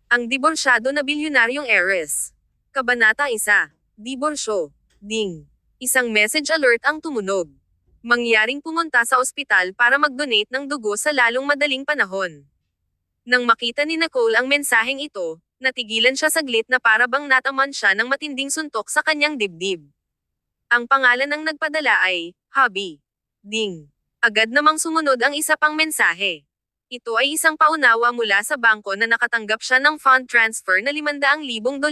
Ang diborsyado na bilyonaryong heiress. Kabanata 1. Diborsyo. Ding. Isang message alert ang tumunog. Mangyaring pumunta sa ospital para mag-donate ng dugo sa lalong madaling panahon. Nang makita ni Nicole ang mensaheng ito, natigilan siya saglit na para bang nataman siya ng matinding suntok sa kanyang dibdib. Ang pangalan ng nagpadala ay, Hubby. Ding. Agad namang sumunod ang isa pang mensahe. Ito ay isang paunawa mula sa bangko na nakatanggap siya ng fund transfer na $500,000.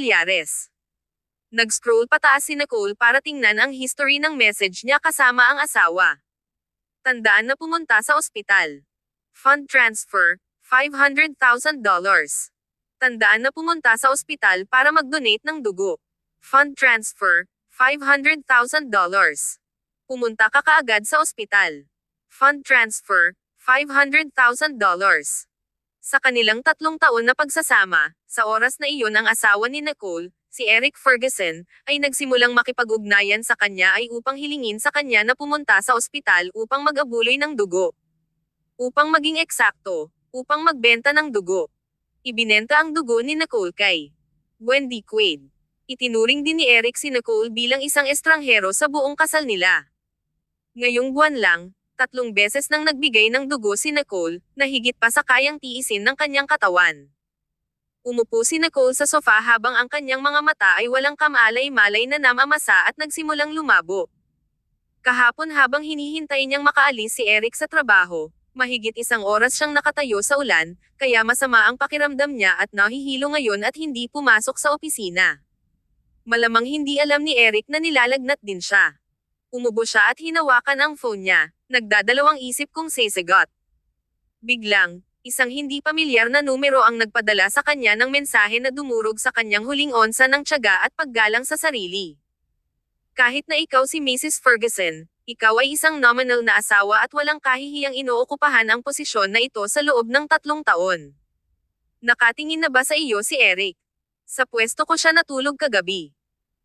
Nag-scroll pataas si Nicole para tingnan ang history ng message niya kasama ang asawa. Tandaan na pumunta sa ospital. Fund transfer, $500,000. Tandaan na pumunta sa ospital para mag-donate ng dugo. Fund transfer, $500,000. Pumunta ka kaagad sa ospital. Fund transfer, $500,000. Sa kanilang 3 taon na pagsasama, sa oras na iyon ang asawa ni Nicole, si Eric Ferguson, ay nagsimulang makipag-ugnayan sa kanya ay upang hilingin sa kanya na pumunta sa ospital upang mag-abuloy ng dugo. Upang maging eksakto, upang magbenta ng dugo. Ibinenta ang dugo ni Nicole kay Wendy Quaid. Itinuring din ni Eric si Nicole bilang isang estranghero sa buong kasal nila. Ngayong buwan lang, 3 beses nang nagbigay ng dugo si Nicole, na higit pa sa kayang tiisin ng kanyang katawan. Umupo si Nicole sa sofa habang ang kanyang mga mata ay walang kamalay-malay na namamasa at nagsimulang lumabo. Kahapon habang hinihintay niyang makaalis si Eric sa trabaho, mahigit 1 oras siyang nakatayo sa ulan, kaya masama ang pakiramdam niya at nahihilo ngayon at hindi pumasok sa opisina. Malamang hindi alam ni Eric na nilalagnat din siya. Umubo siya at hinawakan ang phone niya, nagdadalawang isip kung sasagot. Biglang, isang hindi pamilyar na numero ang nagpadala sa kanya ng mensahe na dumurog sa kanyang huling onsa ng tiyaga at paggalang sa sarili. Kahit na ikaw si Mrs. Ferguson, ikaw ay isang nominal na asawa at walang kahihiyang inookupahan ang posisyon na ito sa loob ng 3 taon. Nakatingin na ba sa iyo si Eric? Sa pwesto ko siya natulog kagabi.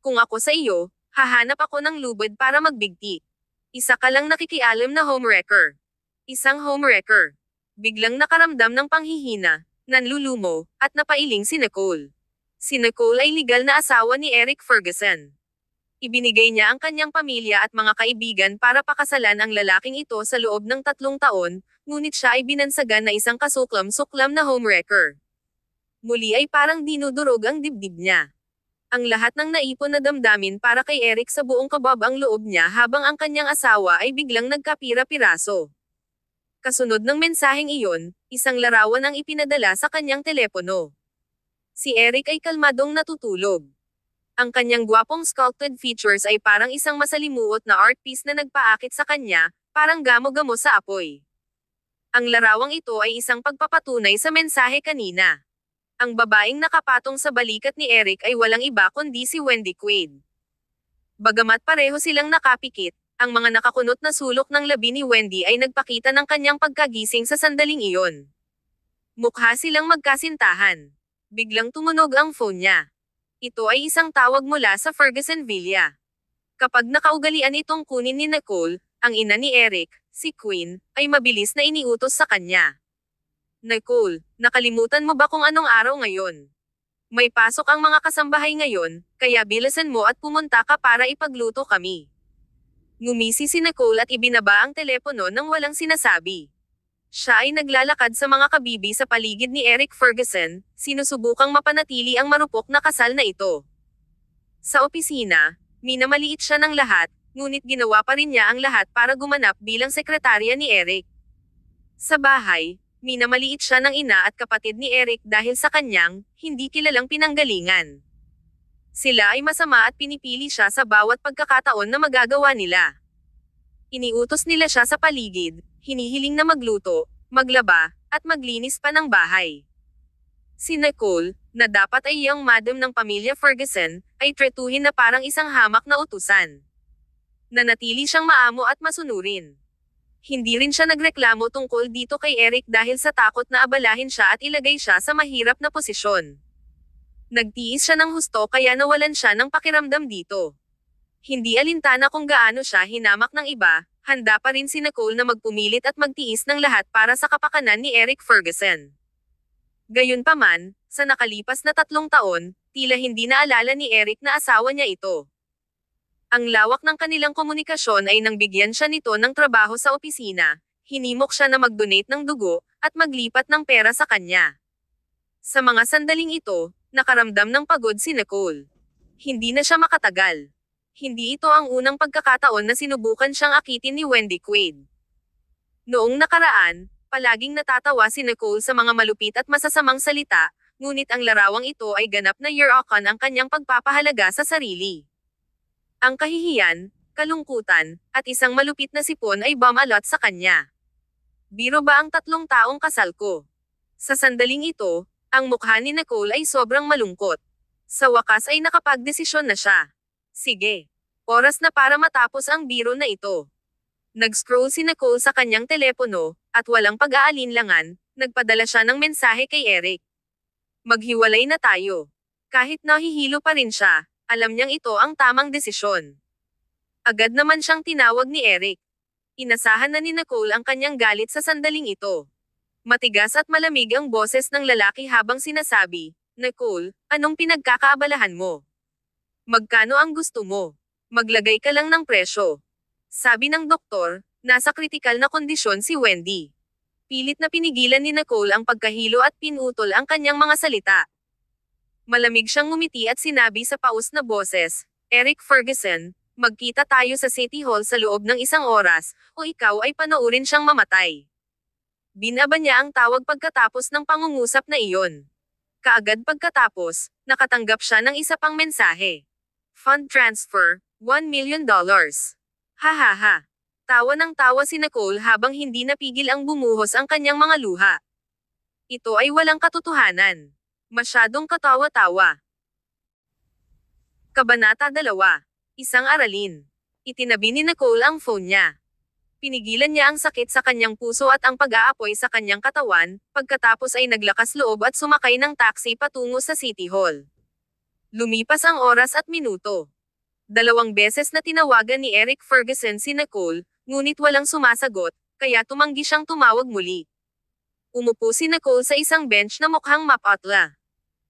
Kung ako sa iyo, hahanap ako ng lubid para magbigti. Isa ka lang nakikialam na homewrecker. Isang homewrecker. Biglang nakaramdam ng panghihina, nanlulumo, at napailing si Nicole. Si Nicole ay legal na asawa ni Eric Ferguson. Ibinigay niya ang kanyang pamilya at mga kaibigan para pakasalan ang lalaking ito sa loob ng 3 taon, ngunit siya ay binansagan na isang kasuklam-suklam na homewrecker. Muli ay parang dinudurog ang dibdib niya. Ang lahat ng naipon na damdamin para kay Eric sa buong kabab ang loob niya habang ang kanyang asawa ay biglang nagkapira-piraso. Kasunod ng mensaheng iyon, isang larawan ang ipinadala sa kanyang telepono. Si Eric ay kalmadong natutulog. Ang kanyang gwapong sculpted features ay parang isang masalimuot na art piece na nagpaakit sa kanya, parang gamo-gamo sa apoy. Ang larawang ito ay isang pagpapatunay sa mensahe kanina. Ang babaeng nakapatong sa balikat ni Eric ay walang iba kundi si Wendy Quaid. Bagamat pareho silang nakapikit, ang mga nakakunot na sulok ng labi ni Wendy ay nagpakita ng kanyang pagkagising sa sandaling iyon. Mukha silang magkasintahan. Biglang tumunog ang phone niya. Ito ay isang tawag mula sa Ferguson Villa. Kapag nakaugalian itong kunin ni Nicole, ang ina ni Eric, si Queen, ay mabilis na iniutos sa kanya. Nicole, nakalimutan mo ba kung anong araw ngayon? May pasok ang mga kasambahay ngayon, kaya bilisan mo at pumunta ka para ipagluto kami. Ngumisi si Nicole at ibinaba ang telepono nang walang sinasabi. Siya ay naglalakad sa mga kabibi sa paligid ni Eric Ferguson, sinusubukang mapanatili ang marupok na kasal na ito. Sa opisina, minamaliit siya ng lahat, ngunit ginawa pa rin niya ang lahat para gumanap bilang sekretarya ni Eric. Sa bahay, minamaliit siya ng ina at kapatid ni Eric dahil sa kanyang, hindi kilalang pinanggalingan. Sila ay masama at pinipili siya sa bawat pagkakataon na magagawa nila. Iniutos nila siya sa paligid, hinihiling na magluto, maglaba, at maglinis pa ng bahay. Si Nicole, na dapat ay young madam ng pamilya Ferguson, ay tretuhin na parang isang hamak na utusan. Nanatili siyang maamo at masunurin. Hindi rin siya nagreklamo tungkol dito kay Eric dahil sa takot na abalahin siya at ilagay siya sa mahirap na posisyon. Nagtiis siya ng husto kaya nawalan siya ng pakiramdam dito. Hindi alintana kung gaano siya hinamak ng iba, handa pa rin si Nicole na magpumilit at magtiis ng lahat para sa kapakanan ni Eric Ferguson. Gayunpaman, sa nakalipas na 3 taon, tila hindi naalala ni Eric na asawa niya ito. Ang lawak ng kanilang komunikasyon ay nang bigyan siya nito ng trabaho sa opisina, hinimok siya na mag-donate ng dugo, at maglipat ng pera sa kanya. Sa mga sandaling ito, nakaramdam ng pagod si Nicole. Hindi na siya makatagal. Hindi ito ang unang pagkakataon na sinubukan siyang akitin ni Wendy Quaid. Noong nakaraan, palaging natatawa si Nicole sa mga malupit at masasamang salita, ngunit ang larawang ito ay ganap na year-okan ang kanyang pagpapahalaga sa sarili. Ang kahihiyan, kalungkutan, at isang malupit na sipon ay bumalot sa kanya. Biro ba ang 3 taong kasal ko? Sa sandaling ito, ang mukha ni Nicole ay sobrang malungkot. Sa wakas ay nakapagdesisyon na siya. Sige. Oras na para matapos ang biro na ito. Nag-scroll si Nicole sa kanyang telepono, at walang pag-aalinlangan, nagpadala siya ng mensahe kay Eric. Maghiwalay na tayo. Kahit nahihilo pa rin siya, alam niyang ito ang tamang desisyon. Agad naman siyang tinawag ni Eric. Inasahan na ni Nicole ang kanyang galit sa sandaling ito. Matigas at malamig ang boses ng lalaki habang sinasabi, "Nicole, anong pinagkakaabalahan mo? Magkano ang gusto mo? Maglagay ka lang ng presyo." Sabi ng doktor, nasa kritikal na kondisyon si Wendy. Pilit na pinigilan ni Nicole ang pagkahilo at pinutol ang kanyang mga salita. Malamig siyang ngumiti at sinabi sa paus na boses, "Eric Ferguson, magkita tayo sa City Hall sa loob ng 1 oras, o ikaw ay panoorin siyang mamatay." Binaba niya ang tawag pagkatapos ng pangungusap na iyon. Kaagad pagkatapos, nakatanggap siya ng isa pang mensahe. Fund transfer, $1 million. Hahaha. Tawa ng tawa si Nicole habang hindi napigil ang bumuhos ang kanyang mga luha. Ito ay walang katotohanan. Masyadong katawa-tawa. Kabanata 2. Isang aralin. Itinabi ni Nicole ang phone niya. Pinigilan niya ang sakit sa kanyang puso at ang pag-aapoy sa kanyang katawan, pagkatapos ay naglakas loob at sumakay ng taxi patungo sa City Hall. Lumipas ang oras at minuto. 2 beses na tinawagan ni Eric Ferguson si Nicole, ngunit walang sumasagot, kaya tumanggi siyang tumawag muli. Umupo si Nicole sa isang bench na mukhang mapatla.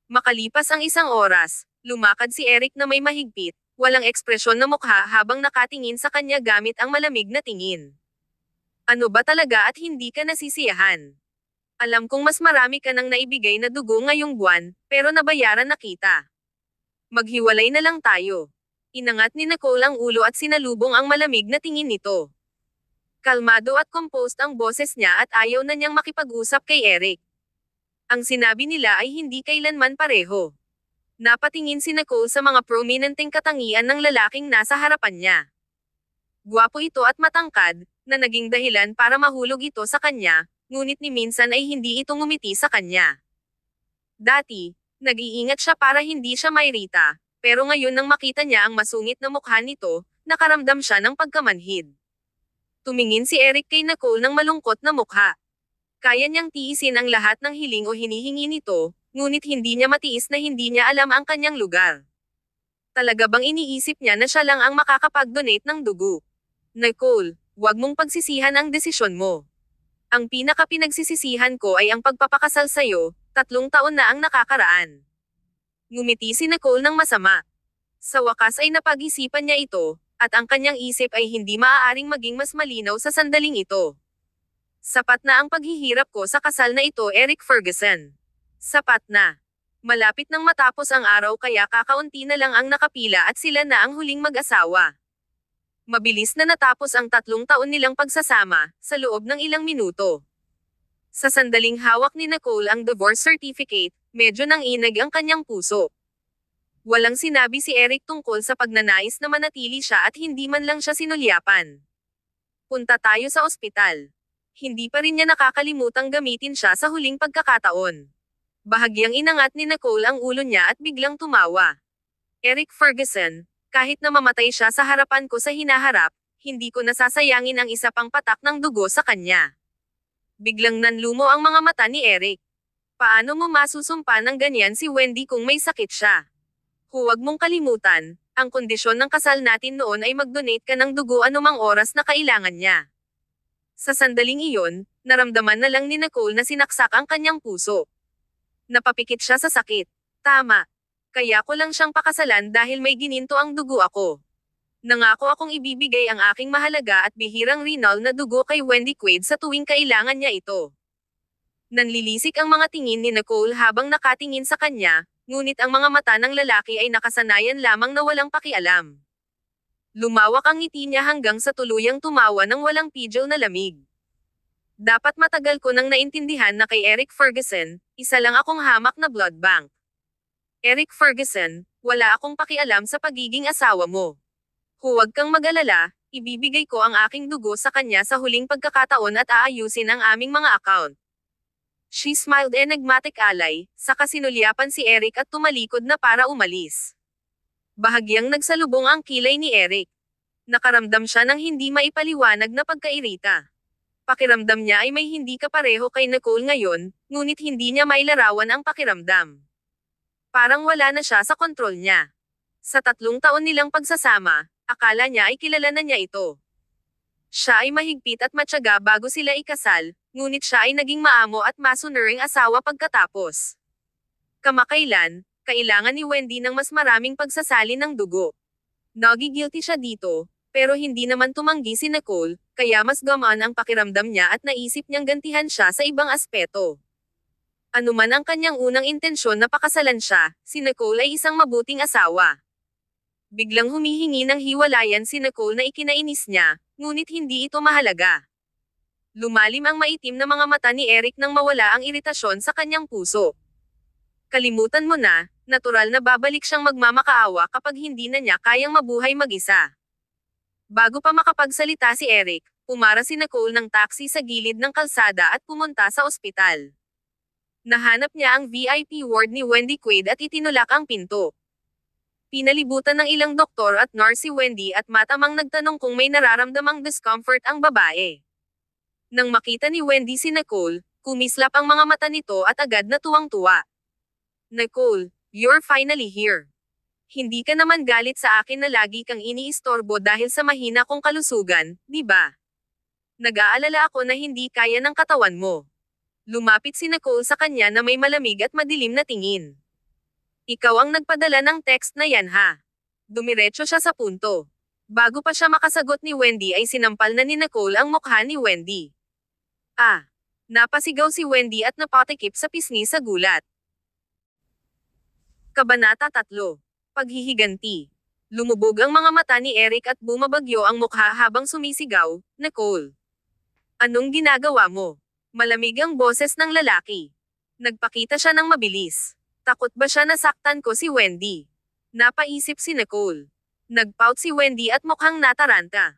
Makalipas ang 1 oras, lumakad si Eric na may mahigpit, walang ekspresyon na mukha habang nakatingin sa kanya gamit ang malamig na tingin. "Ano ba talaga at hindi ka nasisiyahan? Alam kong mas marami ka nang naibigay na dugo ngayong buwan, pero nabayaran na kita. Maghiwalay na lang tayo." Inangat ni Nicole ang ulo at sinalubong ang malamig na tingin nito. Kalmado at composed ang boses niya at ayaw na niyang makipag-usap kay Eric. Ang sinabi nila ay hindi kailanman pareho. Napatingin si Nicole sa mga prominenteng katangian ng lalaking nasa harapan niya. Gwapo ito at matangkad, na naging dahilan para mahulog ito sa kanya, ngunit ni minsan ay hindi ito ngumiti sa kanya. Dati, nag-iingat siya para hindi siya mairita. Pero ngayon nang makita niya ang masungit na mukha nito, nakaramdam siya ng pagkamanhid. Tumingin si Eric kay Nicole ng malungkot na mukha. Kaya niyang tiisin ang lahat ng hiling o hinihingi nito, ngunit hindi niya matiis na hindi niya alam ang kanyang lugar. Talaga bang iniisip niya na siya lang ang makakapag-donate ng dugo? "Nicole, huwag mong pagsisihan ang desisyon mo. Ang pinaka-pinagsisisihan ko ay ang pagpapakasal sa'yo, 3 taon na ang nakakaraan." Ngumiti si Nicole ng masama. Sa wakas ay napag-isipan niya ito, at ang kanyang isip ay hindi maaaring maging mas malinaw sa sandaling ito. Sapat na ang paghihirap ko sa kasal na ito, Eric Ferguson. Sapat na. Malapit nang matapos ang araw kaya kakaunti na lang ang nakapila at sila na ang huling mag-asawa. Mabilis na natapos ang 3 taon nilang pagsasama, sa loob ng ilang minuto. Sa sandaling hawak ni Nicole ang divorce certificate, medyo nanginag ang kanyang puso. Walang sinabi si Eric tungkol sa pagnanais na manatili siya at hindi man lang siya sinulyapan. "Punta tayo sa ospital." Hindi pa rin niya nakakalimutang gamitin siya sa huling pagkakataon. Bahagyang inangat ni Nicole ang ulo niya at biglang tumawa. "Eric Ferguson, kahit na mamatay siya sa harapan ko sa hinaharap, hindi ko nasasayangin ang isa pang patak ng dugo sa kanya." Biglang nanlumo ang mga mata ni Eric. Paano mo masusumpa ng ganyan si Wendy kung may sakit siya? Huwag mong kalimutan, ang kondisyon ng kasal natin noon ay mag-donate ka ng dugo anumang oras na kailangan niya. Sa sandaling iyon, naramdaman na lang ni Nicole na sinaksak ang kanyang puso. Napapikit siya sa sakit. Tama. Kaya ko lang siyang pakasalan dahil may gininto ang dugo ako. Nangako akong ibibigay ang aking mahalaga at bihirang renal na dugo kay Wendy Quaid sa tuwing kailangan niya ito. Nanlilisik ang mga tingin ni Nicole habang nakatingin sa kanya, ngunit ang mga mata ng lalaki ay nakasanayan lamang na walang pakialam. Lumawak ang ngiti niya hanggang sa tuluyang tumawa ng walang pidgel na lamig. Dapat matagal ko nang naintindihan na kay Eric Ferguson, isa lang akong hamak na blood bank. Eric Ferguson, wala akong pakialam sa pagiging asawa mo. Huwag kang mag-alala, ibibigay ko ang aking dugo sa kanya sa huling pagkakataon at aayusin ang aming mga account. She smiled enigmatic alay, saka sinulyapan si Eric at tumalikod na para umalis. Bahagyang nagsalubong ang kilay ni Eric. Nakaramdam siya ng hindi maipaliwanag na pagkairita. Pakiramdam niya ay may hindi kapareho kay Nicole ngayon, ngunit hindi niya mailarawan ang pakiramdam. Parang wala na siya sa kontrol niya. Sa 3 taon nilang pagsasama, akala niya ay kilala na niya ito. Siya ay mahigpit at matyaga bago sila ikasal, ngunit siya ay naging maamo at masunuring asawa pagkatapos. Kamakailan, kailangan ni Wendy ng mas maraming pagsasalin ng dugo. Nagigilty siya dito, pero hindi naman tumanggi si Nicole, kaya mas gumaan ang pakiramdam niya at naisip niyang gantihan siya sa ibang aspeto. Anuman ang kanyang unang intensyon na pakasalan siya, si Nicole ay isang mabuting asawa. Biglang humihingi ng hiwalayan si Nicole na ikinainis niya, ngunit hindi ito mahalaga. Lumalim ang maitim na mga mata ni Eric nang mawala ang iritasyon sa kanyang puso. Kalimutan mo na, natural na babalik siyang magmamakaawa kapag hindi na niya kayang mabuhay mag-isa. Bago pa makapagsalita si Eric, pumara si Nicole ng taxi sa gilid ng kalsada at pumunta sa ospital. Nahanap niya ang VIP ward ni Wendy Quaid at itinulak ang pinto. Pinalibutan ng ilang doktor at nurse si Wendy at matamang nagtanong kung may nararamdamang discomfort ang babae. Nang makita ni Wendy si Nicole, kumislap ang mga mata nito at agad na tuwang-tuwa. Nicole, you're finally here. Hindi ka naman galit sa akin na lagi kang iniistorbo dahil sa mahina kong kalusugan, di ba? Nag-aalala ako na hindi kaya ng katawan mo. Lumapit si Nicole sa kanya na may malamig at madilim na tingin. Ikaw ang nagpadala ng text na yan ha. Dumiretso siya sa punto. Bago pa siya makasagot ni Wendy ay sinampal na ni Nicole ang mukha ni Wendy. Napasigaw si Wendy at napatikip sa pisngi sa gulat. Kabanata 3. Paghihiganti. Lumubog ang mga mata ni Eric at bumabagyo ang mukha habang sumisigaw, Nicole. Anong ginagawa mo? Malamig ang boses ng lalaki. Nagpakita siya ng mabilis. Takot ba siya na saktan ko si Wendy? Napaisip si Nicole. Nagpout si Wendy at mukhang nataranta.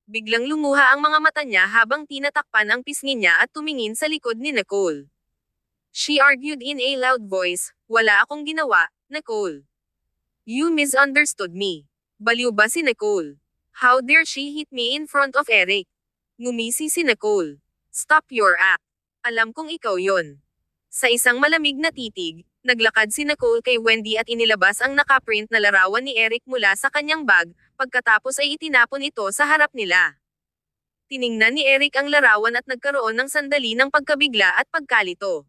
Biglang lumuha ang mga mata niya habang tinatakpan ang pisngi niya at tumingin sa likod ni Nicole. She argued in a loud voice, wala akong ginawa, Nicole. You misunderstood me. Baliw ba si Nicole? How dare she hit me in front of Eric? Ngumisi si Nicole. Stop your act. Alam kong ikaw yon. Sa isang malamig na titig, naglakad si Nicole kay Wendy at inilabas ang nakaprint na larawan ni Eric mula sa kanyang bag, pagkatapos ay itinapon ito sa harap nila. Tiningnan ni Eric ang larawan at nagkaroon ng sandali ng pagkabigla at pagkalito.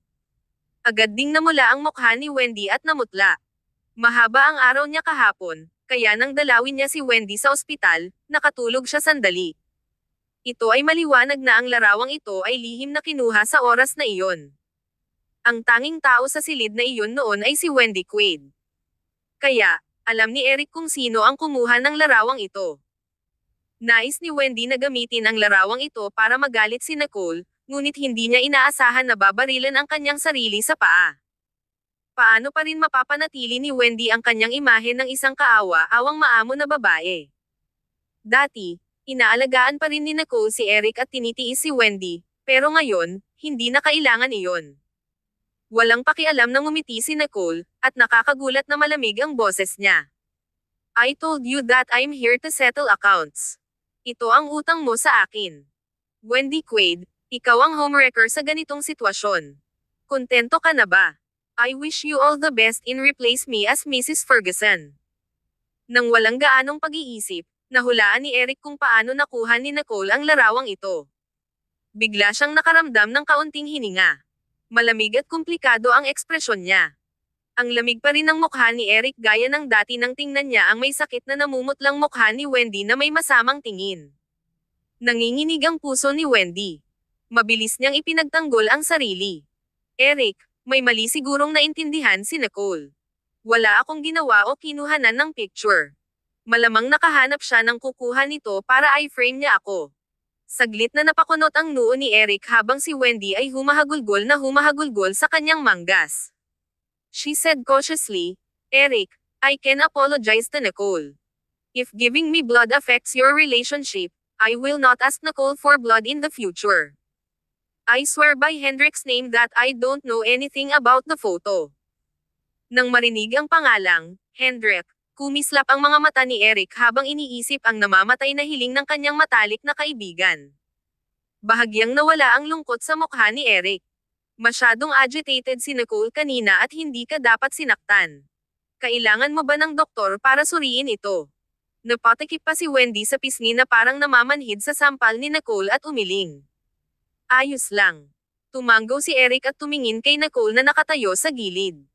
Agad ding namula ang mukha ni Wendy at namutla. Mahaba ang araw niya kahapon, kaya nang dalawin niya si Wendy sa ospital, nakatulog siya sandali. Ito ay maliwanag na ang larawang ito ay lihim na kinuha sa oras na iyon. Ang tanging tao sa silid na iyon noon ay si Wendy Quaid. Kaya, alam ni Eric kung sino ang kumuha ng larawang ito. Nais ni Wendy na gamitin ang larawang ito para magalit si Nicole, ngunit hindi niya inaasahan na babarilan ang kanyang sarili sa paa. Paano pa rin mapapanatili ni Wendy ang kanyang imahe ng isang kaawa-awang maamo na babae? Dati, inaalagaan pa rin ni Nicole si Eric at tinitiis si Wendy, pero ngayon, hindi na kailangan iyon. Walang pakialam nang ngumiti si Nicole, at nakakagulat na malamig ang boses niya. I told you that I'm here to settle accounts. Ito ang utang mo sa akin. Wendy Quaid, ikaw ang homewrecker sa ganitong sitwasyon. Kontento ka na ba? I wish you all the best in replace me as Mrs. Ferguson. Nang walang gaanong pag-iisip, nahulaan ni Eric kung paano nakuha ni Nicole ang larawang ito. Bigla siyang nakaramdam ng kaunting hininga. Malamig at komplikado ang ekspresyon niya. Ang lamig pa rin ng mukha ni Eric gaya ng dati nang tingnan niya ang may sakit na namumutlang mukha ni Wendy na may masamang tingin. Nanginginig ang puso ni Wendy. Mabilis niyang ipinagtanggol ang sarili. Eric, may mali sigurong naintindihan si Nicole. Wala akong ginawa o kinuhanan ng picture. Malamang nakahanap siya ng kukuha nito para i-frame niya ako. Saglit na napakunot ang noo ni Eric habang si Wendy ay humahagulgol sa kanyang manggas. She said cautiously, Eric, I can apologize to Nicole. If giving me blood affects your relationship, I will not ask Nicole for blood in the future. I swear by Hendrik's name that I don't know anything about the photo. Nang marinig ang pangalang, Hendrik, kumislap ang mga mata ni Eric habang iniisip ang namamatay na hiling ng kanyang matalik na kaibigan. Bahagyang nawala ang lungkot sa mukha ni Eric. Masyadong agitated si Nicole kanina at hindi ka dapat sinaktan. Kailangan mo ba ng doktor para suriin ito? Napatikip pa si Wendy sa pisngi na parang namamanhid sa sampal ni Nicole at umiling. Ayos lang. Tumanggaw si Eric at tumingin kay Nicole na nakatayo sa gilid.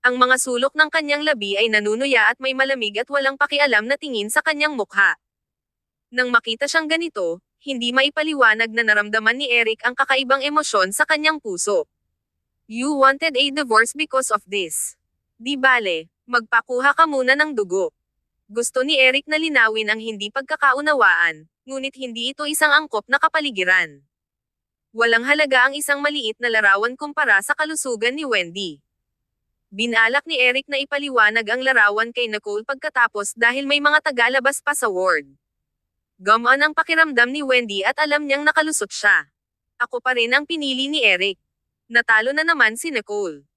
Ang mga sulok ng kanyang labi ay nanunuya at may malamig at walang pakialam na tingin sa kanyang mukha. Nang makita siyang ganito, hindi maipaliwanag na naramdaman ni Eric ang kakaibang emosyon sa kanyang puso. You wanted a divorce because of this. Di bale, magpakuha ka muna ng dugo. Gusto ni Eric na linawin ang hindi pagkakaunawaan, ngunit hindi ito isang angkop na kapaligiran. Walang halaga ang isang maliit na larawan kumpara sa kalusugan ni Wendy. Binalak ni Eric na ipaliwanag ang larawan kay Nicole pagkatapos dahil may mga tagalabas pa sa ward. Gumaan ang pakiramdam ni Wendy at alam niyang nakalusot siya. Ako pa rin ang pinili ni Eric. Natalo na naman si Nicole.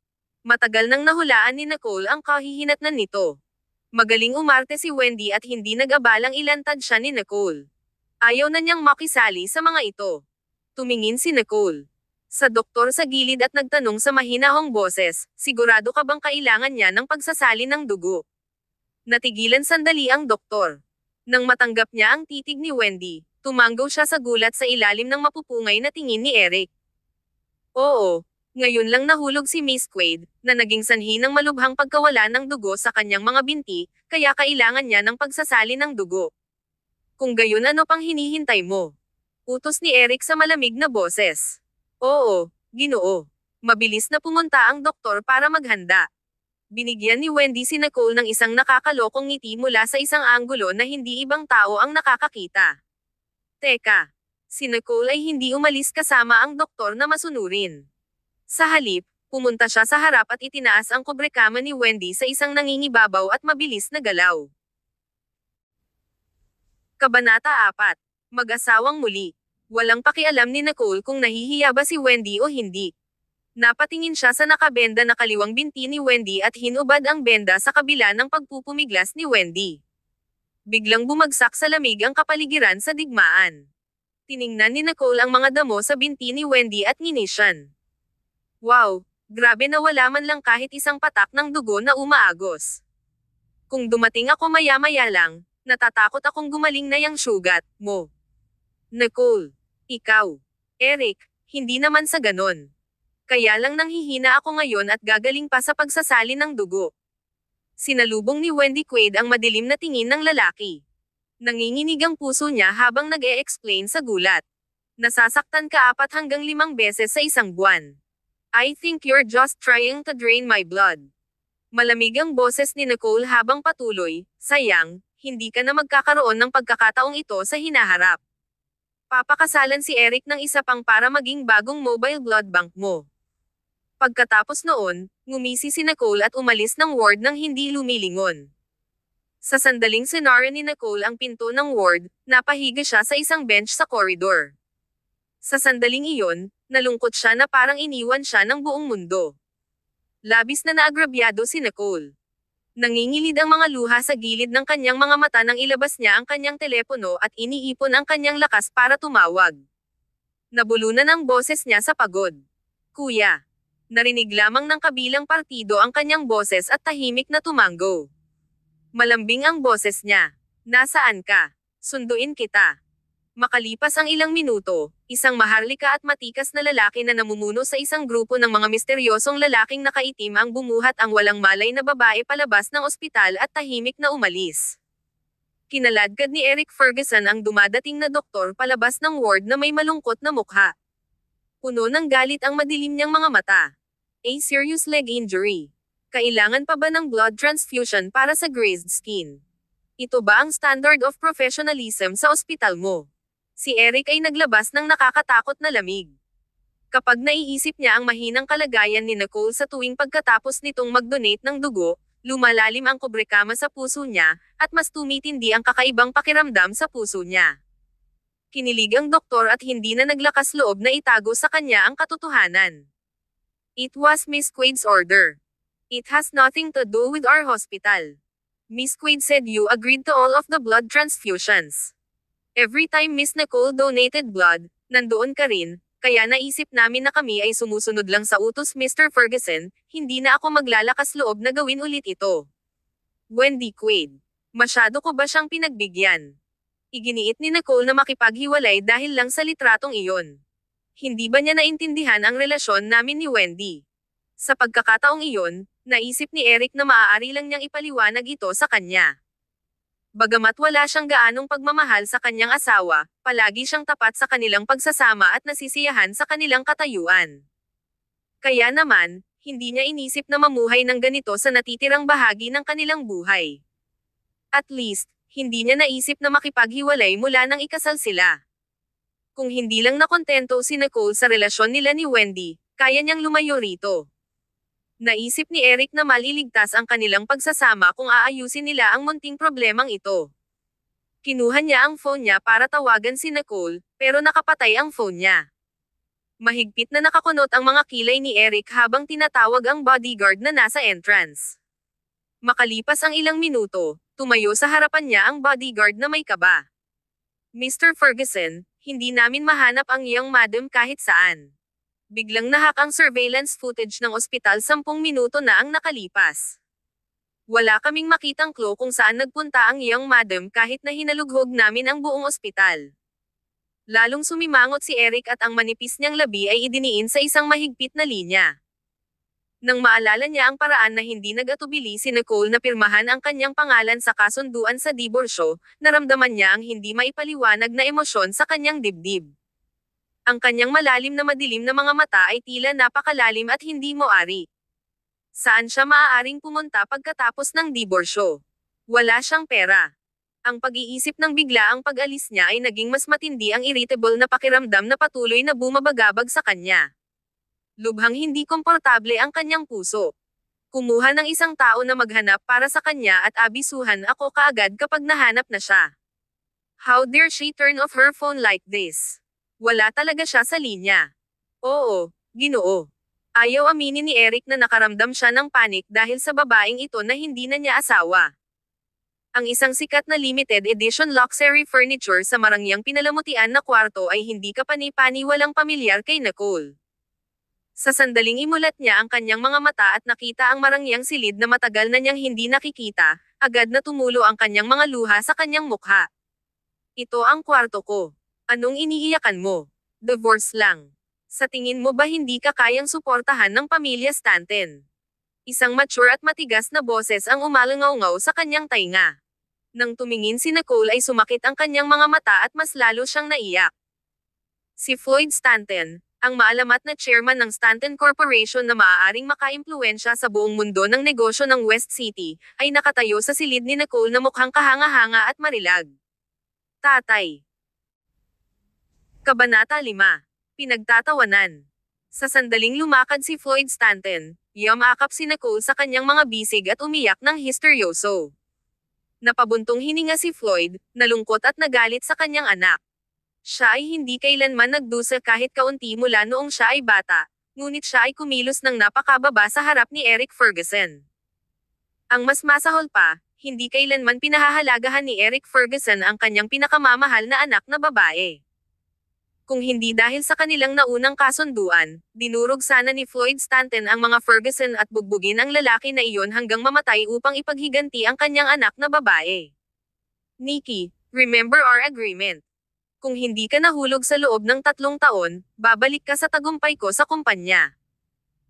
Matagal nang nahulaan ni Nicole ang kahihinatnan nito. Magaling umarte si Wendy at hindi nag-abalang ilantad siya ni Nicole. Ayaw na niyang makisali sa mga ito. Tumingin si Nicole sa doktor sa gilid at nagtanong sa mahinahong boses, sigurado ka bang kailangan niya ng pagsasali ng dugo? Natigilan sandali ang doktor. Nang matanggap niya ang titig ni Wendy, tumanggaw siya sa gulat sa ilalim ng mapupungay na tingin ni Eric. Oo, ngayon lang nahulog si Miss Quaid, na naging sanhi ng malubhang pagkawala ng dugo sa kanyang mga binti, kaya kailangan niya ng pagsasali ng dugo. Kung gayon ano pang hinihintay mo? Utos ni Eric sa malamig na boses. Oo, Ginoo. Mabilis na pumunta ang doktor para maghanda. Binigyan ni Wendy si Nicole ng isang nakakalokong ngiti mula sa isang anggulo na hindi ibang tao ang nakakakita. Teka, si Nicole ay hindi umalis kasama ang doktor na masunurin. Sa halip, pumunta siya sa harap at itinaas ang kubrekama ni Wendy sa isang nangingibabaw at mabilis na galaw. Kabanata 4. Mag-asawang muli. Walang pakialam ni Nicole kung nahihiya ba si Wendy o hindi. Napatingin siya sa nakabenda na kaliwang binti ni Wendy at hinubad ang benda sa kabila ng pagpupumiglas ni Wendy. Biglang bumagsak sa lamig ang kapaligiran sa digmaan. Tiningnan ni Nicole ang mga damo sa binti ni Wendy at nginisyan. Wow, grabe na wala man lang kahit isang patak ng dugo na umaagos. Kung dumating ako maya-maya lang, natatakot akong gumaling na yang sugat mo. Nicole, ikaw. Eric, hindi naman sa ganon. Kaya lang nanghihina ako ngayon at gagaling pa sa pagsasali ng dugo. Sinalubong ni Wendy Quaid ang madilim na tingin ng lalaki. Nanginginig ang puso niya habang nag-e-explain sa gulat. Nasasaktan ka 4 hanggang 5 beses sa isang buwan. I think you're just trying to drain my blood. Malamig ang boses ni Nicole habang patuloy, sayang, hindi ka na magkakaroon ng pagkakataong ito sa hinaharap. Papakasalan si Eric ng isa pang para maging bagong mobile blood bank mo. Pagkatapos noon, ngumisi si Nicole at umalis ng ward nang hindi lumilingon. Sa sandaling sinara ni Nicole ang pinto ng ward, napahiga siya sa isang bench sa koridor. Sa sandaling iyon, nalungkot siya na parang iniwan siya ng buong mundo. Labis na naagrabyado si Nicole. Nangingilid ang mga luha sa gilid ng kanyang mga mata nang ilabas niya ang kanyang telepono at iniipon ang kanyang lakas para tumawag. Nabulunan ang boses niya sa pagod. Kuya. Narinig lamang ng kabilang partido ang kanyang boses at tahimik na tumanggo. Malambing ang boses niya. Nasaan ka? Sunduin kita. Makalipas ang ilang minuto, isang maharlika at matikas na lalaki na namumuno sa isang grupo ng mga misteryosong lalaking nakaitim ang bumuhat ang walang malay na babae palabas ng ospital at tahimik na umalis. Kinaladkad ni Eric Ferguson ang dumadating na doktor palabas ng ward na may malungkot na mukha. Puno ng galit ang madilim niyang mga mata. A serious leg injury. Kailangan pa ba ng blood transfusion para sa grazed skin? Ito ba ang standard of professionalism sa ospital mo? Si Eric ay naglabas ng nakakatakot na lamig. Kapag naiisip niya ang mahinang kalagayan ni Nicole sa tuwing pagkatapos nitong mag-donate ng dugo, lumalalim ang kubrekama sa puso niya, at mas tumitindi ang kakaibang pakiramdam sa puso niya. Kinilig ang doktor at hindi na naglakas loob na itago sa kanya ang katotohanan. It was Miss Quaid's order. It has nothing to do with our hospital. Miss Quaid said you agreed to all of the blood transfusions. Every time Miss Nicole donated blood, nandoon ka rin, kaya naisip namin na kami ay sumusunod lang sa utos Mr. Ferguson, hindi na ako maglalakas loob na gawin ulit ito. Wendy Quaid. Masyado ko ba siyang pinagbigyan? Iginiit ni Nicole na makipaghiwalay dahil lang sa litratong iyon. Hindi ba niya naintindihan ang relasyon namin ni Wendy? Sa pagkakataong iyon, naisip ni Eric na maaari lang niyang ipaliwanag ito sa kanya. Bagamat wala siyang gaanong pagmamahal sa kanyang asawa, palagi siyang tapat sa kanilang pagsasama at nasisiyahan sa kanilang katayuan. Kaya naman, hindi niya inisip na mamuhay ng ganito sa natitirang bahagi ng kanilang buhay. At least, hindi niya naisip na makipaghiwalay mula nang ikasal sila. Kung hindi lang nakontento si Nicole sa relasyon nila ni Wendy, kaya niyang lumayo rito. Naisip ni Eric na maliligtas ang kanilang pagsasama kung aayusin nila ang munting problemang ito. Kinuha niya ang phone niya para tawagan si Nicole, pero nakapatay ang phone niya. Mahigpit na nakakunot ang mga kilay ni Eric habang tinatawag ang bodyguard na nasa entrance. Makalipas ang ilang minuto, tumayo sa harapan niya ang bodyguard na may kaba. Mr. Ferguson, hindi namin mahanap ang iyong madam kahit saan. Biglang nahak ang surveillance footage ng ospital 10 minuto na ang nakalipas. Wala kaming makitang clue kung saan nagpunta ang iyong madam kahit na hinalughog namin ang buong ospital. Lalong sumimangot si Eric at ang manipis niyang labi ay idiniin sa isang mahigpit na linya. Nang maalala niya ang paraan na hindi nag-atubili si Nicole na pirmahan ang kanyang pangalan sa kasunduan sa diborsyo, naramdaman niya ang hindi maipaliwanag na emosyon sa kanyang dibdib. Ang kanyang malalim na madilim na mga mata ay tila napakalalim at hindi moari. Saan siya maaaring pumunta pagkatapos ng diborsyo? Wala siyang pera. Ang pag-iisip ng bigla ang pag-alis niya ay naging mas matindi ang irritable na pakiramdam na patuloy na bumabagabag sa kanya. Lubhang hindi komportable ang kanyang puso. Kumuha ng isang tao na maghanap para sa kanya at abisuhan ako kaagad kapag nahanap na siya. How dare she turn off her phone like this? Wala talaga siya sa linya. Oo, Ginoo. Ayaw aminin ni Eric na nakaramdam siya ng panik dahil sa babaeng ito na hindi na niya asawa. Ang isang sikat na limited edition luxury furniture sa marangyang pinalamutian na kwarto ay hindi kapani-pani walang pamilyar kay Nicole. Sa sandaling imulat niya ang kanyang mga mata at nakita ang marangyang silid na matagal na niyang hindi nakikita, agad na tumulo ang kanyang mga luha sa kanyang mukha. Ito ang kwarto ko. Anong iniiyakan mo? Divorce lang. Sa tingin mo ba hindi ka kayang suportahan ng pamilya Stanton? Isang mature at matigas na boses ang umalangaw-ngaw sa kanyang tainga. Nang tumingin si Nicole ay sumakit ang kanyang mga mata at mas lalo siyang naiyak. Si Floyd Stanton, ang maalamat na chairman ng Stanton Corporation na maaaring makaimpluwensya sa buong mundo ng negosyo ng West City, ay nakatayo sa silid ni Nicole na mukhang kahanga-hanga at marilag. Tatay. Kabanata 5. Pinagtatawanan. Sa sandaling lumakad si Floyd Stanton, yumakap si Nicole sa kanyang mga bisig at umiyak ng histeryoso. Napabuntong hininga si Floyd, nalungkot at nagalit sa kanyang anak. Siya ay hindi kailanman nagdusa kahit kaunti mula noong siya ay bata, ngunit siya ay kumilos ng napakababa sa harap ni Eric Ferguson. Ang mas masahol pa, hindi kailanman pinahahalagahan ni Eric Ferguson ang kanyang pinakamamahal na anak na babae. Kung hindi dahil sa kanilang naunang kasunduan, dinurog sana ni Floyd Stanton ang mga Ferguson at bugbugin ang lalaki na iyon hanggang mamatay upang ipaghiganti ang kanyang anak na babae. Nikki, remember our agreement. Kung hindi ka nahulog sa loob ng 3 taon, babalik ka sa tagumpay ko sa kumpanya.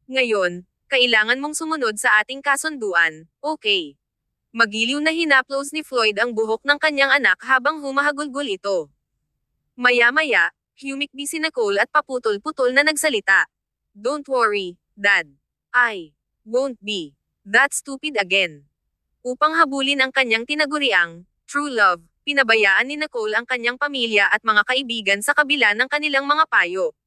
Ngayon, kailangan mong sumunod sa ating kasunduan, okay? Magiliw na hinaplos ni Floyd ang buhok ng kanyang anak habang humahagulgol ito. Maya-maya, humikbi si Nicole at paputol-putol na nagsalita. Don't worry, Dad. I won't be that stupid again. Upang habulin ang kanyang tinaguriang true love, pinabayaan ni Nicole ang kanyang pamilya at mga kaibigan sa kabila ng kanilang mga payo.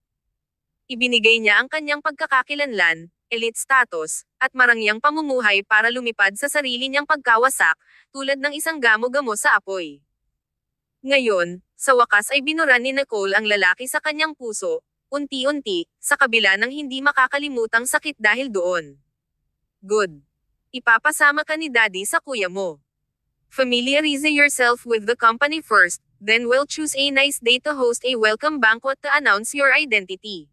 Ibinigay niya ang kanyang pagkakakilanlan, elite status, at marangyang pamumuhay para lumipad sa sarili niyang pagkawasak, tulad ng isang gamo-gamo sa apoy. Ngayon, sa wakas ay binura ni Nicole ang lalaki sa kanyang puso, unti-unti, sa kabila ng hindi makakalimutang sakit dahil doon. Good. Ipapasama ka ni Daddy sa kuya mo. Familiarize yourself with the company first, then we'll choose a nice day to host a welcome banquet to announce your identity.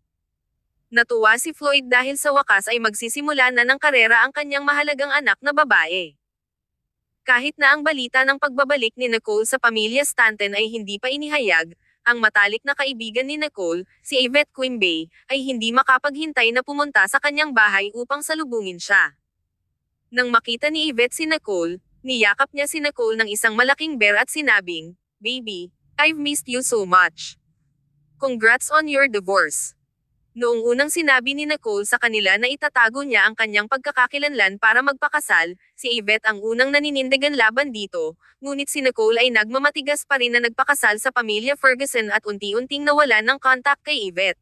Natuwa si Floyd dahil sa wakas ay magsisimula na ng karera ang kanyang mahalagang anak na babae. Kahit na ang balita ng pagbabalik ni Nicole sa pamilya Stanton ay hindi pa inihayag, ang matalik na kaibigan ni Nicole, si Yvette Quimby, ay hindi makapaghintay na pumunta sa kanyang bahay upang salubungin siya. Nang makita ni Yvette si Nicole, niyakap niya si Nicole ng isang malaking bear at sinabing, "Baby, I've missed you so much. Congrats on your divorce." Noong unang sinabi ni Nicole sa kanila na itatago niya ang kanyang pagkakakilanlan para magpakasal, si Yvette ang unang naninindigan laban dito, ngunit si Nicole ay nagmamatigas pa rin na nagpakasal sa pamilya Ferguson at unti-unting nawalan ng kontak kay Yvette.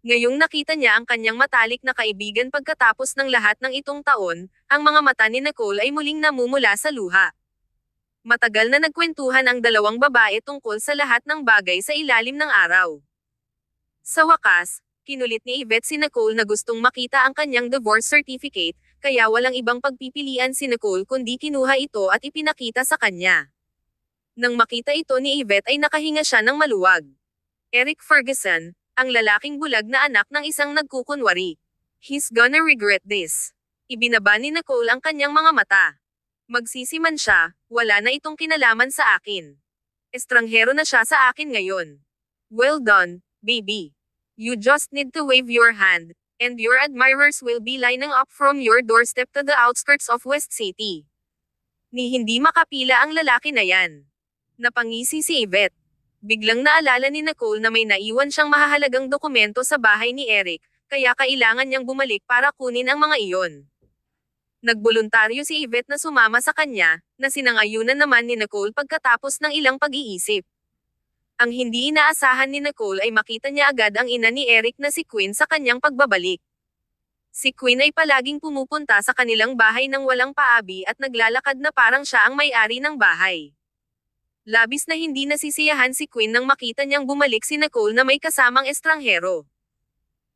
Ngayong nakita niya ang kanyang matalik na kaibigan pagkatapos ng lahat ng itong taon, ang mga mata ni Nicole ay muling namumula sa luha. Matagal na nagkwentuhan ang dalawang babae tungkol sa lahat ng bagay sa ilalim ng araw. Sa wakas, kinulit ni Yvette si Nicole na gustong makita ang kanyang divorce certificate, kaya walang ibang pagpipilian si Nicole kundi kinuha ito at ipinakita sa kanya. Nang makita ito ni Yvette ay nakahinga siya ng maluwag. Eric Ferguson, ang lalaking bulag na anak ng isang nagkukunwari. He's gonna regret this. Ibinaba ni Nicole ang kanyang mga mata. Magsisiman siya, wala na itong kinalaman sa akin. Estranghero na siya sa akin ngayon. Well done, baby. You just need to wave your hand, and your admirers will be lining up from your doorstep to the outskirts of West City. Ni hindi makapila ang lalaki na yan. Napangisi si Yvette. Biglang naalala ni Nicole na may naiwan siyang mahahalagang dokumento sa bahay ni Eric, kaya kailangan niyang bumalik para kunin ang mga iyon. Nagboluntaryo si Yvette na sumama sa kanya, na sinangayunan naman ni Nicole pagkatapos ng ilang pag-iisip. Ang hindi inaasahan ni Nicole ay makita niya agad ang ina ni Eric na si Quinn sa kanyang pagbabalik. Si Quinn ay palaging pumupunta sa kanilang bahay nang walang paabi at naglalakad na parang siya ang may-ari ng bahay. Labis na hindi nasisiyahan si Quinn nang makita niyang bumalik si Nicole na may kasamang estranghero.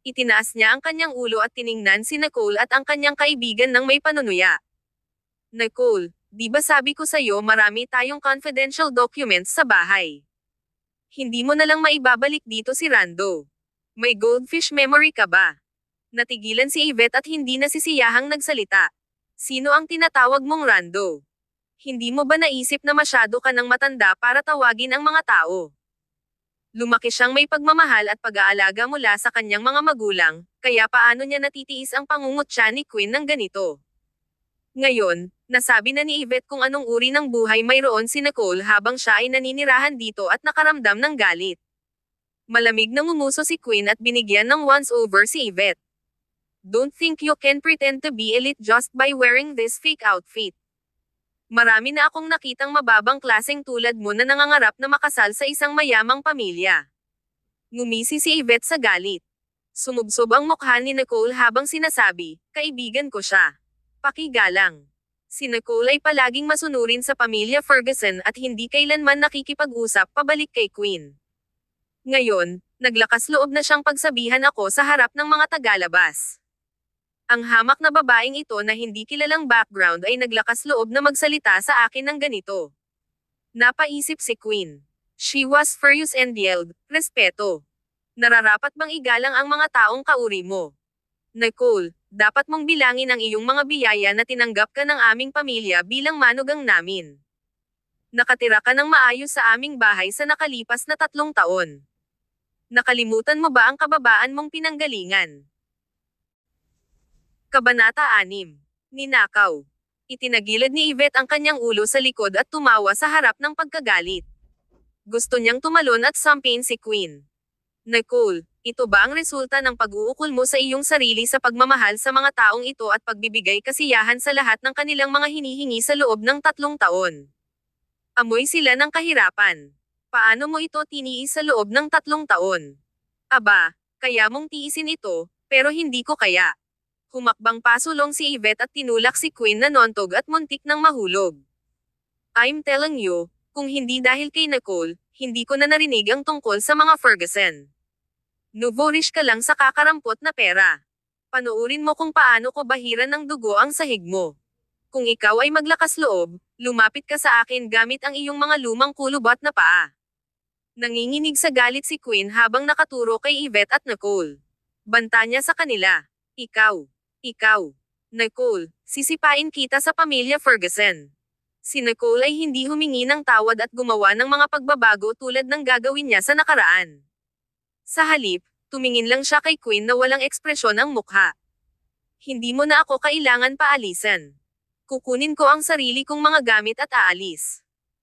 Itinaas niya ang kanyang ulo at tiningnan si Nicole at ang kanyang kaibigan ng may panunuya. Nicole, di ba sabi ko sa'yo marami tayong confidential documents sa bahay? Hindi mo na lang maibabalik dito si Rando. May goldfish memory ka ba? Natigilan si Yvette at hindi nasisiyahang nagsalita. Sino ang tinatawag mong Rando? Hindi mo ba naisip na masyado ka ng matanda para tawagin ang mga tao? Lumaki siyang may pagmamahal at pag-aalaga mula sa kanyang mga magulang, kaya paano niya natitiis ang pangungutya ni Quinn ng ganito? Ngayon, nasabi na ni Yvette kung anong uri ng buhay mayroon si Nicole habang siya ay naninirahan dito at nakaramdam ng galit. Malamig na ngumuso si Quinn at binigyan ng once-over si Yvette. Don't think you can pretend to be elite just by wearing this fake outfit. Marami na akong nakitang mababang klaseng tulad mo na nangangarap na makasal sa isang mayamang pamilya. Ngumisi si Yvette sa galit. Sumubsob ang mukha ni Nicole habang sinasabi, kaibigan ko siya. Pakigalang. Si Nicole ay palaging masunurin sa pamilya Ferguson at hindi kailanman nakikipag-usap pabalik kay Quinn. Ngayon, naglakas loob na siyang pagsabihan ako sa harap ng mga tagalabas. Ang hamak na babaeng ito na hindi kilalang background ay naglakas loob na magsalita sa akin ng ganito. Napaisip si Quinn. She was furious and yelled, respeto. Nararapat bang igalang ang mga taong kauri mo? Nicole, dapat mong bilangin ang iyong mga biyaya na tinanggap ka ng aming pamilya bilang manugang namin. Nakatira ka ng maayos sa aming bahay sa nakalipas na 3 taon. Nakalimutan mo ba ang kababaan mong pinanggalingan? Kabanata 6. Ninakaw. Itinagilid ni Yvette ang kanyang ulo sa likod at tumawa sa harap ng pagkagalit. Gusto niyang tumalon at sampin si Queen. Nicole, ito ba ang resulta ng pag-uukol mo sa iyong sarili sa pagmamahal sa mga taong ito at pagbibigay kasiyahan sa lahat ng kanilang mga hinihingi sa loob ng 3 taon? Amoy sila ng kahirapan. Paano mo ito tiniis sa loob ng 3 taon? Aba, kaya mong tiisin ito, pero hindi ko kaya. Humakbang pasulong si Yvette at tinulak si Queen na nontog at muntik ng mahulog. I'm telling you, kung hindi dahil kay Nicole, hindi ko na narinig ang tungkol sa mga Ferguson. Nuborish ka lang sa kakarampot na pera. Panuurin mo kung paano ko bahiran ng dugo ang sahig mo. Kung ikaw ay maglakas loob, lumapit ka sa akin gamit ang iyong mga lumang kulubot na paa. Nanginginig sa galit si Queen habang nakaturo kay Yvette at Nicole. Banta niya sa kanila. Ikaw, Nicole, sisipain kita sa pamilya Ferguson. Si Nicole ay hindi humingi ng tawad at gumawa ng mga pagbabago tulad ng gagawin niya sa nakaraan. Sa halip, tumingin lang siya kay Queen na walang ekspresyon ang mukha. Hindi mo na ako kailangan paalisan. Kukunin ko ang sarili kong mga gamit at aalis.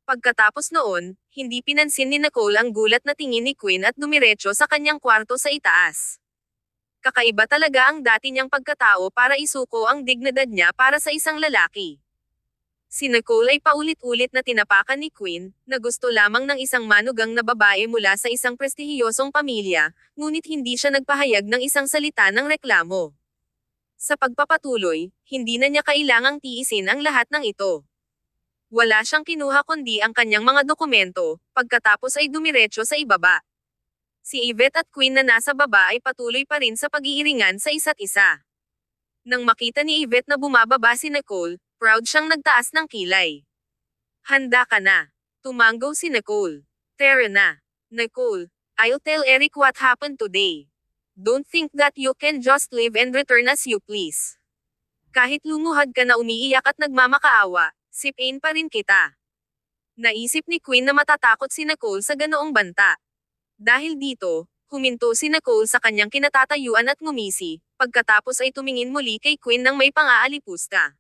Pagkatapos noon, hindi pinansin ni Nicole ang gulat na tingin ni Queen at dumiretso sa kanyang kwarto sa itaas. Kakaiba talaga ang dati niyang pagkatao para isuko ang dignidad niya para sa isang lalaki. Si Nicole ay paulit-ulit na tinapakan ni Queen, na gusto lamang ng isang manugang na babae mula sa isang prestihiyosong pamilya, ngunit hindi siya nagpahayag ng isang salita ng reklamo. Sa pagpapatuloy, hindi na niya kailangang tiisin ang lahat ng ito. Wala siyang kinuha kundi ang kanyang mga dokumento, pagkatapos ay dumiretso sa ibaba. Si Yvette at Queen na nasa baba ay patuloy pa rin sa pag-iiringan sa isa't isa. Nang makita ni Yvette na bumababa si Nicole, proud siyang nagtaas ng kilay. Handa ka na. Tumanggo si Nicole. Tara na. Nicole, I'll tell Eric what happened today. Don't think that you can just leave and return as you please. Kahit lumuhad ka na umiiyak at nagmamakaawa, sipin pa rin kita. Naisip ni Queen na matatakot si Nicole sa ganoong banta. Dahil dito, huminto si Nicole sa kanyang kinatatayuan at ngumisi, pagkatapos ay tumingin muli kay Queen ng may pang-aalipusta.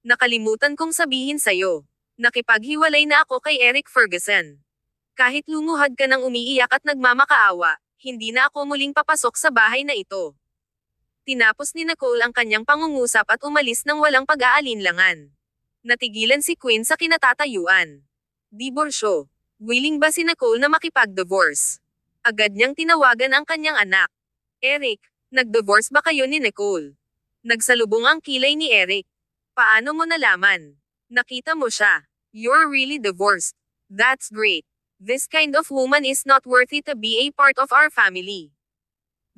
Nakalimutan kong sabihin sa'yo. Nakipaghiwalay na ako kay Eric Ferguson. Kahit lumuhad ka ng umiiyak at nagmamakaawa, hindi na ako muling papasok sa bahay na ito. Tinapos ni Nicole ang kanyang pangungusap at umalis ng walang pag-aalinlangan. Natigilan si Queen sa kinatatayuan. Diborsyo. Willing ba si Nicole na makipag-divorce? Agad niyang tinawagan ang kanyang anak. Eric, nag-divorce ba kayo ni Nicole? Nagsalubong ang kilay ni Eric. Paano mo nalaman? Nakita mo siya. You're really divorced. That's great. This kind of woman is not worthy to be a part of our family.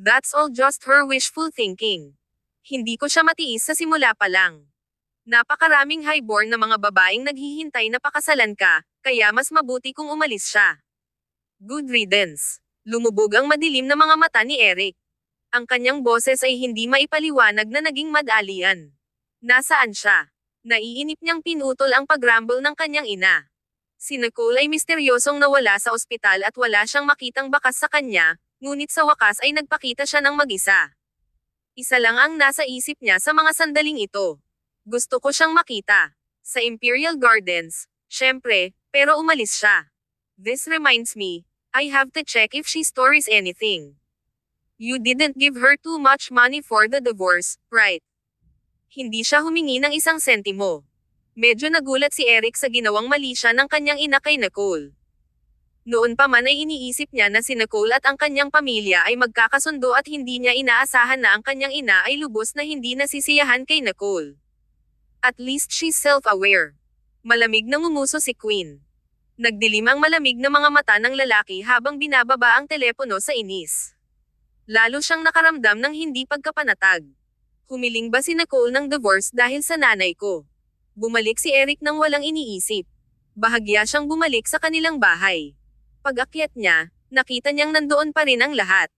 That's all just her wishful thinking. Hindi ko siya matiis sa simula pa lang. Napakaraming highborn na mga babaeng naghihintay na pakasalan ka, kaya mas mabuti kung umalis siya. Good riddance. Lumubog ang madilim na mga mata ni Eric. Ang kanyang boses ay hindi maipaliwanag na naging madalian. Nasaan siya? Naiinip niyang pinutol ang pagramble ng kanyang ina. Si Nicole ay misteryosong nawala sa ospital at wala siyang makitang bakas sa kanya, ngunit sa wakas ay nagpakita siya ng mag-isa. Isa lang ang nasa isip niya sa mga sandaling ito. Gusto ko siyang makita. Sa Imperial Gardens, syempre, pero umalis siya. This reminds me, I have to check if she stores anything. You didn't give her too much money for the divorce, right? Hindi siya humingi ng isang sentimo. Medyo nagulat si Eric sa ginawang mali siya ng kanyang ina kay Nicole. Noon pa man ay iniisip niya na si Nicole at ang kanyang pamilya ay magkakasundo at hindi niya inaasahan na ang kanyang ina ay lubos na hindi nasisiyahan kay Nicole. At least she's self-aware. Malamig na ngumuso si Queen. Nagdilim ang malamig na mga mata ng lalaki habang binababa ang telepono sa inis. Lalo siyang nakaramdam ng hindi pagkapanatag. Humiling ba si Nicole ng divorce dahil sa nanay ko? Bumalik si Eric nang walang iniisip. Bahagya siyang bumalik sa kanilang bahay. Pag-akyat niya, nakita niyang nandoon pa rin ang lahat.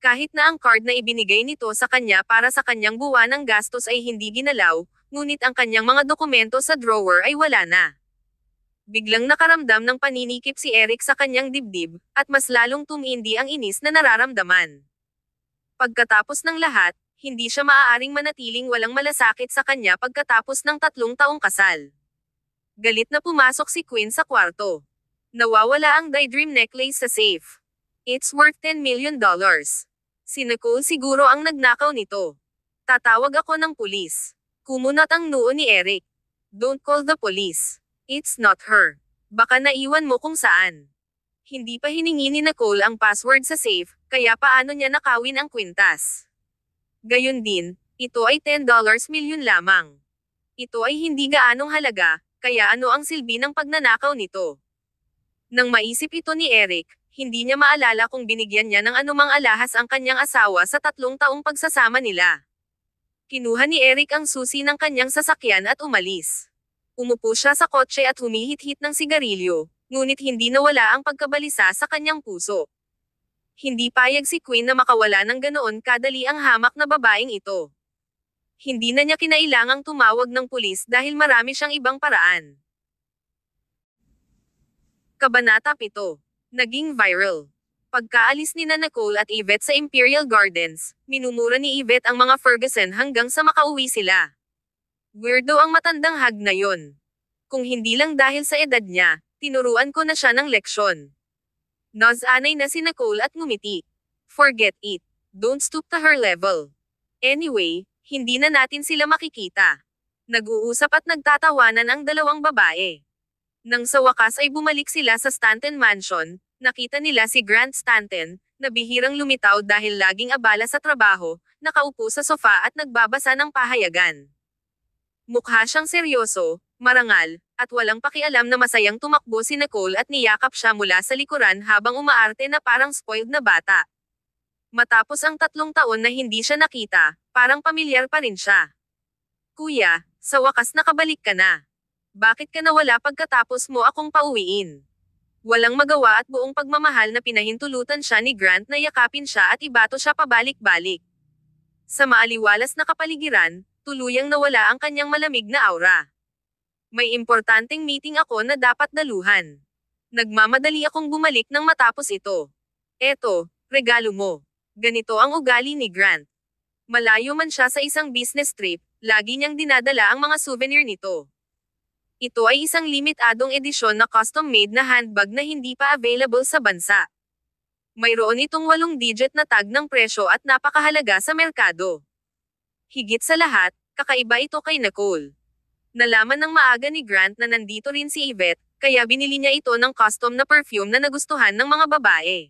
Kahit na ang card na ibinigay nito sa kanya para sa kanyang buwan ng gastos ay hindi ginalaw, ngunit ang kanyang mga dokumento sa drawer ay wala na. Biglang nakaramdam ng paninikip si Eric sa kanyang dibdib, at mas lalong tumindi ang inis na nararamdaman. Pagkatapos ng lahat, hindi siya maaaring manatiling walang malasakit sa kanya pagkatapos ng 3 taong kasal. Galit na pumasok si Quinn sa kwarto. Nawawala ang daydream necklace sa safe. It's worth $10 million. Si Nicole siguro ang nagnakaw nito. Tatawag ako ng pulis. Kumunat ang noo ni Eric. Don't call the police. It's not her. Baka naiwan mo kung saan. Hindi pa hiningi ni Nicole ang password sa safe, kaya paano niya nakawin ang kwintas? Gayon din, ito ay $10 million lamang. Ito ay hindi gaanong halaga, kaya ano ang silbi ng pagnanakaw nito? Nang maisip ito ni Eric, hindi niya maalala kung binigyan niya ng anumang alahas ang kanyang asawa sa 3 taong pagsasama nila. Kinuha ni Eric ang susi ng kanyang sasakyan at umalis. Umupo siya sa kotse at humihit-hit ng sigarilyo, ngunit hindi nawala ang pagkabalisa sa kanyang puso. Hindi payag si Quinn na makawala ng ganoon kadali ang hamak na babaeng ito. Hindi na niya kinailangang tumawag ng pulis dahil marami siyang ibang paraan. Kabanata 7. Naging viral. Pagkaalis ni Nicole at Yvette sa Imperial Gardens, minumura ni Yvette ang mga Ferguson hanggang sa makauwi sila. Weirdo ang matandang hag na yon. Kung hindi lang dahil sa edad niya, tinuruan ko na siya ng leksyon. Naz-anay na si Nicole at ngumiti. Forget it. Don't stoop to her level. Anyway, hindi na natin sila makikita. Nag-uusap at nagtatawanan ang dalawang babae. Nang sa wakas ay bumalik sila sa Stanton Mansion, nakita nila si Grant Stanton, na bihirang lumitaw dahil laging abala sa trabaho, nakaupo sa sofa at nagbabasa ng pahayagan. Mukha siyang seryoso, marangal, at walang pakialam na masayang tumakbo si Nicole at niyakap siya mula sa likuran habang umaarte na parang spoiled na bata. Matapos ang 3 taon na hindi siya nakita, parang pamilyar pa rin siya. Kuya, sa wakas nakabalik ka na. Bakit ka nawala pagkatapos mo akong pauwiin? Walang magawa at buong pagmamahal na pinahintulutan siya ni Grant na yakapin siya at ibato siya pabalik-balik. Sa maaliwalas na kapaligiran, tuluyang nawala ang kanyang malamig na aura. May importanteng meeting ako na dapat daluhan. Nagmamadali akong bumalik nang matapos ito. Eto, regalo mo. Ganito ang ugali ni Grant. Malayo man siya sa isang business trip, lagi niyang dinadala ang mga souvenir nito. Ito ay isang limitadong edisyon na custom-made na handbag na hindi pa available sa bansa. Mayroon itong 8-digit na tag ng presyo at napakahalaga sa merkado. Higit sa lahat, kakaiba ito kay Nicole. Nalaman ng maaga ni Grant na nandito rin si Yvette, kaya binili niya ito ng custom na perfume na nagustuhan ng mga babae.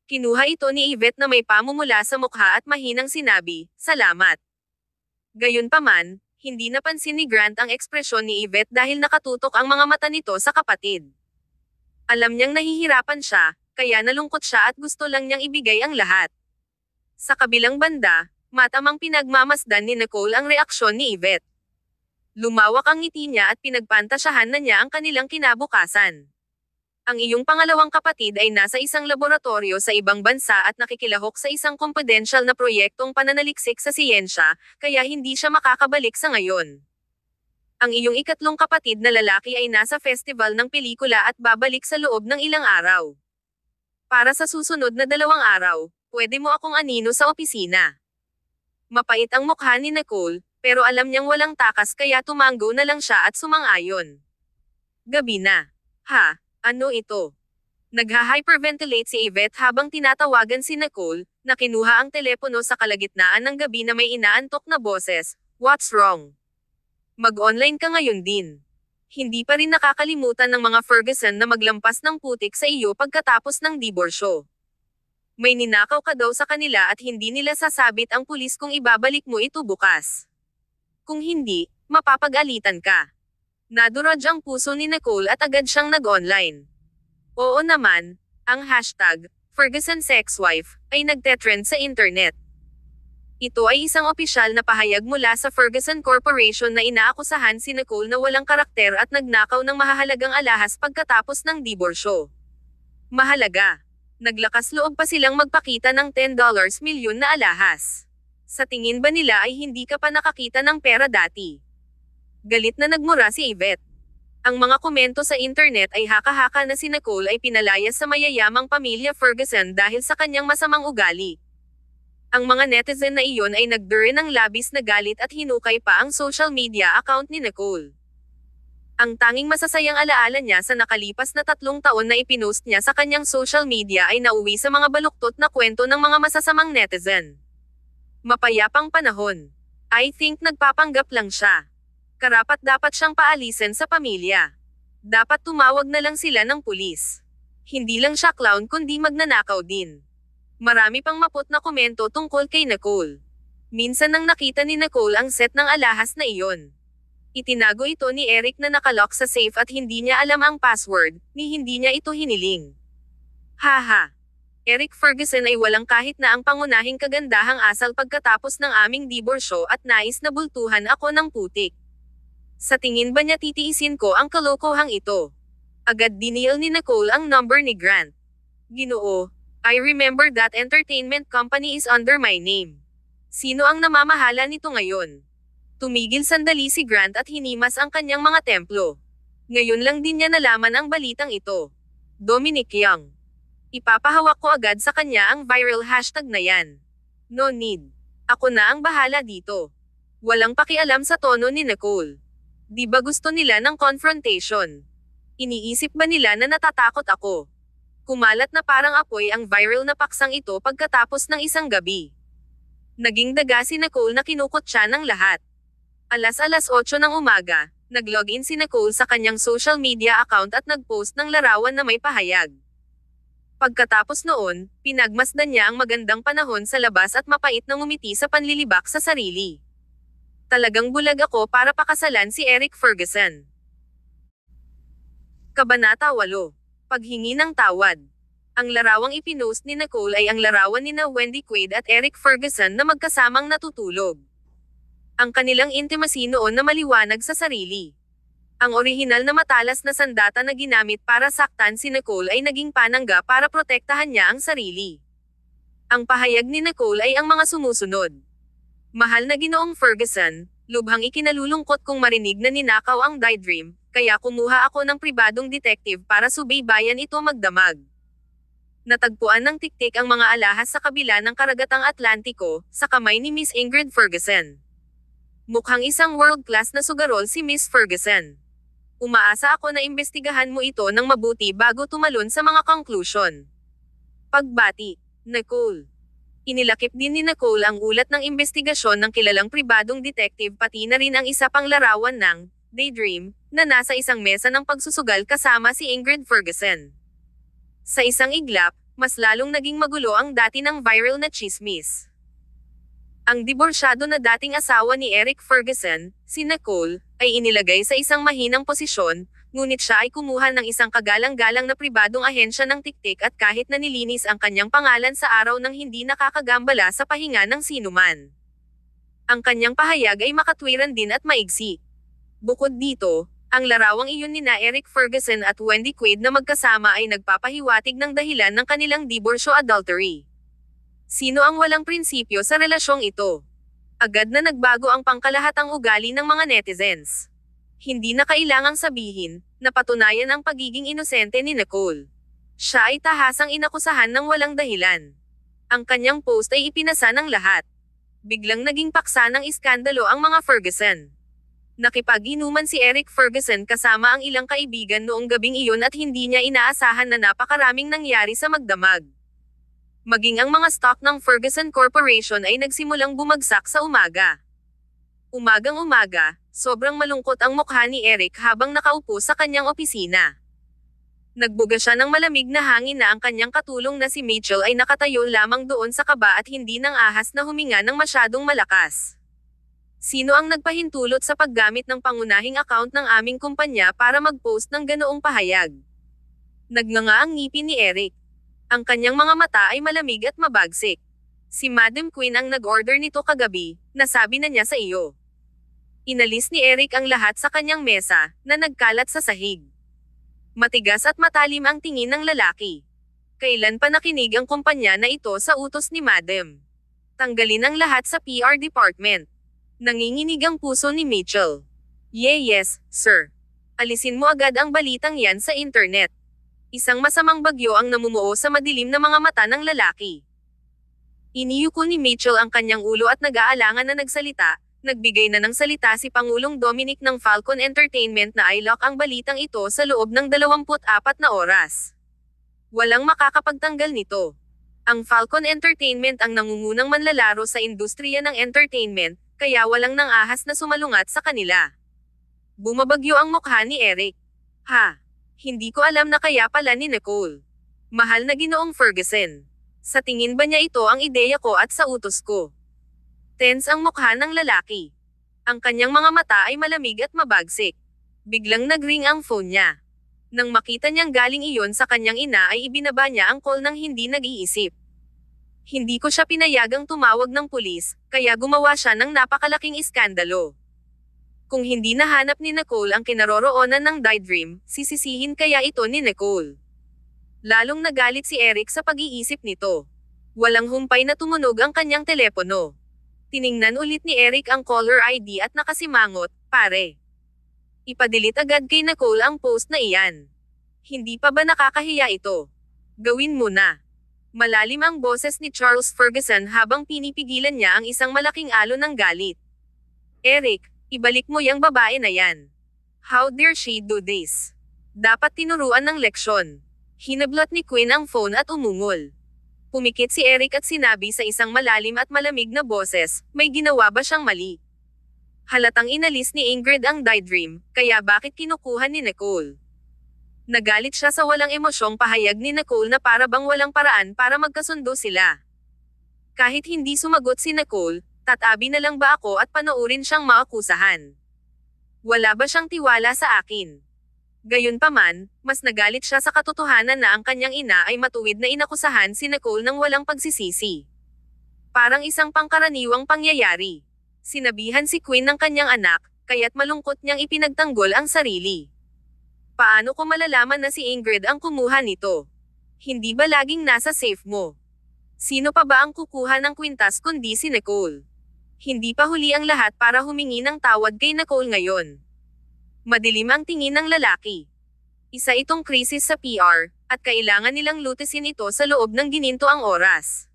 Kinuha ito ni Yvette na may pamumula sa mukha at mahinang sinabi, "Salamat." Gayunpaman, hindi napansin ni Grant ang ekspresyon ni Yvette dahil nakatutok ang mga mata nito sa kapatid. Alam niyang nahihirapan siya, kaya nalungkot siya at gusto lang niyang ibigay ang lahat. Sa kabilang banda, matamang pinagmamasdan ni Nicole ang reaksyon ni Yvette. Lumawak ang ngiti niya at pinagpantasyahan na niya ang kanilang kinabukasan. Ang iyong pangalawang kapatid ay nasa isang laboratorio sa ibang bansa at nakikilahok sa isang confidential na proyektong pananaliksik sa siyensya, kaya hindi siya makakabalik sa ngayon. Ang iyong ikatlong kapatid na lalaki ay nasa festival ng pelikula at babalik sa loob ng ilang araw. Para sa susunod na 2 araw, pwede mo akong anino sa opisina. Mapait ang mukha ni Nicole, pero alam niyang walang takas kaya tumanggo na lang siya at sumang-ayon. Gabi na. Ha, ano ito? Nagha-hyperventilate si Yvette habang tinatawagan si Nicole, na kinuha ang telepono sa kalagitnaan ng gabi na may inaantok na boses. What's wrong? Mag-online ka ngayon din. Hindi pa rin nakakalimutan ng mga Ferguson na maglampas ng putik sa iyo pagkatapos ng diborsyo. May ninakaw ka daw sa kanila at hindi nila sasabit ang pulis kung ibabalik mo ito bukas. Kung hindi, mapapag-alitan ka. Nadurog ang puso ni Nicole at agad siyang nag-online. Oo naman, ang hashtag, #FergusonSexWife, ay nagtetrend sa internet. Ito ay isang opisyal na pahayag mula sa Ferguson Corporation na inaakusahan si Nicole na walang karakter at nagnakaw ng mahahalagang alahas pagkatapos ng diborsyo. Mahalaga. Naglakas loob pa silang magpakita ng $10 million na alahas. Sa tingin ba nila ay hindi ka pa nakakita ng pera dati? Galit na nagmura si Yvette. Ang mga komento sa internet ay haka-haka na si Nicole ay pinalayas sa mayayamang pamilya Ferguson dahil sa kanyang masamang ugali. Ang mga netizen na iyon ay nagdure ng labis na galit at hinukay pa ang social media account ni Nicole. Ang tanging masasayang alaala niya sa nakalipas na 3 taon na ipinost niya sa kanyang social media ay nauwi sa mga baluktot na kwento ng mga masasamang netizen. Mapayapang panahon. I think nagpapanggap lang siya. Karapat-dapat siyang paalisin sa pamilya. Dapat tumawag na lang sila ng pulis. Hindi lang siya clown kundi magnanakaw din. Marami pang maput na komento tungkol kay Nicole. Minsan nang nakita ni Nicole ang set ng alahas na iyon. Itinago ito ni Eric na nakalock sa safe at hindi niya alam ang password, ni hindi niya ito hiniling. Haha. Eric Ferguson ay walang kahit na ang pangunahing kagandahang asal pagkatapos ng aming diborsyo at nais na bultuhan ako ng putik. Sa tingin ba niya titiisin ko ang kalokohang ito? Agad dinil ni Nicole ang number ni Grant. Ginoo, I remember that entertainment company is under my name. Sino ang namamahala nito ngayon? Tumigil sandali si Grant at hinimas ang kanyang mga templo. Ngayon lang din niya nalaman ang balitang ito. Dominic Young. Ipapahawak ko agad sa kanya ang viral hashtag na yan. No need. Ako na ang bahala dito. Walang pakialam sa tono ni Nicole. Di ba gusto nila ng confrontation? Iniisip ba nila na natatakot ako? Kumalat na parang apoy ang viral na paksang ito pagkatapos ng isang gabi. Naging daga si Nicole na kinukot siya ng lahat. Alas 8 ng umaga, nag-login si Nicole sa kanyang social media account at nag-post ng larawan na may pahayag. Pagkatapos noon, pinagmasdan niya ang magandang panahon sa labas at mapait na ngumiti sa panlilibak sa sarili. Talagang bulag ako para pakasalan si Eric Ferguson. Kabanata 8. Paghingi ng tawad. Ang larawang ipinost ni Nicole ay ang larawan nina Wendy Quaid at Eric Ferguson na magkasamang natutulog. Ang kanilang intimacy noon na maliwanag sa sarili. Ang orihinal na matalas na sandata na ginamit para saktan si Nicole ay naging panangga para protektahan niya ang sarili. Ang pahayag ni Nicole ay ang mga sumusunod. Mahal na Ginoong Ferguson, lubhang ikinalulungkot kong marinig na ninakaw ang Daydream, kaya kumuha ako ng pribadong detective para subaybayan ito magdamag. Natagpuan ng tiktik ang mga alahas sa kabila ng karagatang Atlantiko, sa kamay ni Miss Ingrid Ferguson. Mukhang isang world-class na sugarol si Miss Ferguson. Umaasa ako na imbestigahan mo ito ng mabuti bago tumalon sa mga conclusion. Pagbati, Nicole. Inilakip din ni Nicole ang ulat ng investigasyon ng kilalang pribadong detective pati na rin ang isa pang larawan ng Daydream, na nasa isang mesa ng pagsusugal kasama si Ingrid Ferguson. Sa isang iglap, mas lalong naging magulo ang dati ng viral na chismis. Ang diborsyado na dating asawa ni Eric Ferguson, si Nicole, ay inilagay sa isang mahinang posisyon, ngunit siya ay kumuha ng isang kagalang-galang na pribadong ahensya ng tiktik at kahit na nilinis ang kanyang pangalan sa araw ng hindi nakakagambala sa pahinga ng sinuman. Ang kanyang pahayag ay makatwiran din at maigsi. Bukod dito, ang larawang iyon nina Eric Ferguson at Wendy Quaid na magkasama ay nagpapahiwatig ng dahilan ng kanilang diborsyo adultery. Sino ang walang prinsipyo sa relasyong ito? Agad na nagbago ang pangkalahatang ugali ng mga netizens. Hindi na kailangang sabihin, napatunayan ang pagiging inosente ni Nicole. Siya ay tahasang inakusahan ng walang dahilan. Ang kanyang post ay ipinasa ng lahat. Biglang naging paksa ng iskandalo ang mga Ferguson. Nakipag-inuman si Eric Ferguson kasama ang ilang kaibigan noong gabing iyon at hindi niya inaasahan na napakaraming nangyari sa magdamag. Maging ang mga stock ng Ferguson Corporation ay nagsimulang bumagsak sa umaga. Umagang-umaga, sobrang malungkot ang mukha ni Eric habang nakaupo sa kanyang opisina. Nagbuga siya ng malamig na hangin na ang kanyang katulong na si Mitchell ay nakatayo lamang doon sa kaba at hindi nang ahas na huminga ng masyadong malakas. Sino ang nagpahintulot sa paggamit ng pangunahing account ng aming kumpanya para mag-post ng ganoong pahayag? Nagnganga ang ngipin ni Eric. Ang kanyang mga mata ay malamig at mabagsik. Si Madam Queen ang nag-order nito kagabi, nasabi na niya sa iyo. Inalis ni Eric ang lahat sa kanyang mesa, na nagkalat sa sahig. Matigas at matalim ang tingin ng lalaki. Kailan pa nakinig ang kumpanya na ito sa utos ni Madam? Tanggalin ang lahat sa PR department. Nanginginig ang puso ni Mitchell. Yes, sir. Alisin mo agad ang balitang yan sa internet. Isang masamang bagyo ang namumuo sa madilim na mga mata ng lalaki. Iniyuko ni Mitchell ang kanyang ulo at nag-aalangan na nagsalita. Nagbigay na ng salita si Pangulong Dominic ng Falcon Entertainment na i-lock ang balitang ito sa loob ng 24 na oras. Walang makakapagtanggal nito. Ang Falcon Entertainment ang nangungunang manlalaro sa industriya ng entertainment, kaya walang nang ahas na sumalungat sa kanila. Bumabagyo ang mukha ni Eric. Ha! Hindi ko alam na kaya pala ni Nicole. Mahal na Ginoong Ferguson. Sa tingin ba niya ito ang ideya ko at sa utos ko? Tense ang mukha ng lalaki. Ang kanyang mga mata ay malamig at mabagsik. Biglang nag-ring ang phone niya. Nang makita niyang galing iyon sa kanyang ina ay ibinaba niya ang call nang hindi nag-iisip. Hindi ko siya pinayagang tumawag ng pulis, kaya gumawa siya ng napakalaking iskandalo. Kung hindi nahanap ni Nicole ang kinaroroonan ng daydream, sisisihin kaya ito ni Nicole. Lalong nagalit si Eric sa pag-iisip nito. Walang humpay na tumunog ang kanyang telepono. Tiningnan ulit ni Eric ang caller ID at nakasimangot, pare. Ipadelete agad kay Nicole ang post na iyan. Hindi pa ba nakakahiya ito? Gawin mo na. Malalim ang boses ni Charles Ferguson habang pinipigilan niya ang isang malaking alon ng galit. Eric, ibalik mo yang babae na yan. How dare she do this? Dapat tinuruan ng leksyon. Hinablot ni Quinn ang phone at umungol. Pumikit si Eric at sinabi sa isang malalim at malamig na boses, may ginawa ba siyang mali? Halatang inalis ni Ingrid ang daydream, kaya bakit kinukuha ni Nicole? Nagalit siya sa walang emosyong pahayag ni Nicole na para bang walang paraan para magkasundo sila. Kahit hindi sumagot si Nicole, tatabi na lang ba ako at panoorin siyang maakusahan? Wala ba siyang tiwala sa akin? Gayunpaman, mas nagalit siya sa katotohanan na ang kanyang ina ay matuwid na inakusahan si Nicole ng walang pagsisisi. Parang isang pangkaraniwang pangyayari. Sinabihan si Quinn ng kanyang anak, kaya't malungkot niyang ipinagtanggol ang sarili. Paano ko malalaman na si Ingrid ang kumuha nito? Hindi ba laging nasa safe mo? Sino pa ba ang kukuha ng kwintas kundi si Nicole? Hindi pa huli ang lahat para humingi ng tawad kay Nicole ngayon. Madilim ang tingin ng lalaki. Isa itong krisis sa PR, at kailangan nilang lutisin ito sa loob ng ginintoang oras.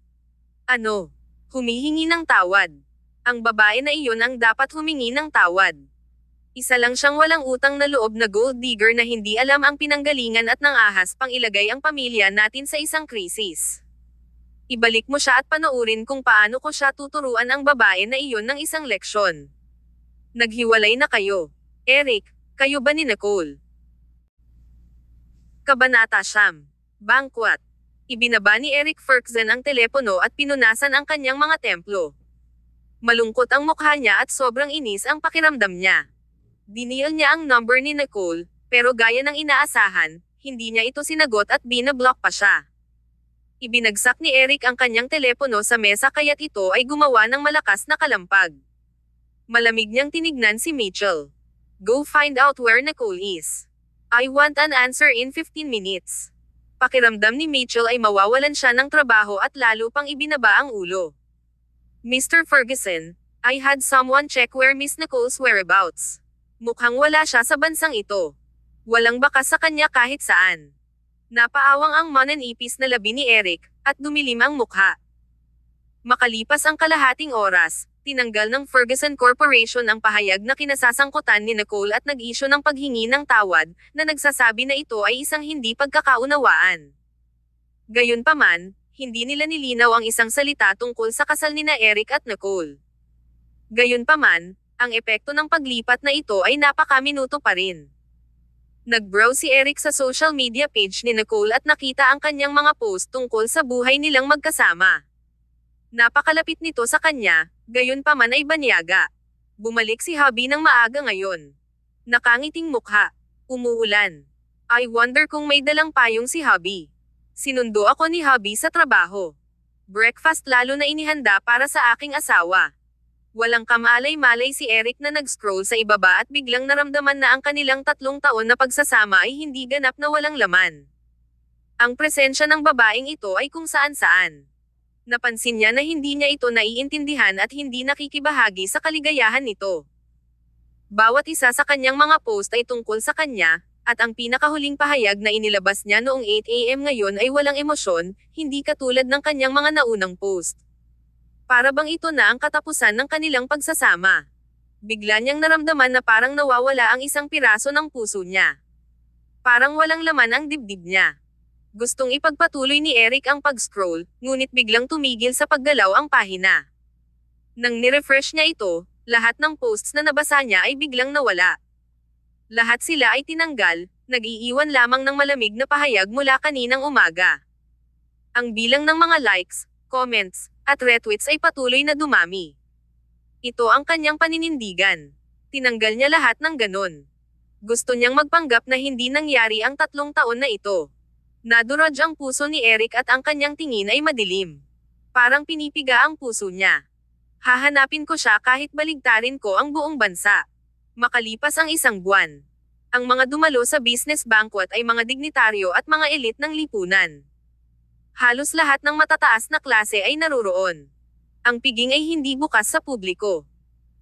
Ano? Humihingi ng tawad. Ang babae na iyon ang dapat humingi ng tawad. Isa lang siyang walang utang na loob na gold digger na hindi alam ang pinanggalingan at nang ahas pang ilagay ang pamilya natin sa isang krisis. Ibalik mo siya at panoorin kung paano ko siya tuturuan ang babae na iyon ng isang leksyon. Naghiwalay na kayo. Eric, kayo ba ni Nicole? Kabanata Siyam. Banquet. Ibinaba ni Eric Ferguson ang telepono at pinunasan ang kanyang mga templo. Malungkot ang mukha niya at sobrang inis ang pakiramdam niya. Dinial niya ang number ni Nicole, pero gaya ng inaasahan, hindi niya ito sinagot at binablock pa siya. Ibinagsak ni Eric ang kanyang telepono sa mesa kaya't ito ay gumawa ng malakas na kalampag. Malamig niyang tinignan si Mitchell. Go find out where Nicole is. I want an answer in 15 minutes. Pakiramdam ni Mitchell ay mawawalan siya ng trabaho at lalo pang ibinaba ang ulo. Mr. Ferguson, I had someone check where Miss Nicole's whereabouts. Mukhang wala siya sa bansang ito. Walang bakas sa kanya kahit saan. Napaawang ang mananipis na labi ni Eric, at dumilim ang mukha. Makalipas ang kalahating oras, tinanggal ng Ferguson Corporation ang pahayag na kinasasangkutan ni Nicole at nag-isyu ng paghingi ng tawad, na nagsasabi na ito ay isang hindi pagkakaunawaan. Gayunpaman, hindi nila nilinaw ang isang salita tungkol sa kasal nina Eric at Nicole. Gayunpaman, ang epekto ng paglipat na ito ay napakaminuto pa rin. Nag-browse si Eric sa social media page ni Nicole at nakita ang kanyang mga post tungkol sa buhay nilang magkasama. Napakalapit nito sa kanya, gayunpaman ay banyaga. Bumalik si Hubby ng maaga ngayon. Nakangiting mukha. Umuulan. I wonder kung may dalang payong si Hubby. Sinundo ako ni Hubby sa trabaho. Breakfast lalo na inihanda para sa aking asawa. Walang kamalay-malay si Eric na nag-scroll sa ibaba at biglang naramdaman na ang kanilang 3 taon na pagsasama ay hindi ganap na walang laman. Ang presensya ng babaeng ito ay kung saan-saan. Napansin niya na hindi niya ito naiintindihan at hindi nakikibahagi sa kaligayahan nito. Bawat isa sa kanyang mga post ay tungkol sa kanya, at ang pinakahuling pahayag na inilabas niya noong 8 AM ngayon ay walang emosyon, hindi katulad ng kanyang mga naunang post. Para bang ito na ang katapusan ng kanilang pagsasama. Bigla niyang naramdaman na parang nawawala ang isang piraso ng puso niya. Parang walang laman ang dibdib niya. Gustong ipagpatuloy ni Eric ang pag-scroll, ngunit biglang tumigil sa paggalaw ang pahina. Nang nirefresh niya ito, lahat ng posts na nabasa niya ay biglang nawala. Lahat sila ay tinanggal, nag-iiwan lamang ng malamig na pahayag mula kaninang umaga. Ang bilang ng mga likes, comments, at retweets ay patuloy na dumami. Ito ang kanyang paninindigan. Tinanggal niya lahat ng ganon. Gusto niyang magpanggap na hindi nangyari ang 3 taon na ito. Nadurog ang puso ni Eric at ang kanyang tingin ay madilim. Parang pinipiga ang puso niya. Hahanapin ko siya kahit baligtarin ko ang buong bansa. Makalipas ang 1 buwan. Ang mga dumalo sa business banquet ay mga dignitaryo at mga elite ng lipunan. Halos lahat ng matataas na klase ay naruroon. Ang piging ay hindi bukas sa publiko.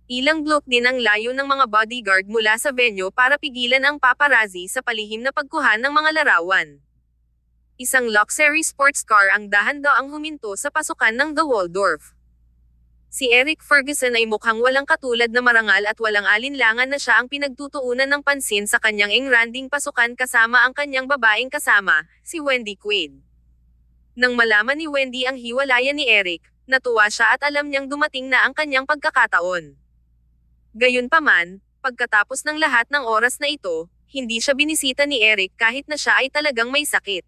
Ilang bloke din ang layo ng mga bodyguard mula sa venue para pigilan ang paparazzi sa palihim na pagkuha ng mga larawan. Isang luxury sports car ang dahan-daang huminto sa pasukan ng The Waldorf. Si Eric Ferguson ay mukhang walang katulad na marangal at walang alinlangan na siya ang pinagtutuunan ng pansin sa kanyang engranding pasukan kasama ang kanyang babaeng kasama, si Wendy Quaid. Nang malaman ni Wendy ang hiwalayan ni Eric, natuwa siya at alam niyang dumating na ang kanyang pagkakataon. Gayunpaman, pagkatapos ng lahat ng oras na ito, hindi siya binisita ni Eric kahit na siya ay talagang may sakit.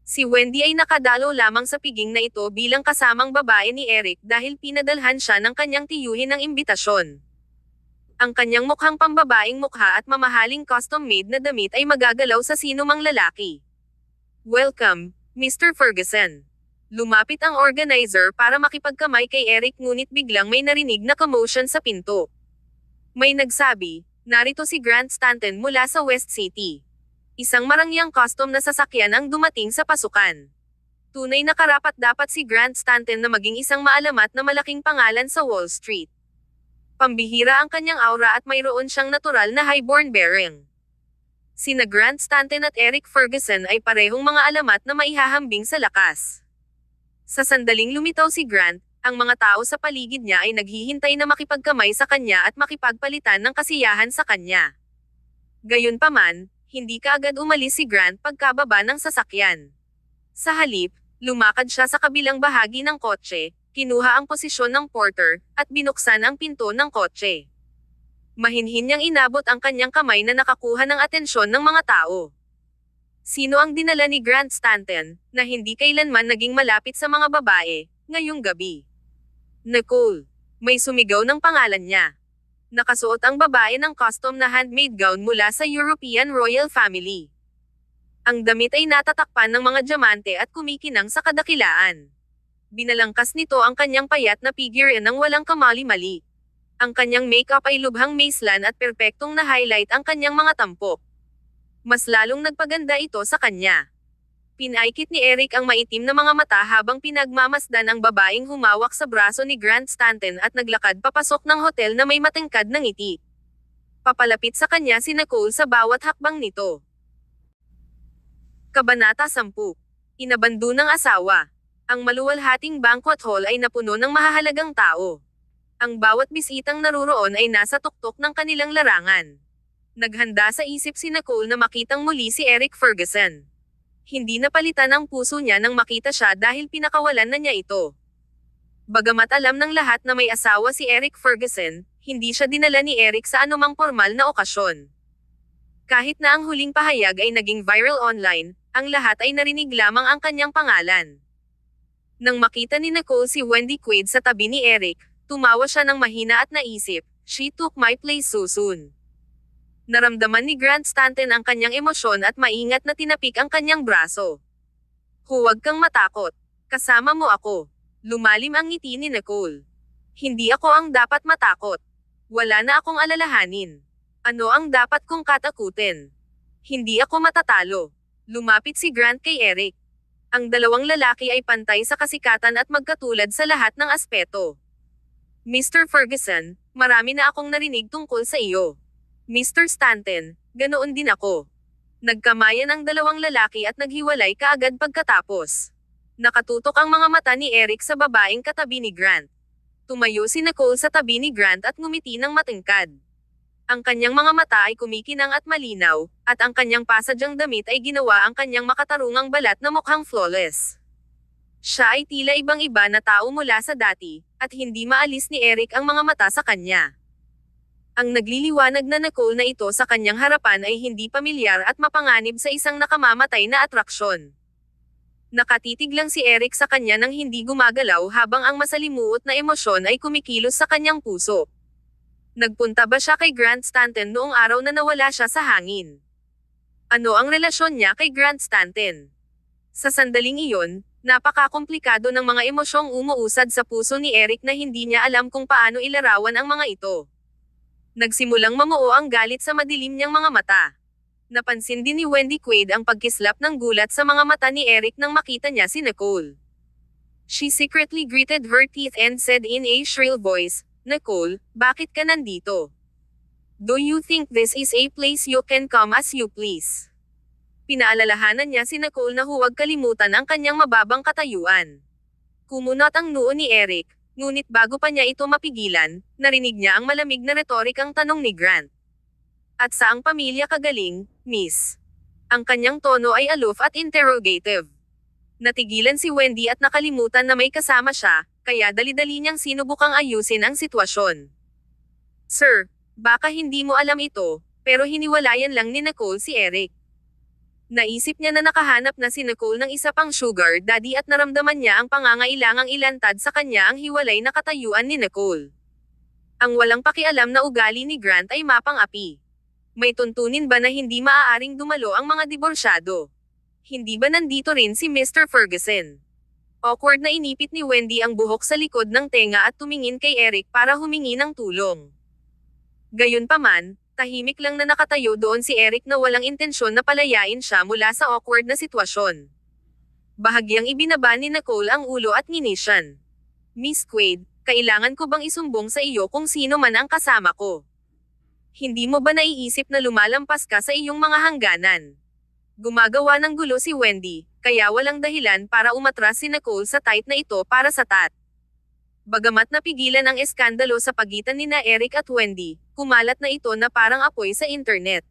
Si Wendy ay nakadalo lamang sa piging na ito bilang kasamang babae ni Eric dahil pinadalhan siya ng kanyang tiyuhin ng imbitasyon. Ang kanyang mukhang pambabaeng mukha at mamahaling custom-made na damit ay magagalaw sa sinumang lalaki. Welcome, Mr. Ferguson. Lumapit ang organizer para makipagkamay kay Eric ngunit biglang may narinig na commotion sa pinto. May nagsabi, narito si Grant Stanton mula sa West City. Isang marangyang custom na sasakyan ang dumating sa pasukan. Tunay na karapat-dapat si Grant Stanton na maging isang maalamat na malaking pangalan sa Wall Street. Pambihira ang kanyang aura at mayroon siyang natural na highborn bearing. Sina Grant Stanton at Eric Ferguson ay parehong mga alamat na maihahambing sa lakas. Sa sandaling lumitaw si Grant, ang mga tao sa paligid niya ay naghihintay na makipagkamay sa kanya at makipagpalitan ng kasiyahan sa kanya. Gayunpaman, hindi kaagad umalis si Grant pagkababa ng sasakyan. Sa halip, lumakad siya sa kabilang bahagi ng kotse, kinuha ang posisyon ng porter, at binuksan ang pinto ng kotse. Mahinhin niyang inabot ang kanyang kamay na nakakuha ng atensyon ng mga tao. Sino ang dinala ni Grant Stanton, na hindi kailanman naging malapit sa mga babae, ngayong gabi? Nicole. May sumigaw ng pangalan niya. Nakasuot ang babae ng custom na handmade gown mula sa European royal family. Ang damit ay natatakpan ng mga diamante at kumikinang sa kadakilaan. Binalangkas nito ang kanyang payat na figure ng walang kamali-mali. Ang kanyang makeup ay lubhang maislan at perpektong na-highlight ang kanyang mga tampok. Mas lalong nagpaganda ito sa kanya. Pinaikit ni Eric ang maitim na mga mata habang pinagmamasdan ang babaeng humawak sa braso ni Grant Stanton at naglakad papasok ng hotel na may matangkad na ngiti. Papalapit sa kanya si Nicole sa bawat hakbang nito. Kabanata 10. Inabando ng asawa. Ang maluwalhating banquet hall ay napuno ng mahahalagang tao. Ang bawat bisitang naruroon ay nasa tuktok ng kanilang larangan. Naghanda sa isip si Nicole na makitang muli si Eric Ferguson. Hindi napalitan ang puso niya nang makita siya dahil pinakawalan na niya ito. Bagamat alam ng lahat na may asawa si Eric Ferguson, hindi siya dinala ni Eric sa anumang formal na okasyon. Kahit na ang huling pahayag ay naging viral online, ang lahat ay narinig lamang ang kanyang pangalan. Nang makita ni Nicole si Wendy Quaid sa tabi ni Eric, tumawa siya ng mahina at naisip, "She took my place so soon." Naramdaman ni Grant Stanton ang kanyang emosyon at maingat na tinapik ang kanyang braso. "Huwag kang matakot. Kasama mo ako." Lumalim ang ngiti ni Nicole. "Hindi ako ang dapat matakot. Wala na akong alalahanin. Ano ang dapat kong katakutin? Hindi ako matatalo." Lumapit si Grant kay Eric. Ang dalawang lalaki ay pantay sa kasikatan at magkatulad sa lahat ng aspeto. Mr. Ferguson, marami na akong narinig tungkol sa iyo. Mr. Stanton, ganoon din ako. Nagkamayan ang dalawang lalaki at naghiwalay kaagad pagkatapos. Nakatutok ang mga mata ni Eric sa babaeng katabi ni Grant. Tumayo si Nicole sa tabi ni Grant at ngumiti ng matingkad. Ang kanyang mga mata ay kumikinang at malinaw, at ang kanyang pasadyang damit ay ginawa ang kanyang makatarungang balat na mukhang flawless. Siya ay tila ibang-iba na tao mula sa dati, at hindi maalis ni Eric ang mga mata sa kanya. Ang nagliliwanag na Nicole na ito sa kanyang harapan ay hindi pamilyar at mapanganib sa isang nakamamatay na atraksyon. Nakatitig lang si Eric sa kanya nang hindi gumagalaw habang ang masalimuot na emosyon ay kumikilos sa kanyang puso. Nagpunta ba siya kay Grant Stanton noong araw na nawala siya sa hangin? Ano ang relasyon niya kay Grant Stanton? Sa sandaling iyon, napakakomplikado ng mga emosyong umuusad sa puso ni Eric na hindi niya alam kung paano ilarawan ang mga ito. Nagsimulang mamuo ang galit sa madilim niyang mga mata. Napansin din ni Wendy Quaid ang pagkislap ng gulat sa mga mata ni Eric nang makita niya si Nicole. She secretly gritted her teeth and said in a shrill voice, "Nicole, bakit ka nandito? Do you think this is a place you can come as you please?" Pinaalalahanan niya si Nicole na huwag kalimutan ang kanyang mababang katayuan. Kumunot ang noo ni Eric, ngunit bago pa niya ito mapigilan, narinig niya ang malamig na retorikang tanong ni Grant. At saang pamilya kagaling, Miss? Ang kanyang tono ay aloof at interrogative. Natigilan si Wendy at nakalimutan na may kasama siya, kaya dali-dali niyang sinubukang ayusin ang sitwasyon. Sir, baka hindi mo alam ito, pero hiniwalayan lang ni Nicole si Eric. Naisip niya na nakahanap na si Nicole ng isa pang sugar daddy at naramdaman niya ang pangangailangang ilantad sa kanya ang hiwalay na katayuan ni Nicole. Ang walang pakialam na ugali ni Grant ay mapang-api. May tuntunin ba na hindi maaaring dumalo ang mga diborsyado? Hindi ba nandito rin si Mr. Ferguson? Awkward na inipit ni Wendy ang buhok sa likod ng tenga at tumingin kay Eric para humingi ng tulong. Gayunpaman, tahimik lang na nakatayo doon si Eric na walang intensyon na palayain siya mula sa awkward na sitwasyon. Bahagyang ibinaba ni Nicole ang ulo at nginisyan. Miss Quaid, kailangan ko bang isumbong sa iyo kung sino man ang kasama ko? Hindi mo ba naiisip na lumalampas ka sa iyong mga hangganan? Gumagawa ng gulo si Wendy, kaya walang dahilan para umatras si Nicole sa tight na ito para sa tat. Bagamat napigilan ang eskandalo sa pagitan nina Eric at Wendy, kumalat na ito na parang apoy sa internet.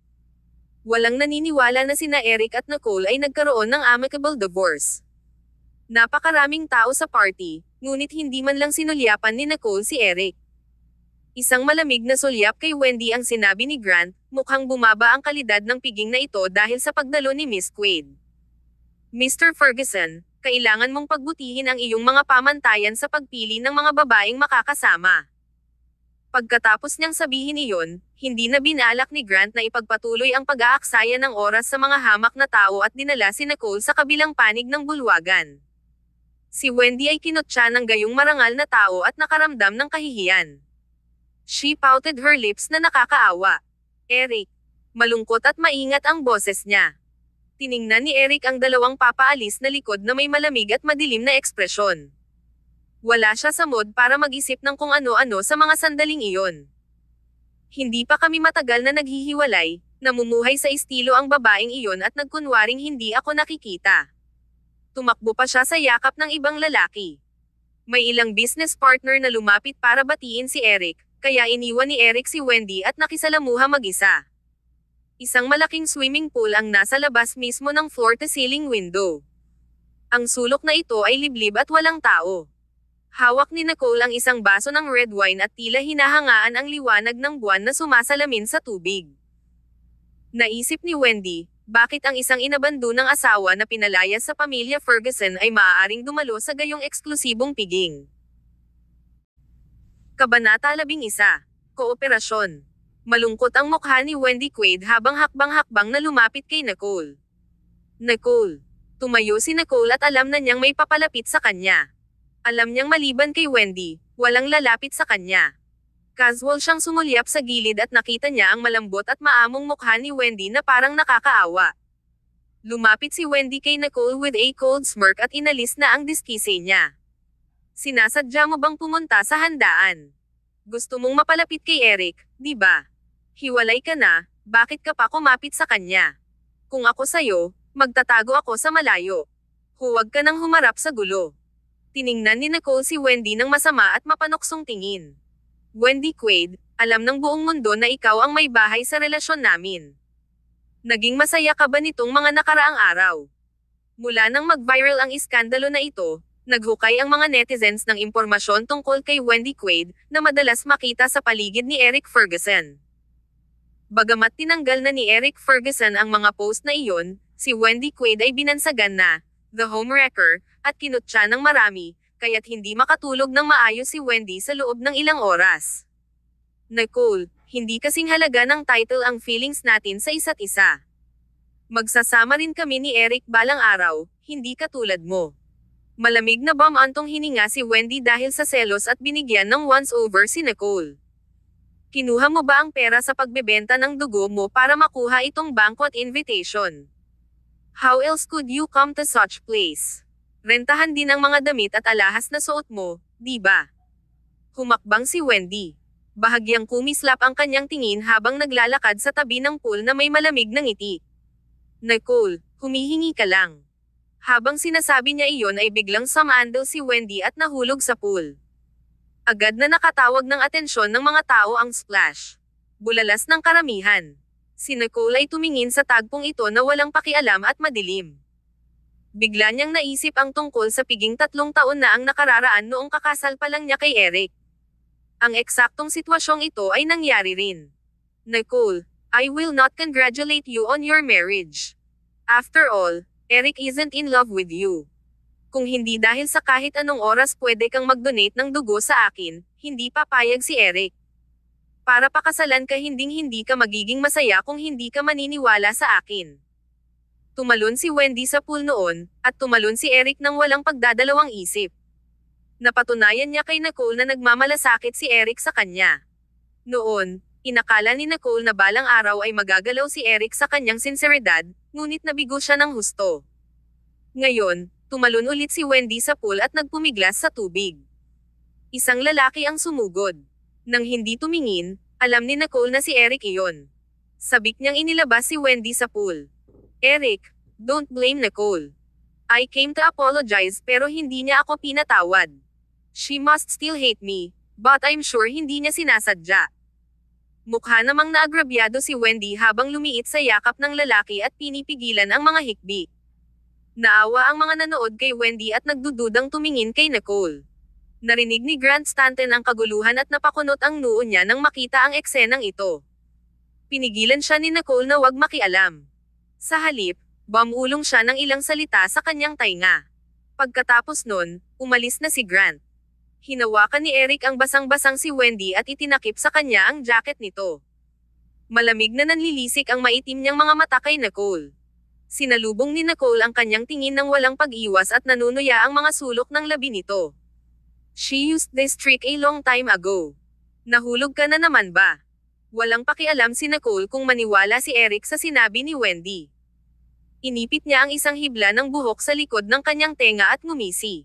Walang naniniwala na sina Eric at Nicole ay nagkaroon ng amicable divorce. Napakaraming tao sa party, ngunit hindi man lang sinulyapan ni Nicole si Eric. Isang malamig na sulyap kay Wendy ang sinabi ni Grant, mukhang bumaba ang kalidad ng piging na ito dahil sa pagdalo ni Miss Quaid. Mr. Ferguson, kailangan mong pagbutihin ang iyong mga pamantayan sa pagpili ng mga babaeng makakasama. Pagkatapos niyang sabihin iyon, hindi na binalak ni Grant na ipagpatuloy ang pag-aaksaya ng oras sa mga hamak na tao at dinala si Nicole sa kabilang panig ng bulwagan. Si Wendy ay kinutya ng gayong marangal na tao at nakaramdam ng kahihiyan. She pouted her lips na nakakaawa. Eric. Malungkot at maingat ang boses niya. Tiningnan ni Eric ang dalawang papaalis na likod na may malamig at madilim na ekspresyon. Wala siya sa mood para mag-isip ng kung ano-ano sa mga sandaling iyon. Hindi pa kami matagal na naghihiwalay, namumuhay sa estilo ang babaeng iyon at nagkunwaring hindi ako nakikita. Tumakbo pa siya sa yakap ng ibang lalaki. May ilang business partner na lumapit para batiin si Eric, kaya iniwan ni Eric si Wendy at nakisalamuha mag-isa. Isang malaking swimming pool ang nasa labas mismo ng floor-to-ceiling window. Ang sulok na ito ay liblib at walang tao. Hawak ni Nicole ang isang baso ng red wine at tila hinahangaan ang liwanag ng buwan na sumasalamin sa tubig. Naisip ni Wendy, bakit ang isang inabando ng asawa na pinalayas sa pamilya Ferguson ay maaaring dumalo sa gayong eksklusibong piging. Kabanata 11. Kooperasyon. Malungkot ang mukha ni Wendy Quaid habang hakbang-hakbang na lumapit kay Nicole. Nicole. Tumayo si Nicole at alam na niyang may papalapit sa kanya. Alam niyang maliban kay Wendy, walang lalapit sa kanya. Casual siyang sumulyap sa gilid at nakita niya ang malambot at maamong mukha ni Wendy na parang nakakaawa. Lumapit si Wendy kay Nicole with a cold smirk at inalis na ang diskise niya. Sinasadya mo bang pumunta sa handaan? Gusto mong mapalapit kay Eric, di ba? Hiwalay ka na, bakit ka pa kumapit sa kanya? Kung ako sa'yo, magtatago ako sa malayo. Huwag ka nang humarap sa gulo. Tiningnan ni Nicole si Wendy ng masama at mapanoksong tingin. Wendy Quaid, alam ng buong mundo na ikaw ang may bahay sa relasyon namin. Naging masaya ka ba nitong mga nakaraang araw? Mula nang mag-viral ang iskandalo na ito, naghukay ang mga netizens ng impormasyon tungkol kay Wendy Quaid, na madalas makita sa paligid ni Eric Ferguson. Bagamat tinanggal na ni Eric Ferguson ang mga post na iyon, si Wendy Quaid ay binansagan na The Homewrecker, at kinutya ng marami, kaya't hindi makatulog ng maayos si Wendy sa loob ng ilang oras. Nicole, hindi kasing halaga ng title ang feelings natin sa isa't isa. Magsasama rin kami ni Eric balang araw, hindi katulad mo. Malamig na bumantong hininga si Wendy dahil sa selos at binigyan ng once-over si Nicole. Kinuha mo ba ang pera sa pagbebenta ng dugo mo para makuha itong banquet invitation? How else could you come to such place? Rentahan din ang mga damit at alahas na suot mo, di ba? Humakbang si Wendy. Bahagyang kumislap ang kanyang tingin habang naglalakad sa tabi ng pool na may malamig na ngiti. Nicole, humihingi ka lang. Habang sinasabi niya iyon ay biglang sumandal si Wendy at nahulog sa pool. Agad na nakatawag ng atensyon ng mga tao ang splash. Bulalas ng karamihan. Si Nicole ay tumingin sa tagpong ito na walang pakialam at madilim. Bigla niyang naisip ang tungkol sa piging 3 taon na ang nakararaan noong kakasal pa lang niya kay Eric. Ang eksaktong sitwasyong ito ay nangyari rin. Nicole, I will not congratulate you on your marriage. After all, Eric isn't in love with you. Kung hindi dahil sa kahit anong oras pwede kang mag-donate ng dugo sa akin, hindi papayag si Eric. Para pakasalan ka hindi ka magiging masaya kung hindi ka maniniwala sa akin. Tumalon si Wendy sa pool noon, at tumalon si Eric nang walang pagdadalawang isip. Napatunayan niya kay Nicole na nagmamalasakit si Eric sa kanya. Noon, inakala ni Nicole na balang araw ay magagalaw si Eric sa kanyang sinseridad, ngunit nabigo siya ng husto. Ngayon, tumalon ulit si Wendy sa pool at nagpumiglas sa tubig. Isang lalaki ang sumugod. Nang hindi tumingin, alam ni Nicole na si Eric iyon. Sabik niyang inilabas si Wendy sa pool. Eric, don't blame Nicole. I came to apologize pero hindi niya ako pinatawad. She must still hate me, but I'm sure hindi niya sinasadya. Mukha namang naagrabyado si Wendy habang lumiit sa yakap ng lalaki at pinipigilan ang mga hikbi. Naawa ang mga nanood kay Wendy at nagdududang tumingin kay Nicole. Narinig ni Grant Stanton ang kaguluhan at napakunot ang noo niya nang makita ang eksenang ito. Pinigilan siya ni Nicole na wag makialam. Sa halip, bumulong siya ng ilang salita sa kanyang tainga. Pagkatapos nun, umalis na si Grant. Hinawakan ni Eric ang basang-basang si Wendy at itinakip sa kanya ang jacket nito. Malamig na nanlilisik ang maitim niyang mga mata kay Nicole. Sinalubong ni Nicole ang kanyang tingin ng walang pag-iwas at nanunuya ang mga sulok ng labi nito. She used this trick a long time ago. Nahulog ka na naman ba? Walang pakialam si Nicole kung maniwala si Eric sa sinabi ni Wendy. Inipit niya ang isang hibla ng buhok sa likod ng kanyang tenga at ngumisi.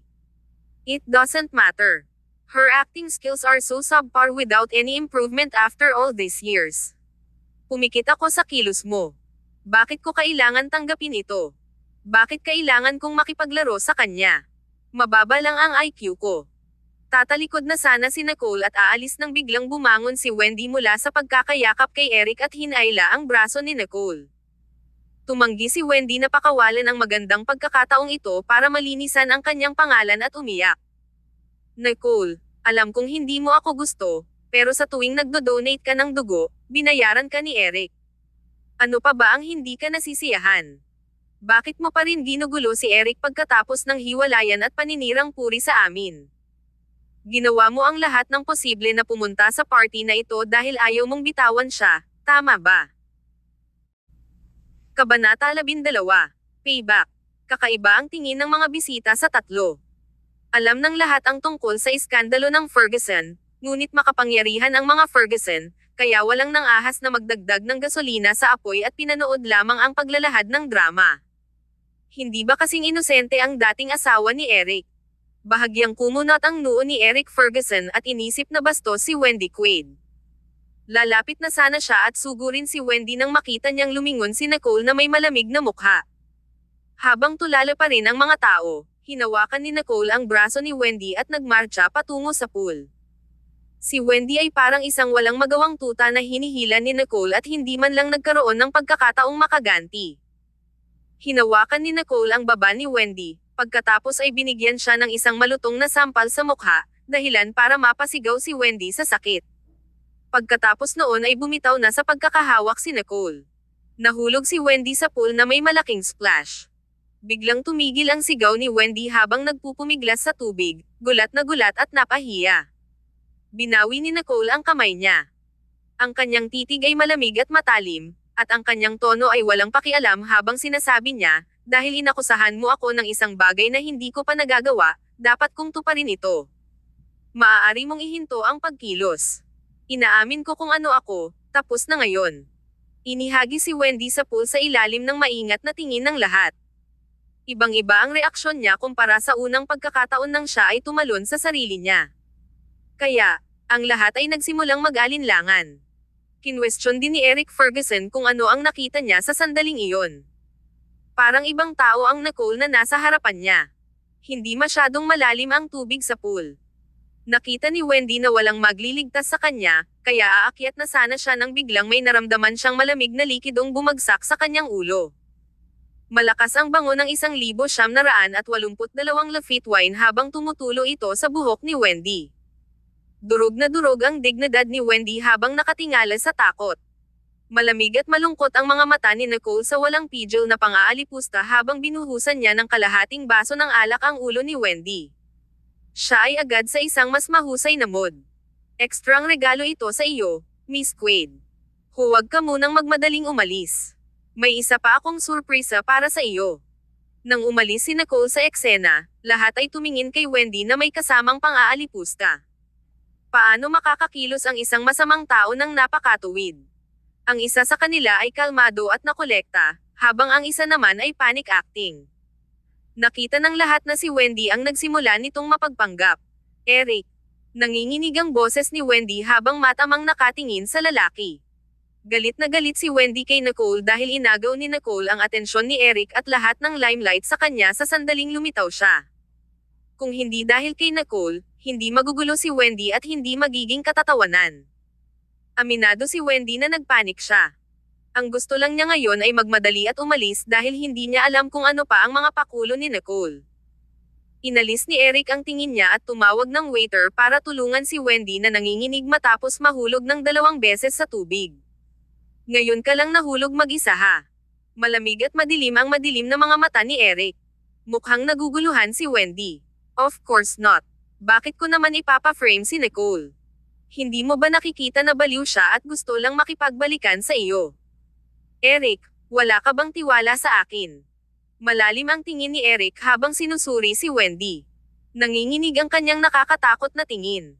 It doesn't matter. Her acting skills are so subpar without any improvement after all these years. Pumikit ako sa kilos mo. Bakit ko kailangan tanggapin ito? Bakit kailangan kong makipaglaro sa kanya? Mababa lang ang IQ ko. Tatalikod na sana si Nicole at aalis nang biglang bumangon si Wendy mula sa pagkakayakap kay Eric at hinayla ang braso ni Nicole. Tumanggi si Wendy na pakawalan ang magandang pagkakataong ito para malinisan ang kanyang pangalan at umiyak. Nicole, alam kong hindi mo ako gusto, pero sa tuwing nagdo-donate ka ng dugo, binayaran ka ni Eric. Ano pa ba ang hindi ka nasisiyahan? Bakit mo pa rin ginugulo si Eric pagkatapos ng hiwalayan at paninirang puri sa amin? Ginawa mo ang lahat ng posible na pumunta sa party na ito dahil ayaw mong bitawan siya, tama ba? Kabanata 12. Payback. Kakaiba ang tingin ng mga bisita sa tatlo. Alam ng lahat ang tungkol sa iskandalo ng Ferguson, ngunit makapangyarihan ang mga Ferguson, kaya walang nang ahas na magdagdag ng gasolina sa apoy at pinanood lamang ang paglalahad ng drama. Hindi ba kasing inosente ang dating asawa ni Eric? Bahagyang kumunat ang noo ni Eric Ferguson at inisip na bastos si Wendy Quaid. Lalapit na sana siya at sugurin si Wendy nang makita niyang lumingon si Nicole na may malamig na mukha. Habang tulala pa rin ang mga tao, hinawakan ni Nicole ang braso ni Wendy at nagmarcha patungo sa pool. Si Wendy ay parang isang walang magawang tuta na hinihila ni Nicole at hindi man lang nagkaroon ng pagkakataong makaganti. Hinawakan ni Nicole ang baba ni Wendy, pagkatapos ay binigyan siya ng isang malutong na sampal sa mukha, dahilan para mapasigaw si Wendy sa sakit. Pagkatapos noon ay bumitaw na sa pagkakahawak si Nicole. Nahulog si Wendy sa pool na may malaking splash. Biglang tumigil ang sigaw ni Wendy habang nagpupumiglas sa tubig, gulat na gulat at napahiya. Binawi ni Nicole ang kamay niya. Ang kanyang titig ay malamig at matalim, at ang kanyang tono ay walang pakialam habang sinasabi niya, dahil inakusahan mo ako ng isang bagay na hindi ko pa nagagawa, dapat kong tuparin ito. Maaari mong ihinto ang pagkilos. Inaamin ko kung ano ako, tapos na ngayon. Inihagi si Wendy sa pool sa ilalim ng maingat na tingin ng lahat. Ibang-iba ang reaksyon niya kumpara sa unang pagkakataon nang siya ay tumalon sa sarili niya. Kaya, ang lahat ay nagsimulang mag-alinlangan. Kinwestiyon din ni Eric Ferguson kung ano ang nakita niya sa sandaling iyon. Parang ibang tao ang Nicole na nasa harapan niya. Hindi masyadong malalim ang tubig sa pool. Nakita ni Wendy na walang magliligtas sa kanya, kaya aakyat na sana siya nang biglang may naramdaman siyang malamig na likidong bumagsak sa kanyang ulo. Malakas ang bango ng 1,982 feet wine habang tumutulo ito sa buhok ni Wendy. Durog na durog ang dignidad ni Wendy habang nakatingala sa takot. Malamig at malungkot ang mga mata ni Nicole sa walang pigil na pang-aalipusta habang binuhusan niya ng kalahating baso ng alak ang ulo ni Wendy. Siya ay agad sa isang mas mahusay na mood. Ekstrang regalo ito sa iyo, Miss Quaid. Huwag ka munang magmadaling umalis. May isa pa akong surpresa para sa iyo. Nang umalis si Nicole sa eksena, lahat ay tumingin kay Wendy na may kasamang pang-aalipusta. Paano makakakilos ang isang masamang tao ng napakatuwid? Ang isa sa kanila ay kalmado at nakolekta, habang ang isa naman ay panic acting. Nakita ng lahat na si Wendy ang nagsimula nitong mapagpanggap. Eric. Nanginginig ang boses ni Wendy habang matamang nakatingin sa lalaki. Galit na galit si Wendy kay Nicole dahil inagaw ni Nicole ang atensyon ni Eric at lahat ng limelight sa kanya sa sandaling lumitaw siya. Kung hindi dahil kay Nicole, hindi magugulo si Wendy at hindi magiging katatawanan. Aminado si Wendy na nagpanik siya. Ang gusto lang niya ngayon ay magmadali at umalis dahil hindi niya alam kung ano pa ang mga pakulo ni Nicole. Inalis ni Eric ang tingin niya at tumawag ng waiter para tulungan si Wendy na nanginginig matapos mahulog ng 2 beses sa tubig. Ngayon ka lang nahulog mag-isa ha. Malamig at madilim ang madilim na mga mata ni Eric. Mukhang naguguluhan si Wendy. Of course not. Bakit ko naman ipapa-frame si Nicole? Hindi mo ba nakikita na baliw siya at gusto lang makipagbalikan sa iyo? Eric, wala ka bang tiwala sa akin? Malalim ang tingin ni Eric habang sinusuri si Wendy. Nanginginig ang kanyang nakakatakot na tingin.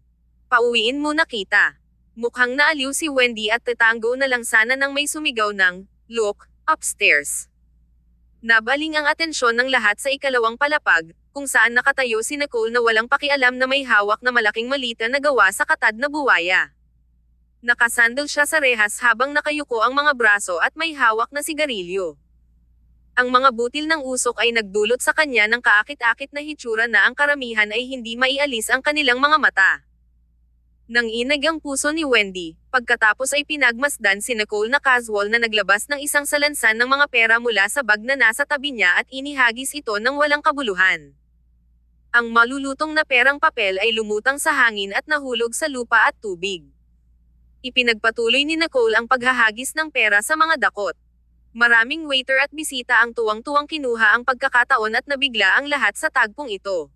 Pauwiin muna kita. Mukhang naaliw si Wendy at tatango na lang sana nang may sumigaw ng, "Look, upstairs." Nabaling ang atensyon ng lahat sa ikalawang palapag, kung saan nakatayo si Nicole na walang pakialam na may hawak na malaking malita na gawa sa katad na buwaya. Nakasandal siya sa rehas habang nakayuko ang mga braso at may hawak na sigarilyo. Ang mga butil ng usok ay nagdulot sa kanya ng kaakit-akit na hitsura na ang karamihan ay hindi maialis ang kanilang mga mata. Nanginag ang puso ni Wendy, pagkatapos ay pinagmasdan si Nicole na casual na naglabas ng isang salansan ng mga pera mula sa bag na nasa tabi niya at inihagis ito ng walang kabuluhan. Ang malulutong na perang papel ay lumutang sa hangin at nahulog sa lupa at tubig. Ipinagpatuloy ni Nicole ang paghahagis ng pera sa mga dakot. Maraming waiter at bisita ang tuwang-tuwang kinuha ang pagkakataon at nabigla ang lahat sa tagpong ito.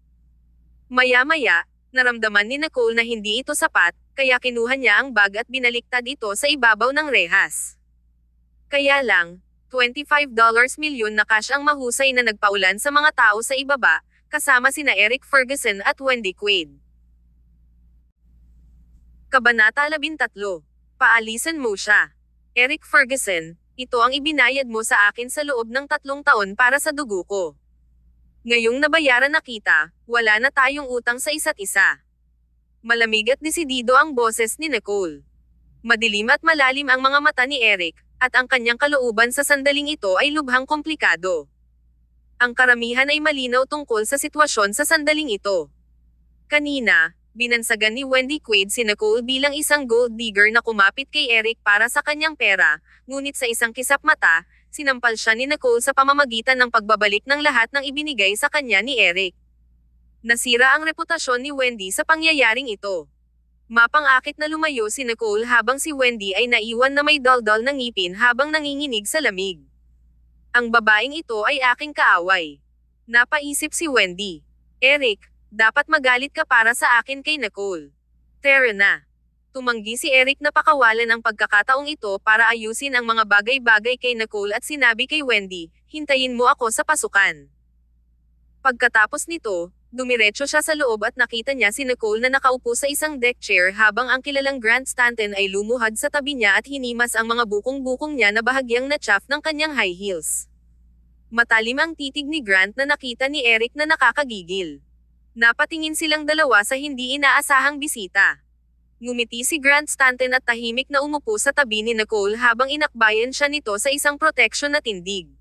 Maya-maya, naramdaman ni Nicole na hindi ito sapat, kaya kinuha niya ang bag at binaliktad ito sa ibabaw ng rehas. Kaya lang, $25 milyon na cash ang mahusay na nagpaulan sa mga tao sa ibaba, kasama sina Eric Ferguson at Wendy Quaid. Kabanata 13. Paalisan mo siya. Eric Ferguson, ito ang ibinayad mo sa akin sa loob ng 3 taon para sa dugo ko. Ngayong nabayaran na kita, wala na tayong utang sa isa't isa. Malamig at desidido ang boses ni Nicole. Madilim at malalim ang mga mata ni Eric, at ang kanyang kalooban sa sandaling ito ay lubhang komplikado. Ang karamihan ay malinaw tungkol sa sitwasyon sa sandaling ito. Kanina, binansagan ni Wendy Quaid si Nicole bilang isang gold digger na kumapit kay Eric para sa kanyang pera, ngunit sa isang kisap mata, sinampal siya ni Nicole sa pamamagitan ng pagbabalik ng lahat ng ibinigay sa kanya ni Eric. Nasira ang reputasyon ni Wendy sa pangyayaring ito. Mapang-akit na lumayo si Nicole habang si Wendy ay naiwan na may daldal ng ngipin habang nanginginig sa lamig. Ang babaeng ito ay aking kaaway. Napaisip si Wendy. Eric, dapat magalit ka para sa akin kay Nicole. Tara na. Tumanggi si Eric na pakawalan ang pagkakataong ito para ayusin ang mga bagay-bagay kay Nicole at sinabi kay Wendy, hintayin mo ako sa pasukan. Pagkatapos nito, dumiretso siya sa loob at nakita niya si Nicole na nakaupo sa isang deck chair habang ang kilalang Grant Stanton ay lumuhad sa tabi niya at hinimas ang mga bukong-bukong niya na bahagyang na-chaff ng kanyang high heels. Matalim ang titig ni Grant na nakita ni Eric na nakakagigil. Napatingin silang dalawa sa hindi inaasahang bisita. Ngumiti si Grant Stanton at tahimik na umupo sa tabi ni Nicole habang inakbayan siya nito sa isang proteksyon na tindig.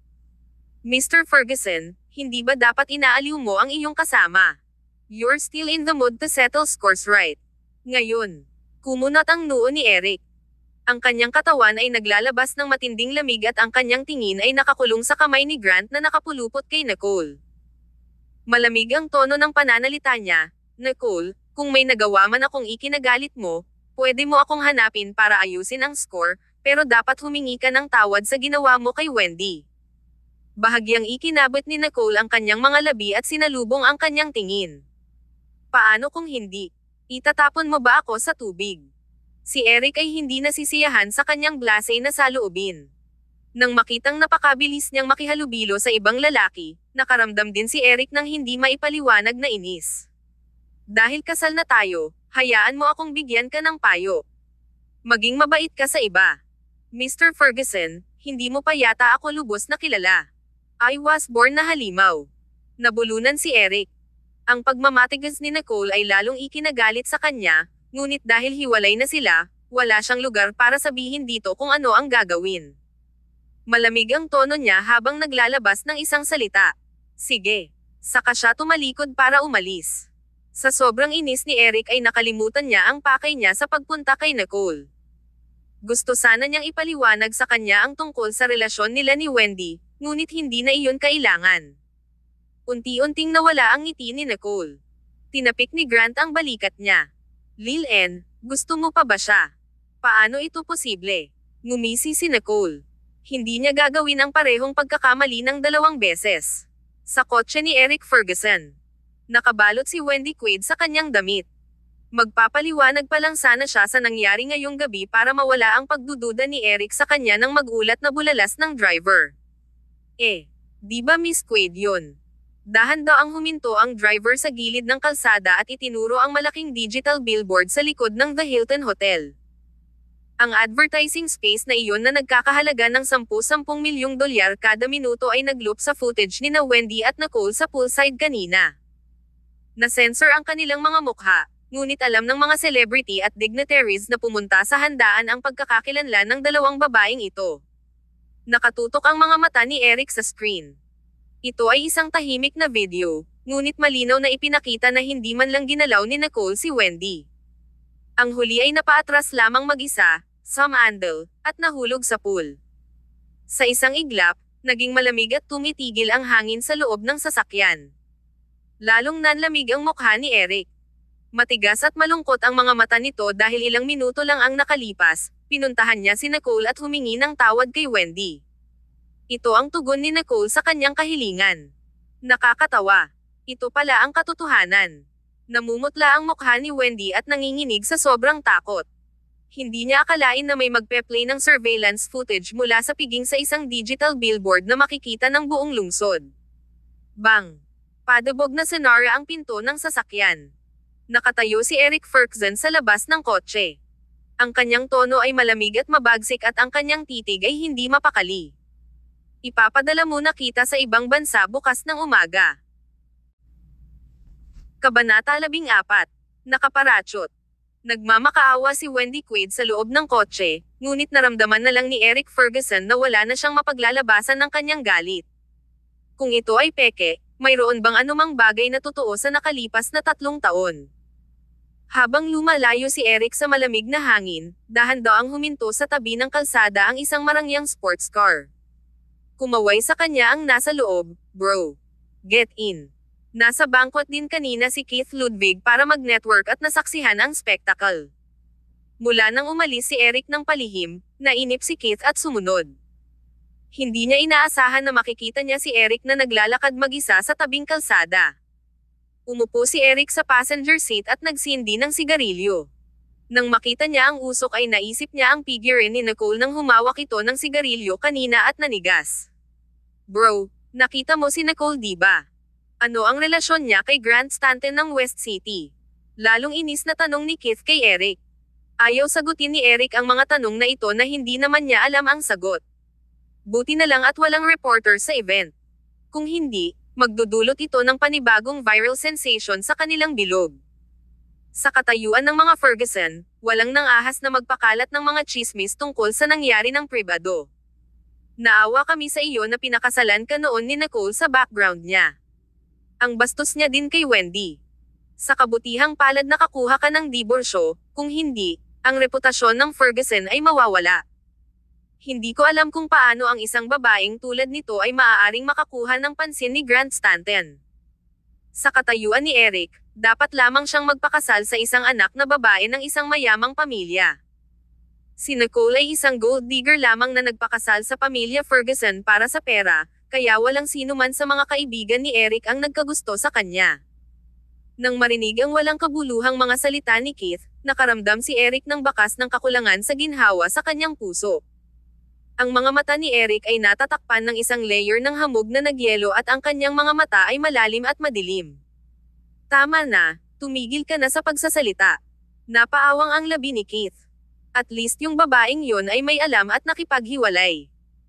Mr. Ferguson, hindi ba dapat inaaliw mo ang iyong kasama? You're still in the mood to settle scores, right? Ngayon, kumunat ang noo ni Eric. Ang kanyang katawan ay naglalabas ng matinding lamig at ang kanyang tingin ay nakakulong sa kamay ni Grant na nakapulupot kay Nicole. Malamig ang tono ng pananalita niya. Nicole, kung may nagawa man akong ikinagalit mo, pwede mo akong hanapin para ayusin ang score, pero dapat humingi ka ng tawad sa ginawa mo kay Wendy. Bahagyang ikinabot ni Nicole ang kanyang mga labi at sinalubong ang kanyang tingin. Paano kung hindi? Itatapon mo ba ako sa tubig? Si Eric ay hindi nasisiyahan sa kanyang blase na saloobin. Nang makitang napakabilis niyang makihalubilo sa ibang lalaki, nakaramdam din si Eric ng hindi maipaliwanag na inis. Dahil kasal na tayo, hayaan mo akong bigyan ka ng payo. Maging mabait ka sa iba. Mr. Ferguson, hindi mo pa yata ako lubos na kilala. I was born na halimaw. Nabulunan si Eric. Ang pagmamatigas ni Nicole ay lalong ikinagalit sa kanya, ngunit dahil hiwalay na sila, wala siyang lugar para sabihin dito kung ano ang gagawin. Malamig ang tono niya habang naglalabas ng isang salita. Sige. Saka siya tumalikod para umalis. Sa sobrang inis ni Eric ay nakalimutan niya ang pakay niya sa pagpunta kay Nicole. Gusto sana niyang ipaliwanag sa kanya ang tungkol sa relasyon nila ni Wendy, ngunit hindi na iyon kailangan. Unti-unting nawala ang ngiti ni Nicole. Tinapik ni Grant ang balikat niya. Lil-en, gusto mo pa ba siya? Paano ito posible? Ngumisi si Nicole. Hindi niya gagawin ang parehong pagkakamali ng 2 beses. Sa kotse ni Eric Ferguson. Nakabalot si Wendy Quaid sa kanyang damit. Magpapaliwanag pa lang sana siya sa nangyari ngayong gabi para mawala ang pagdududa ni Eric sa kanya ng magulat na bulalas ng driver. Di ba Miss Quaid yun? Dahan daw ang huminto ang driver sa gilid ng kalsada at itinuro ang malaking digital billboard sa likod ng The Hilton Hotel. Ang advertising space na iyon na nagkakahalaga ng 10 milyong dolyar kada minuto ay nagloop sa footage ni na Wendy at Nicole sa poolside kanina. Na-censor ang kanilang mga mukha, ngunit alam ng mga celebrity at dignitaries na pumunta sa handaan ang pagkakakilanlan ng 2 babaeng ito. Nakatutok ang mga mata ni Eric sa screen. Ito ay isang tahimik na video, ngunit malinaw na ipinakita na hindi man lang ginalaw ni Nicole si Wendy. Ang huli ay napaatras lamang mag-isa, sumandal, at nahulog sa pool. Sa isang iglap, naging malamig at tumitigil ang hangin sa loob ng sasakyan. Lalong nanlamig ang mukha ni Eric. Matigas at malungkot ang mga mata nito dahil ilang minuto lang ang nakalipas, pinuntahan niya si Nicole at humingi ng tawad kay Wendy. Ito ang tugon ni Nicole sa kanyang kahilingan. Nakakatawa. Ito pala ang katotohanan. Namumutla ang mukha ni Wendy at nanginginig sa sobrang takot. Hindi niya akalain na may magpe-play ng surveillance footage mula sa piging sa isang digital billboard na makikita ng buong lungsod. Bang! Padubog na sinara ang pinto ng sasakyan. Nakatayo si Eric Ferguson sa labas ng kotse. Ang kanyang tono ay malamig at mabagsik at ang kanyang titig ay hindi mapakali. Ipapadala muna kita sa ibang bansa bukas ng umaga. Kabanata 14. Nakaparatyot. Nagmamakaawa si Wendy Quaid sa loob ng kotse, ngunit naramdaman na lang ni Eric Ferguson na wala na siyang mapaglalabasan ng kanyang galit. Kung ito ay peke, mayroon bang anumang bagay na totoo sa nakalipas na 3 taon? Habang lumalayo si Eric sa malamig na hangin, dahan-daang huminto sa tabi ng kalsada ang isang marangyang sports car. Kumaway sa kanya ang nasa loob, "Bro. Get in." Nasa banquet din kanina si Keith Ludwig para mag-network at nasaksihan ang spektakal. Mula nang umalis si Eric ng palihim, nainip si Keith at sumunod. Hindi niya inaasahan na makikita niya si Eric na naglalakad mag-isa sa tabing kalsada. Umupo si Eric sa passenger seat at nagsindi ng sigarilyo. Nang makita niya ang usok ay naisip niya ang figure ni Nicole nang humawak ito ng sigarilyo kanina at nanigas. "Bro, nakita mo si Nicole diba? Ano ang relasyon niya kay Grant Stanton ng West City?" Lalong inis na tanong ni Keith kay Eric. Ayaw sagutin ni Eric ang mga tanong na ito na hindi naman niya alam ang sagot. Buti na lang at walang reporter sa event. Kung hindi, magdudulot ito ng panibagong viral sensation sa kanilang bilog. Sa katayuan ng mga Ferguson, walang nangahas na magpakalat ng mga chismis tungkol sa nangyari ng pribado. "Naawa kami sa iyo na pinakasalan ka noon ni Nicole sa background niya. Ang bastos niya din kay Wendy. Sa kabutihang palad nakakuha ka ng diborsyo, kung hindi, ang reputasyon ng Ferguson ay mawawala. Hindi ko alam kung paano ang isang babaeng tulad nito ay maaaring makakuha ng pansin ni Grant Stanton." Sa katayuan ni Eric, dapat lamang siyang magpakasal sa isang anak na babae ng isang mayamang pamilya. Si Nicole ay isang gold digger lamang na nagpakasal sa pamilya Ferguson para sa pera, kaya walang sino man sa mga kaibigan ni Eric ang nagkagusto sa kanya. Nang marinig ang walang kabuluhang mga salita ni Keith, nakaramdam si Eric ng bakas ng kakulangan sa ginhawa sa kanyang puso. Ang mga mata ni Eric ay natatakpan ng isang layer ng hamog na nagyelo at ang kanyang mga mata ay malalim at madilim. "Tama na, tumigil ka na sa pagsasalita." Napaawang ang labi ni Keith. At least yung babaeng yon ay may alam at nakipaghiwalay.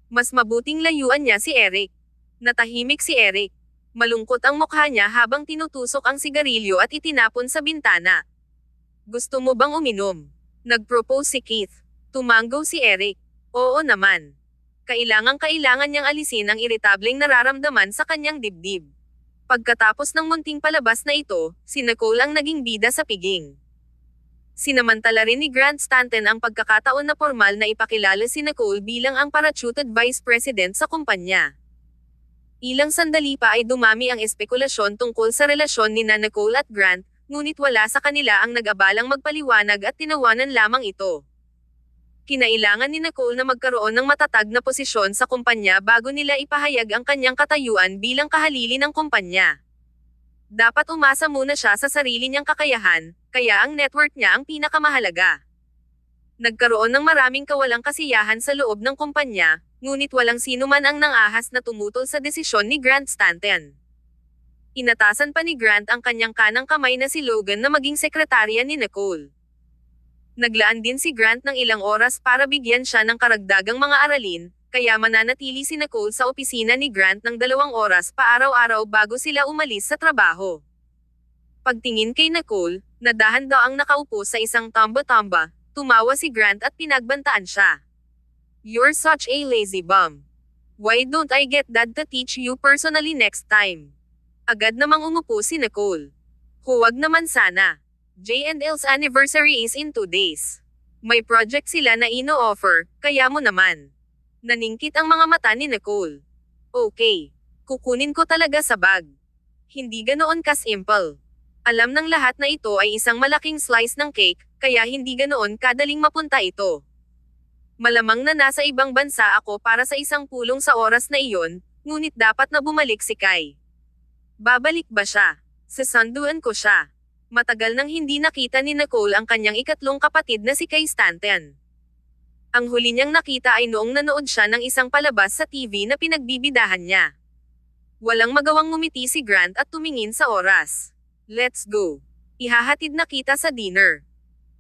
Mas mabuting layuan niya si Eric. Natahimik si Eric. Malungkot ang mukha niya habang tinutusok ang sigarilyo at itinapon sa bintana. "Gusto mo bang uminom?" Nag-propose si Keith. Tumanggo si Eric. "Oo naman." Kailangan niyang alisin ang iritableng nararamdaman sa kanyang dibdib. Pagkatapos ng munting palabas na ito, si Nicole ang naging bida sa piging. Sinamantala rin ni Grant Stanton ang pagkakataon na formal na ipakilala si Nicole bilang ang parachuted vice president sa kumpanya. Ilang sandali pa ay dumami ang espekulasyon tungkol sa relasyon ni Nicole at Grant, ngunit wala sa kanila ang nag-abalang magpaliwanag at tinawanan lamang ito. Kinailangan ni Nicole na magkaroon ng matatag na posisyon sa kumpanya bago nila ipahayag ang kanyang katayuan bilang kahalili ng kumpanya. Dapat umasa muna siya sa sarili niyang kakayahan, kaya ang network niya ang pinakamahalaga. Nagkaroon ng maraming kawalang kasiyahan sa loob ng kumpanya, ngunit walang sino man ang nangahas na tumutol sa desisyon ni Grant Stanton. Inatasan pa ni Grant ang kanyang kanang kamay na si Logan na maging sekretarya ni Nicole. Naglaan din si Grant ng ilang oras para bigyan siya ng karagdagang mga aralin, kaya mananatili si Nicole sa opisina ni Grant ng 2 oras pa araw-araw bago sila umalis sa trabaho. Pagtingin kay Nicole, na dahan-daang nakaupo sa isang tamba-tamba, tumawa si Grant at pinagbantaan siya. "You're such a lazy bum. Why don't I get Dad to teach you personally next time?" Agad namang umupo si Nicole. "Huwag naman sana. J&L's anniversary is in 2 days. May project sila na ino-offer, kaya mo naman." Naningkit ang mga mata ni Nicole. "Okay. Kukunin ko talaga sa bag. Hindi ganoon ka-simple. Alam ng lahat na ito ay isang malaking slice ng cake, kaya hindi ganoon kadaling mapunta ito. Malamang na nasa ibang bansa ako para sa isang pulong sa oras na iyon, ngunit dapat na bumalik si Kai. Babalik ba siya? Sasanduan ko siya." Matagal nang hindi nakita ni Nicole ang kanyang ikatlong kapatid na si Kai Stanton. Ang huli niyang nakita ay noong nanood siya ng isang palabas sa TV na pinagbibidahan niya. Walang magawang ngumiti si Grant at tumingin sa oras. "Let's go. Ihahatid na kita sa dinner."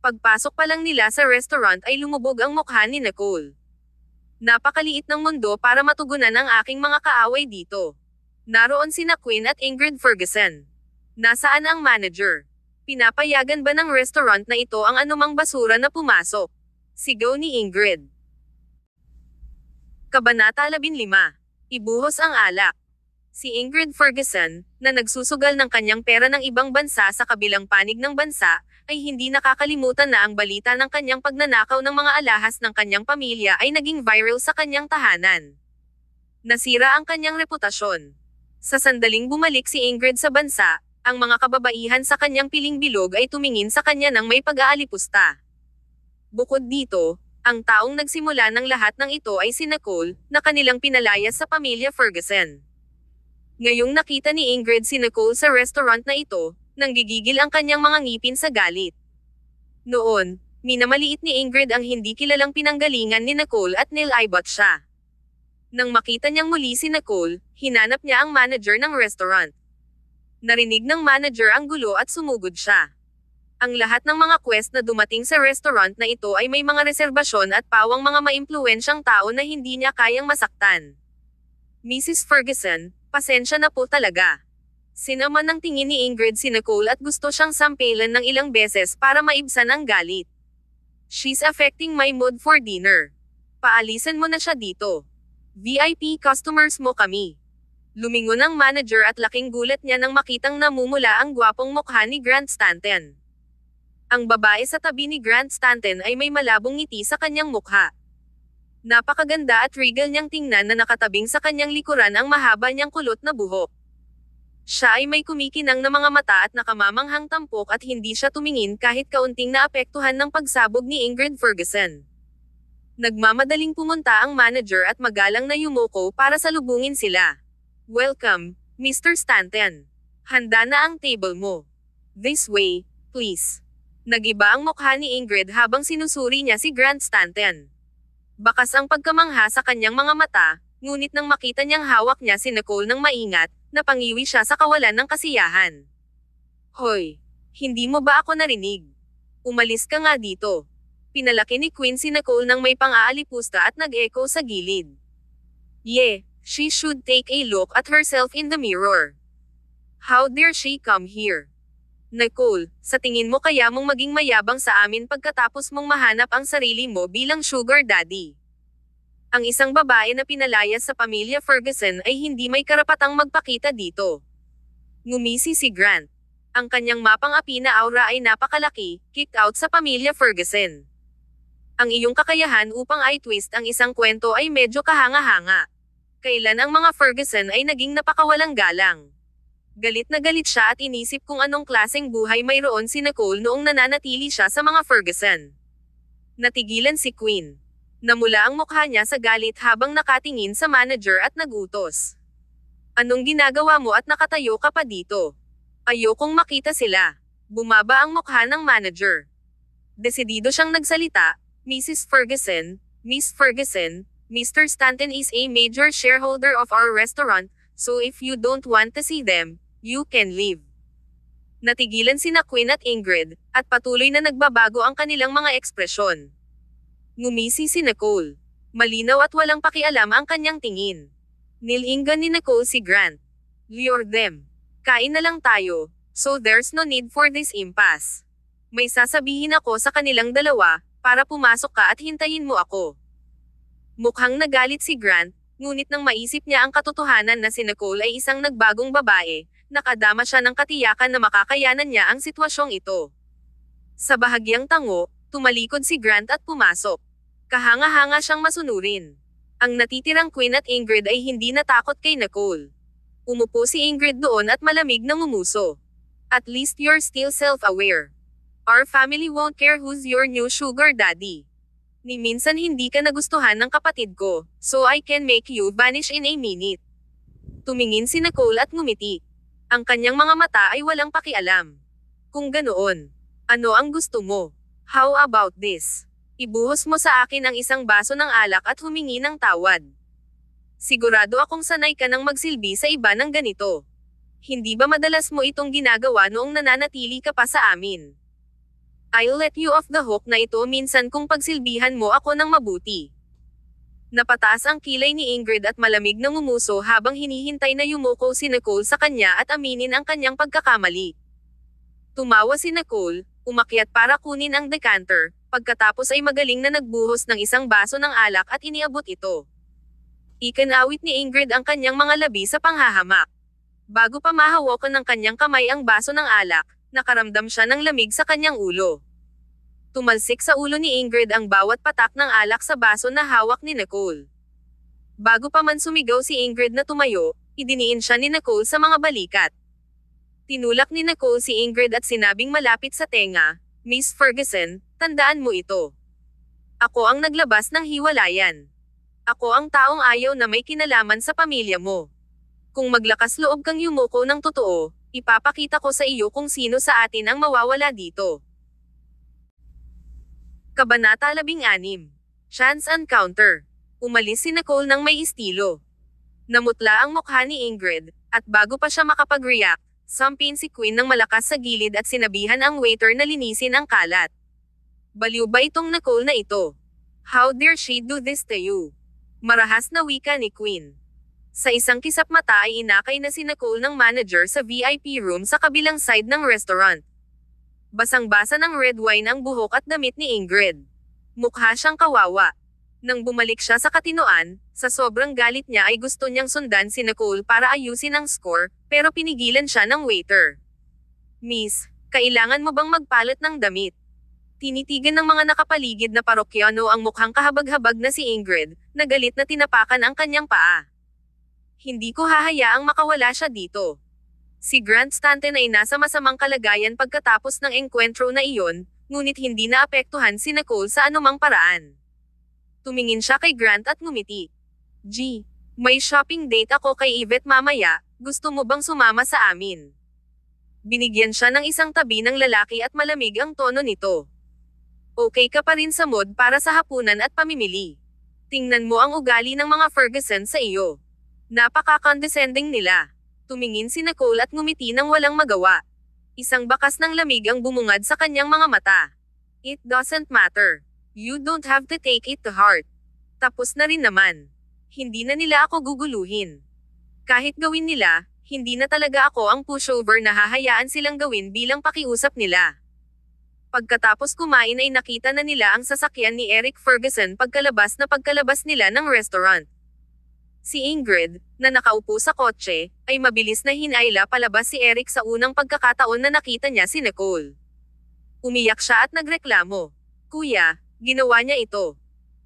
Pagpasok pa lang nila sa restaurant ay lumubog ang mukha ni Nicole. "Napakaliit ng mundo para matugunan ang aking mga kaaway dito. Naroon sina Quinn at Ingrid Ferguson. Nasaan ang manager? Pinapayagan ba ng restaurant na ito ang anumang basura na pumasok? Sigaw ni Ingrid. Kabanata 15. Ibuhos ang alak. Si Ingrid Ferguson, na nagsusugal ng kanyang pera ng ibang bansa sa kabilang panig ng bansa, ay hindi nakakalimutan na ang balita ng kanyang pagnanakaw ng mga alahas ng kanyang pamilya ay naging viral sa kanyang tahanan. Nasira ang kanyang reputasyon. Sa sandaling bumalik si Ingrid sa bansa, ang mga kababaihan sa kanyang piling bilog ay tumingin sa kanya ng may pag-aalipusta. Bukod dito, ang taong nagsimula ng lahat ng ito ay si Nicole, na kanilang pinalayas sa pamilya Ferguson. Ngayong nakita ni Ingrid si Nicole sa restaurant na ito, nanggigigil ang kanyang mga ngipin sa galit. Noon, minamaliit ni Ingrid ang hindi kilalang pinanggalingan ni Nicole at nilibot siya. Nang makita niyang muli si Nicole, hinanap niya ang manager ng restaurant. Narinig ng manager ang gulo at sumugod siya. Ang lahat ng mga quest na dumating sa restaurant na ito ay may mga reserbasyon at pawang mga maimpluwensyang tao na hindi niya kayang masaktan. Mrs. Ferguson, pasensya na po talaga. Sinama ng tingin ni Ingrid si Nicole at gusto siyang sampelan ng ilang beses para maibsan ang galit. She's affecting my mood for dinner. Paalisan mo na siya dito. VIP customers mo kami. Lumingon ang manager at laking gulat niya nang makitang namumula ang gwapong mukha ni Grant Stanton. Ang babae sa tabi ni Grant Stanton ay may malabong ngiti sa kanyang mukha. Napakaganda at regal niyang tingnan na nakatabing sa kanyang likuran ang mahaba niyang kulot na buhok. Siya ay may kumikinang na mga mata at nakamamanghang tampok at hindi siya tumingin kahit kaunting naapektuhan ng pagsabog ni Ingrid Ferguson. Nagmamadaling pumunta ang manager at magalang na yumuko para salubungin sila. Welcome, Mr. Stanton. Handa na ang table mo. This way, please. Nagiba ang mukha ni Ingrid habang sinusuri niya si Grant Stanton. Bakas ang pagkamangha sa kanyang mga mata, ngunit nang makita niyang hawak niya si Nicole ng maingat, napangiwi siya sa kawalan ng kasiyahan. Hoy! Hindi mo ba ako narinig? Umalis ka nga dito. Pinalaki ni Queen si Nicole ng may pang-aalipusta at nag-echo sa gilid. Yeah, she should take a look at herself in the mirror. How dare she come here? Nicole, sa tingin mo kaya mong maging mayabang sa amin pagkatapos mong mahanap ang sarili mo bilang sugar daddy? Ang isang babae na pinalayas sa pamilya Ferguson ay hindi may karapatang magpakita dito. Ngumisi si Grant. Ang kanyang mapang-api na aura ay napakalaki, kicked out sa pamilya Ferguson. Ang iyong kakayahan upang i-twist ang isang kwento ay medyo kahanga-hanga. Kailan ang mga Ferguson ay naging napakawalang galang? Galit na galit siya at inisip kung anong klaseng buhay mayroon si Nicole noong nananatili siya sa mga Ferguson. Natigilan si Queen. Namula ang mukha niya sa galit habang nakatingin sa manager at nagutos. Anong ginagawa mo at nakatayo ka pa dito? Ayokong makita sila. Bumaba ang mukha ng manager. Desidido siyang nagsalita, Mrs. Ferguson, Miss Ferguson, Mr. Stanton is a major shareholder of our restaurant, so if you don't want to see them, you can leave. Natigilan sina Queen at Ingrid, at patuloy na nagbabago ang kanilang mga ekspresyon. Ngumisi si Nicole. Malinaw at walang pakialam ang kanyang tingin. Nilinggan ni Nicole si Grant. Lure them. Kain na lang tayo, so there's no need for this impasse. May sasabihin ako sa kanilang dalawa, para pumasok ka at hintayin mo ako. Mukhang nagalit si Grant, ngunit nang maisip niya ang katotohanan na si Nicole ay isang nagbagong babae, nakadama siya ng katiyakan na makakayanan niya ang sitwasyong ito. Sa bahagyang tango, tumalikod si Grant at pumasok. Kahanga-hanga siyang masunurin. Ang natitirang Queen at Ingrid ay hindi natakot kay Nicole. Umupo si Ingrid doon at malamig na ngumuso. At least you're still self-aware. Our family won't care who's your new sugar daddy. Ni minsan hindi ka nagustuhan ng kapatid ko, so I can make you vanish in a minute. Tumingin si Nicole at ngumiti. Ang kanyang mga mata ay walang pakialam. Kung ganoon, ano ang gusto mo? How about this? Ibuhos mo sa akin ang isang baso ng alak at humingi ng tawad. Sigurado akong sanay ka nang magsilbi sa iba ng ganito. Hindi ba madalas mo itong ginagawa noong nananatili ka pa sa amin? I'll let you off the hook na ito minsan kung pagsilbihan mo ako ng mabuti. Napataas ang kilay ni Ingrid at malamig na ngumuso habang hinihintay na yumuko si Nicole sa kanya at aminin ang kanyang pagkakamali. Tumawa si Nicole, umakyat para kunin ang decanter, pagkatapos ay magaling na nagbuhos ng isang baso ng alak at iniabot ito. Ikinawit ni Ingrid ang kanyang mga labi sa panghahamak. Bago pa mahawakan ng kanyang kamay ang baso ng alak, nakaramdam siya ng lamig sa kanyang ulo. Tumalsik sa ulo ni Ingrid ang bawat patak ng alak sa baso na hawak ni Nicole. Bago pa man sumigaw si Ingrid na tumayo, idiniin siya ni Nicole sa mga balikat. Tinulak ni Nicole si Ingrid at sinabing malapit sa tenga, "Miss Ferguson, tandaan mo ito. Ako ang naglabas ng hiwalayan. Ako ang taong ayaw na may kinalaman sa pamilya mo. Kung maglakas loob kang yumuko ng totoo, ipapakita ko sa iyo kung sino sa atin ang mawawala dito." Kabanata 16. Chance Encounter. Umalis si Nicole ng may estilo. Namutla ang mukha ni Ingrid, at bago pa siya makapag-react, sampin si Queen ng malakas sa gilid at sinabihan ang waiter na linisin ang kalat. "Baliw ba itong Nicole na ito? How dare she do this to you?" Marahas na wika ni Queen. Sa isang kisap mata ay inakay na si Nicole ng manager sa VIP room sa kabilang side ng restaurant. Basang-basa ng red wine ang buhok at damit ni Ingrid. Mukha siyang kawawa. Nang bumalik siya sa katinoan, sa sobrang galit niya ay gusto niyang sundan si Nicole para ayusin ang score, pero pinigilan siya ng waiter. "Miss, kailangan mo bang magpalit ng damit?" Tinitigan ng mga nakapaligid na parokyano ang mukhang kahabag-habag na si Ingrid, na galit na tinapakan ang kanyang paa. "Hindi ko hahayaang makawala siya dito." Si Grant Stanton ay nasa masamang kalagayan pagkatapos ng engkwentro na iyon, ngunit hindi naapektuhan si Nicole sa anumang paraan. Tumingin siya kay Grant at ngumiti. "G, may shopping date ako kay Yvette mamaya, gusto mo bang sumama sa amin?" Binigyan siya ng isang tabi ng lalaki at malamig ang tono nito. "Okay ka pa rin sa mood para sa hapunan at pamimili. Tingnan mo ang ugali ng mga Ferguson sa iyo. Napaka-condescending nila." Tumingin si Nicole at ngumiti nang walang magawa. Isang bakas ng lamig ang bumungad sa kanyang mga mata. "It doesn't matter. You don't have to take it to heart. Tapos na rin naman. Hindi na nila ako guguluhin. Kahit gawin nila, hindi na talaga ako ang pushover na hahayaan silang gawin bilang pakiusap nila." Pagkatapos kumain ay nakita na nila ang sasakyan ni Eric Ferguson pagkalabas nila ng restaurant. Si Ingrid, na nakaupo sa kotse, ay mabilis na hinayla palabas si Eric sa unang pagkakataon na nakita niya si Nicole. Umiyak siya at nagreklamo. "Kuya, ginawa niya ito.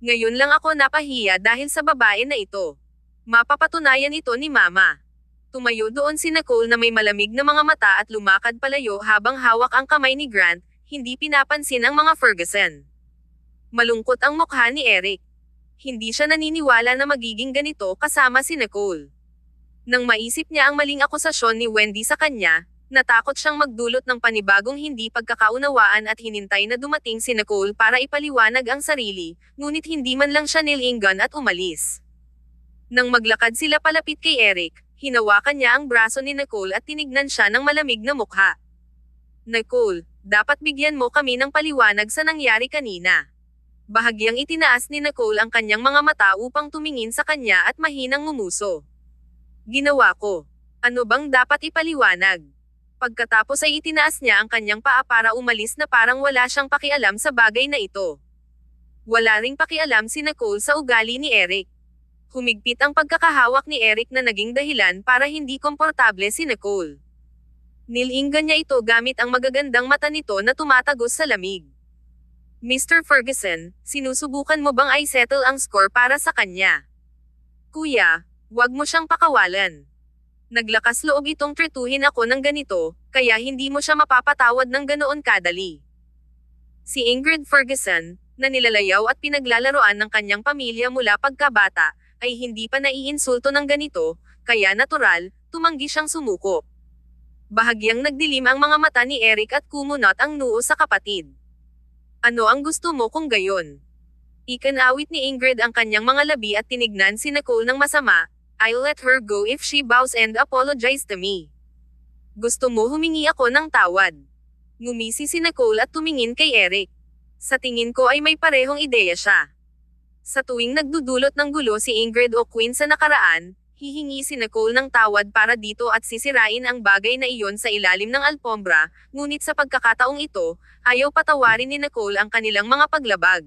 Ngayon lang ako napahiya dahil sa babae na ito. Mapapatunayan ito ni Mama." Tumayo doon si Nicole na may malamig na mga mata at lumakad palayo habang hawak ang kamay ni Grant, hindi pinapansin ang mga Ferguson. Malungkot ang mukha ni Eric. Hindi siya naniniwala na magiging ganito kasama si Nicole. Nang maisip niya ang maling akusasyon ni Wendy sa kanya, natakot siyang magdulot ng panibagong hindi pagkakaunawaan at hinintay na dumating si Nicole para ipaliwanag ang sarili, ngunit hindi man lang siya nilingan at umalis. Nang maglakad sila palapit kay Eric, hinawakan niya ang braso ni Nicole at tinignan siya ng malamig na mukha. "Nicole, dapat bigyan mo kami ng paliwanag sa nangyari kanina." Bahagyang itinaas ni Nicole ang kanyang mga mata upang tumingin sa kanya at mahinang ngumuso. "Ginawa ko. Ano bang dapat ipaliwanag?" Pagkatapos ay itinaas niya ang kanyang paa para umalis na parang wala siyang pakialam sa bagay na ito. Wala ring pakialam si Nicole sa ugali ni Eric. Humigpit ang pagkakahawak ni Eric na naging dahilan para hindi komportable si Nicole. Nilingan niya ito gamit ang magagandang mata nito na tumatagos sa lamig. "Mr. Ferguson, sinusubukan mo bang i-settle ang score para sa kanya?" "Kuya, wag mo siyang pakawalan. Naglakas loob itong tretuhin ako ng ganito, kaya hindi mo siya mapapatawad ng ganoon kadali." Si Ingrid Ferguson, na nilalayaw at pinaglalaroan ng kanyang pamilya mula pagkabata, ay hindi pa naiinsulto ng ganito, kaya natural, tumanggi siyang sumuko. Bahagyang nagdilim ang mga mata ni Eric at kumunot ang noo sa kapatid. "Ano ang gusto mo kung gayon?" Ikanawit ni Ingrid ang kanyang mga labi at tinignan si Nicole ng masama. "I'll let her go if she bows and apologize to me." "Gusto mo humingi ako ng tawad?" Ngumisi si Nicole at tumingin kay Eric. Sa tingin ko ay may parehong ideya siya. Sa tuwing nagdudulot ng gulo si Ingrid o Quinn sa nakaraan, hihingi si Nicole ng tawad para dito at sisirain ang bagay na iyon sa ilalim ng alpombra, ngunit sa pagkakataong ito, ayaw patawarin ni Nicole ang kanilang mga paglabag.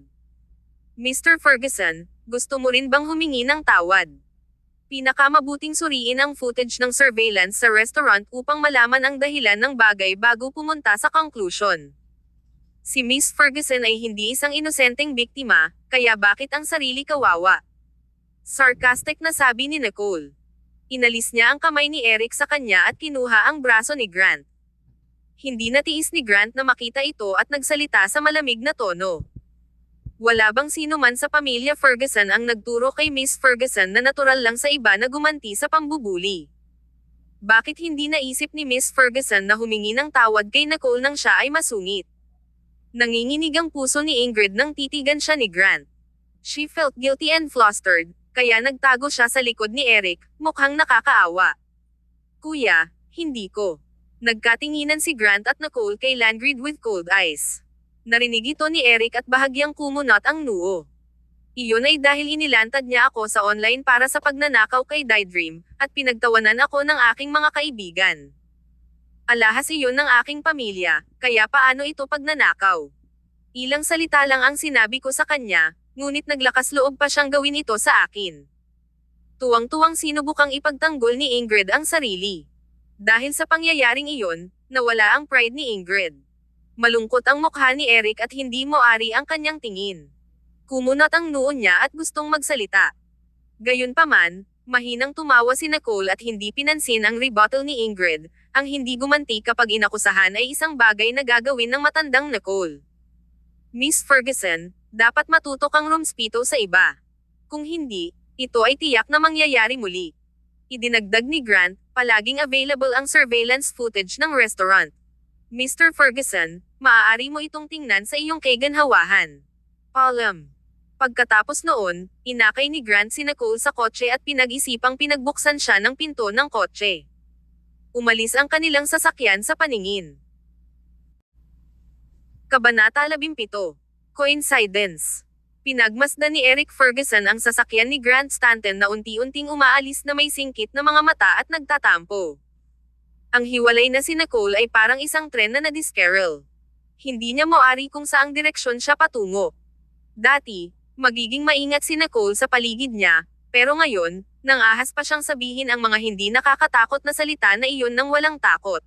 Mr. Ferguson, gusto mo rin bang humingi ng tawad? Pinakamabuting suriin ang footage ng surveillance sa restaurant upang malaman ang dahilan ng bagay bago pumunta sa conclusion. Si Miss Ferguson ay hindi isang inosenteng biktima, kaya bakit ang sarili kawawa? Sarcastic na sabi ni Nicole. Inalis niya ang kamay ni Eric sa kanya at kinuha ang braso ni Grant. Hindi natiis ni Grant na makita ito at nagsalita sa malamig na tono. Wala bang sino man sa pamilya Ferguson ang nagturo kay Miss Ferguson na natural lang sa iba na gumanti sa pambubuli? Bakit hindi naisip ni Miss Ferguson na humingi ng tawad kay Nicole nang siya ay masungit? Nanginginig ang puso ni Ingrid nang titigan siya ni Grant. She felt guilty and flustered, kaya nagtago siya sa likod ni Eric, mukhang nakakaawa. Kuya, hindi ko. Nagkatinginan si Grant at Nicole kay Landry with cold eyes. Narinig ito ni Eric at bahagyang kumunot ang noo. Iyon ay dahil inilantad niya ako sa online para sa pagnanakaw kay Daydream, at pinagtawanan ako ng aking mga kaibigan. Alahas iyon ng aking pamilya, kaya paano ito pagnanakaw? Ilang salita lang ang sinabi ko sa kanya, ngunit naglakas loob pa siyang gawin ito sa akin. Tuwang-tuwang sinubukang ipagtanggol ni Ingrid ang sarili. Dahil sa pangyayaring iyon, nawala ang pride ni Ingrid. Malungkot ang mukha ni Eric at hindi moari ang kanyang tingin. Kumunot ang noo niya at gustong magsalita. Gayunpaman, mahinang tumawa si Nicole at hindi pinansin ang rebuttal ni Ingrid. Ang hindi gumanti kapag inakusahan ay isang bagay na gagawin ng matandang Nicole. Miss Ferguson, dapat matuto kang rumspito sa iba. Kung hindi, ito ay tiyak na mangyayari muli. Idinagdag ni Grant, palaging available ang surveillance footage ng restaurant. Mr. Ferguson, maaari mo itong tingnan sa iyong kaganhawahan. Palm. Pagkatapos noon, inakay ni Grant si Nicole sa kotse at pinag-isipang pinagbuksan siya ng pinto ng kotse. Umalis ang kanilang sasakyan sa paningin. Kabanata 17. Coincidence. Pinagmasdan ni Eric Ferguson ang sasakyan ni Grant Stanton na unti-unting umaalis na may singkit na mga mata at nagtatampo. Ang hiwalay na si Nicole ay parang isang tren na nadiskerel. Hindi niya moari kung saang direksyon siya patungo. Dati, magiging maingat si Nicole sa paligid niya, pero ngayon, nangahas pa siyang sabihin ang mga hindi nakakatakot na salita na iyon nang walang takot.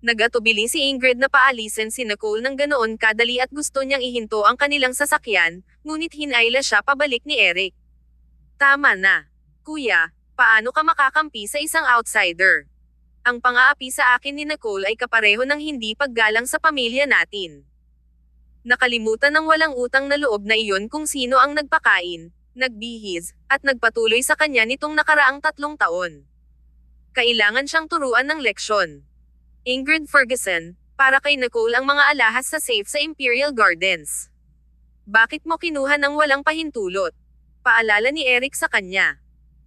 Nagatubili si Ingrid na paalisin si Nicole ng ganoon kadali at gusto niyang ihinto ang kanilang sasakyan, ngunit hinayla siya pabalik ni Eric. Tama na. Kuya, paano ka makakampi sa isang outsider? Ang pang-aapi sa akin ni Nicole ay kapareho ng hindi paggalang sa pamilya natin. Nakalimutan ng walang utang na loob na iyon kung sino ang nagpakain, nagbihis, at nagpatuloy sa kanya nitong nakaraang 3 taon. Kailangan siyang turuan ng leksyon. Ingrid Ferguson, para kay Nicole ang mga alahas sa safe sa Imperial Gardens. Bakit mo kinuha ng walang pahintulot? Paalala ni Eric sa kanya.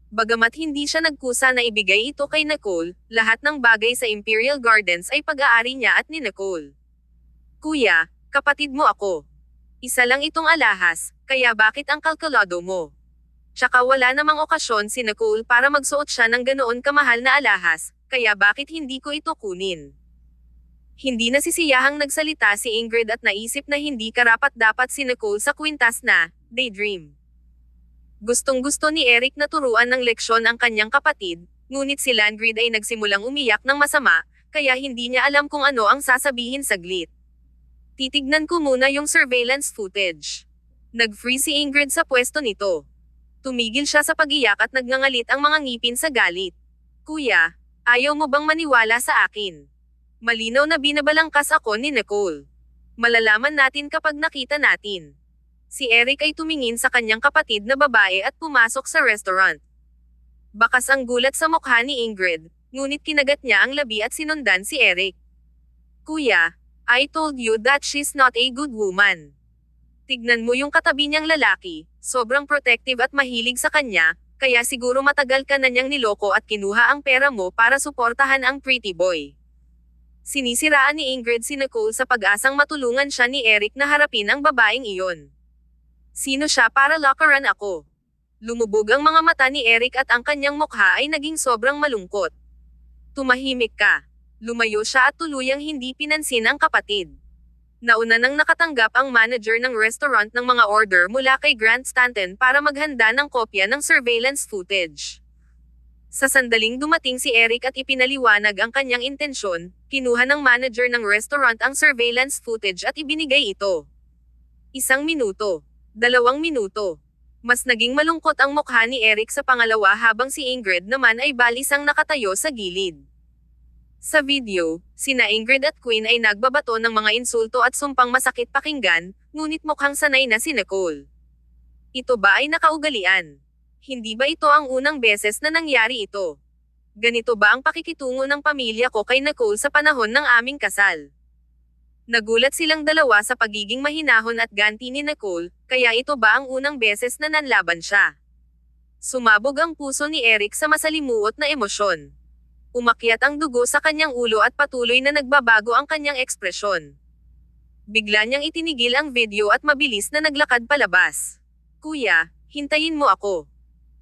Bagamat hindi siya nagkusa na ibigay ito kay Nicole, lahat ng bagay sa Imperial Gardens ay pag-aari niya at ni Nicole. Kuya, kapatid mo ako. Isa lang itong alahas, kaya bakit ang kalkulado mo? Tsaka wala namang okasyon si Nicole para magsuot siya ng ganoon kamahal na alahas, kaya bakit hindi ko ito kunin? Hindi nasisiyahang nagsalita si Ingrid at naisip na hindi karapat-dapat si Nicole sa kwintas na Daydream. Gustong-gusto ni Eric na turuan ng leksyon ang kanyang kapatid, ngunit si Landry ay nagsimulang umiyak ng masama, kaya hindi niya alam kung ano ang sasabihin saglit. Titignan ko muna yung surveillance footage. Nag-freeze si Ingrid sa pwesto nito. Tumigil siya sa pag-iyak at nagngangalit ang mga ngipin sa galit. Kuya, ayaw mo bang maniwala sa akin? Malinaw na binabalangkas ako ni Nicole. Malalaman natin kapag nakita natin. Si Eric ay tumingin sa kanyang kapatid na babae at pumasok sa restaurant. Bakas ang gulat sa mukha ni Ingrid, ngunit kinagat niya ang labi at sinundan si Eric. Kuya, I told you that she's not a good woman. Tignan mo yung katabi niyang lalaki, sobrang protective at mahilig sa kanya, kaya siguro matagal ka na niyang niloko at kinuha ang pera mo para suportahan ang pretty boy. Sinisiraan ni Ingrid si Nicole sa pag-asang matulungan siya ni Eric na harapin ang babaeng iyon. Sino siya para lakaran ako? Lumubog ang mga mata ni Eric at ang kanyang mukha ay naging sobrang malungkot. Tumahimik ka. Lumayo siya at tuluyang hindi pinansin ang kapatid. Nauna nang nakatanggap ang manager ng restaurant ng mga order mula kay Grant Stanton para maghanda ng kopya ng surveillance footage. Sa sandaling dumating si Eric at ipinaliwanag ang kanyang intensyon, kinuha ng manager ng restaurant ang surveillance footage at ibinigay ito. 1 minuto. 2 minuto. Mas naging malungkot ang mukha ni Eric sa pangalawa habang si Ingrid naman ay balisang nakatayo sa gilid. Sa video, sina Ingrid at Quinn ay nagbabato ng mga insulto at sumpang masakit pakinggan, ngunit mukhang sanay na si Nicole. Ito ba ay nakaugalian? Hindi ba ito ang unang beses na nangyari ito? Ganito ba ang pakikitungo ng pamilya ko kay Nicole sa panahon ng aming kasal? Nagulat silang dalawa sa pagiging mahinahon at ganti ni Nicole, kaya ito ba ang unang beses na nanlaban siya? Sumabog ang puso ni Eric sa masalimuot na emosyon. Umakyat ang dugo sa kanyang ulo at patuloy na nagbabago ang kanyang ekspresyon. Bigla niyang itinigil ang video at mabilis na naglakad palabas. Kuya, hintayin mo ako.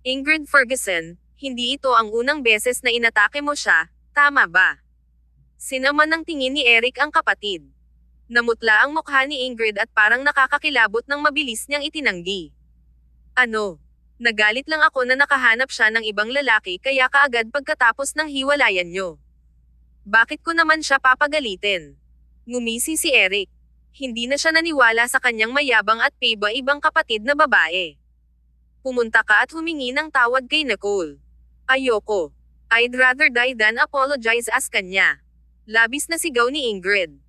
Ingrid Ferguson, hindi ito ang unang beses na inatake mo siya, tama ba? Sinaman ng tingin ni Eric ang kapatid. Namutla ang mukha ni Ingrid at parang nakakakilabot ng mabilis niyang itinanggi. Ano? Nagalit lang ako na nakahanap siya ng ibang lalaki kaya kaagad pagkatapos ng hiwalayan niyo. Bakit ko naman siya papagalitin? Ngumisi si Eric. Hindi na siya naniwala sa kanyang mayabang at paiba-ibang kapatid na babae. Pumunta ka at humingi ng tawad kay Nicole. Ayoko. I'd rather die than apologize as kanya. Labis na sigaw ni Ingrid.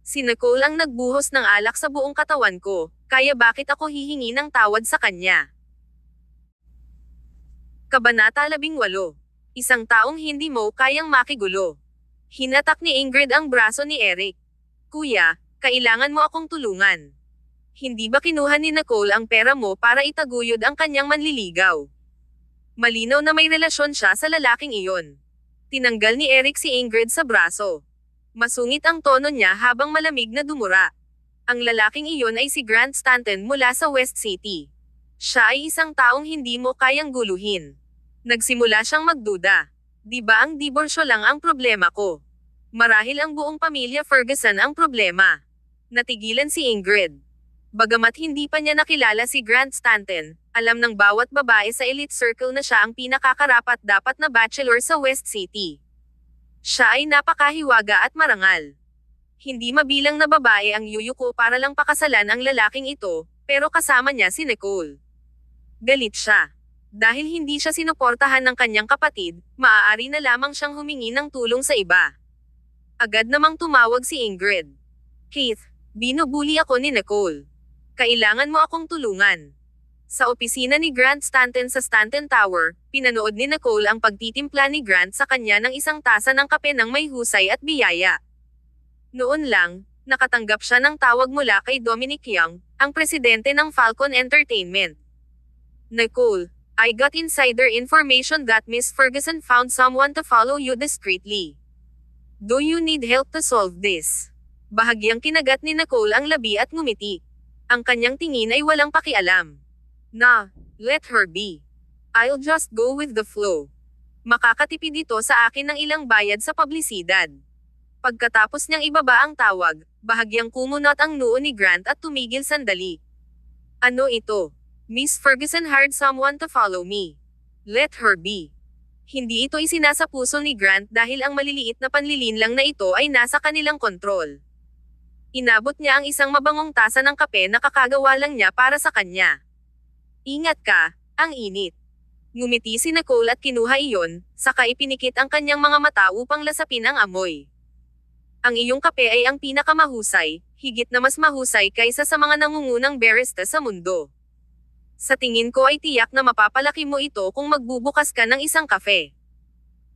Si Nicole ang nagbuhos ng alak sa buong katawan ko, kaya bakit ako hihingi ng tawad sa kanya? Kabanata 18. Isang taong hindi mo kayang makigulo. Hinatak ni Ingrid ang braso ni Eric. Kuya, kailangan mo akong tulungan. Hindi ba kinuha ni Nicole ang pera mo para itaguyod ang kanyang manliligaw? Malinaw na may relasyon siya sa lalaking iyon. Tinanggal ni Eric si Ingrid sa braso. Masungit ang tono niya habang malamig na dumura. Ang lalaking iyon ay si Grant Stanton mula sa West City. Siya ay isang taong hindi mo kayang guluhin. Nagsimula siyang magduda. Di ba ang diborsyo lang ang problema ko? Marahil ang buong pamilya Ferguson ang problema. Natigilan si Ingrid. Bagamat hindi pa niya nakilala si Grant Stanton, alam ng bawat babae sa elite circle na siya ang pinakakarapat dapat na bachelor sa West City. Siya ay napakahiwaga at marangal. Hindi mabilang na babae ang yuyuko para lang pakasalan ang lalaking ito, pero kasama niya si Nicole. Galit siya. Dahil hindi siya sinuportahan ng kanyang kapatid, maaari na lamang siyang humingi ng tulong sa iba. Agad namang tumawag si Ingrid. Keith, binubuli ako ni Nicole. Kailangan mo akong tulungan. Sa opisina ni Grant Stanton sa Stanton Tower, pinanood ni Nicole ang pagtitimpla ni Grant sa kanya ng isang tasa ng kape ng may husay at biyaya. Noon lang, nakatanggap siya ng tawag mula kay Dominic Young, ang presidente ng Falcon Entertainment. Nicole, I got insider information that Miss Ferguson found someone to follow you discreetly. Do you need help to solve this? Bahagyang kinagat ni Nicole ang labi at ngumiti. Ang kanyang tingin ay walang pakialam. Let her be. I'll just go with the flow. Makakatipid ito sa akin ng ilang bayad sa publisidad. Pagkatapos niyang ibaba ang tawag, bahagyang kumunot ang noo ni Grant at tumigil sandali. Ano ito? Miss Ferguson hired someone to follow me. Let her be. Hindi ito isinasapuso ni Grant dahil ang maliliit na panlilinlang na ito ay nasa kanilang kontrol. Inabot niya ang isang mabangong tasa ng kape na kakagawa lang niya para sa kanya. Ingat ka, ang init. Ngumiti si Nicole at kinuha iyon, saka ipinikit ang kanyang mga mata upang lasapin ang amoy. Ang iyong kape ay ang pinakamahusay, higit na mas mahusay kaysa sa mga nangungunang barista sa mundo. Sa tingin ko ay tiyak na mapapalaki mo ito kung magbubukas ka ng isang kafe.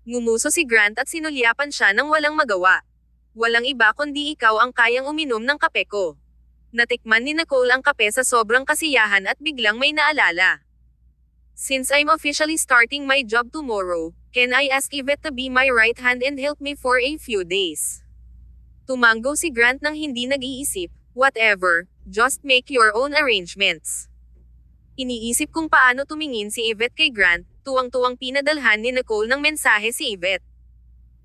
Ngumuso si Grant at sinulyapan siya ng walang magawa. Walang iba kundi ikaw ang kayang uminom ng kape ko. Natikman ni Nicole ang kape sa sobrang kasiyahan at biglang may naalala. Since I'm officially starting my job tomorrow, can I ask Yvette to be my right hand and help me for a few days? Tumango si Grant nang hindi nag-iisip, whatever, just make your own arrangements. Iniisip kung paano tumingin si Yvette kay Grant, tuwang-tuwang pinadalhan ni Nicole ng mensahe si Yvette.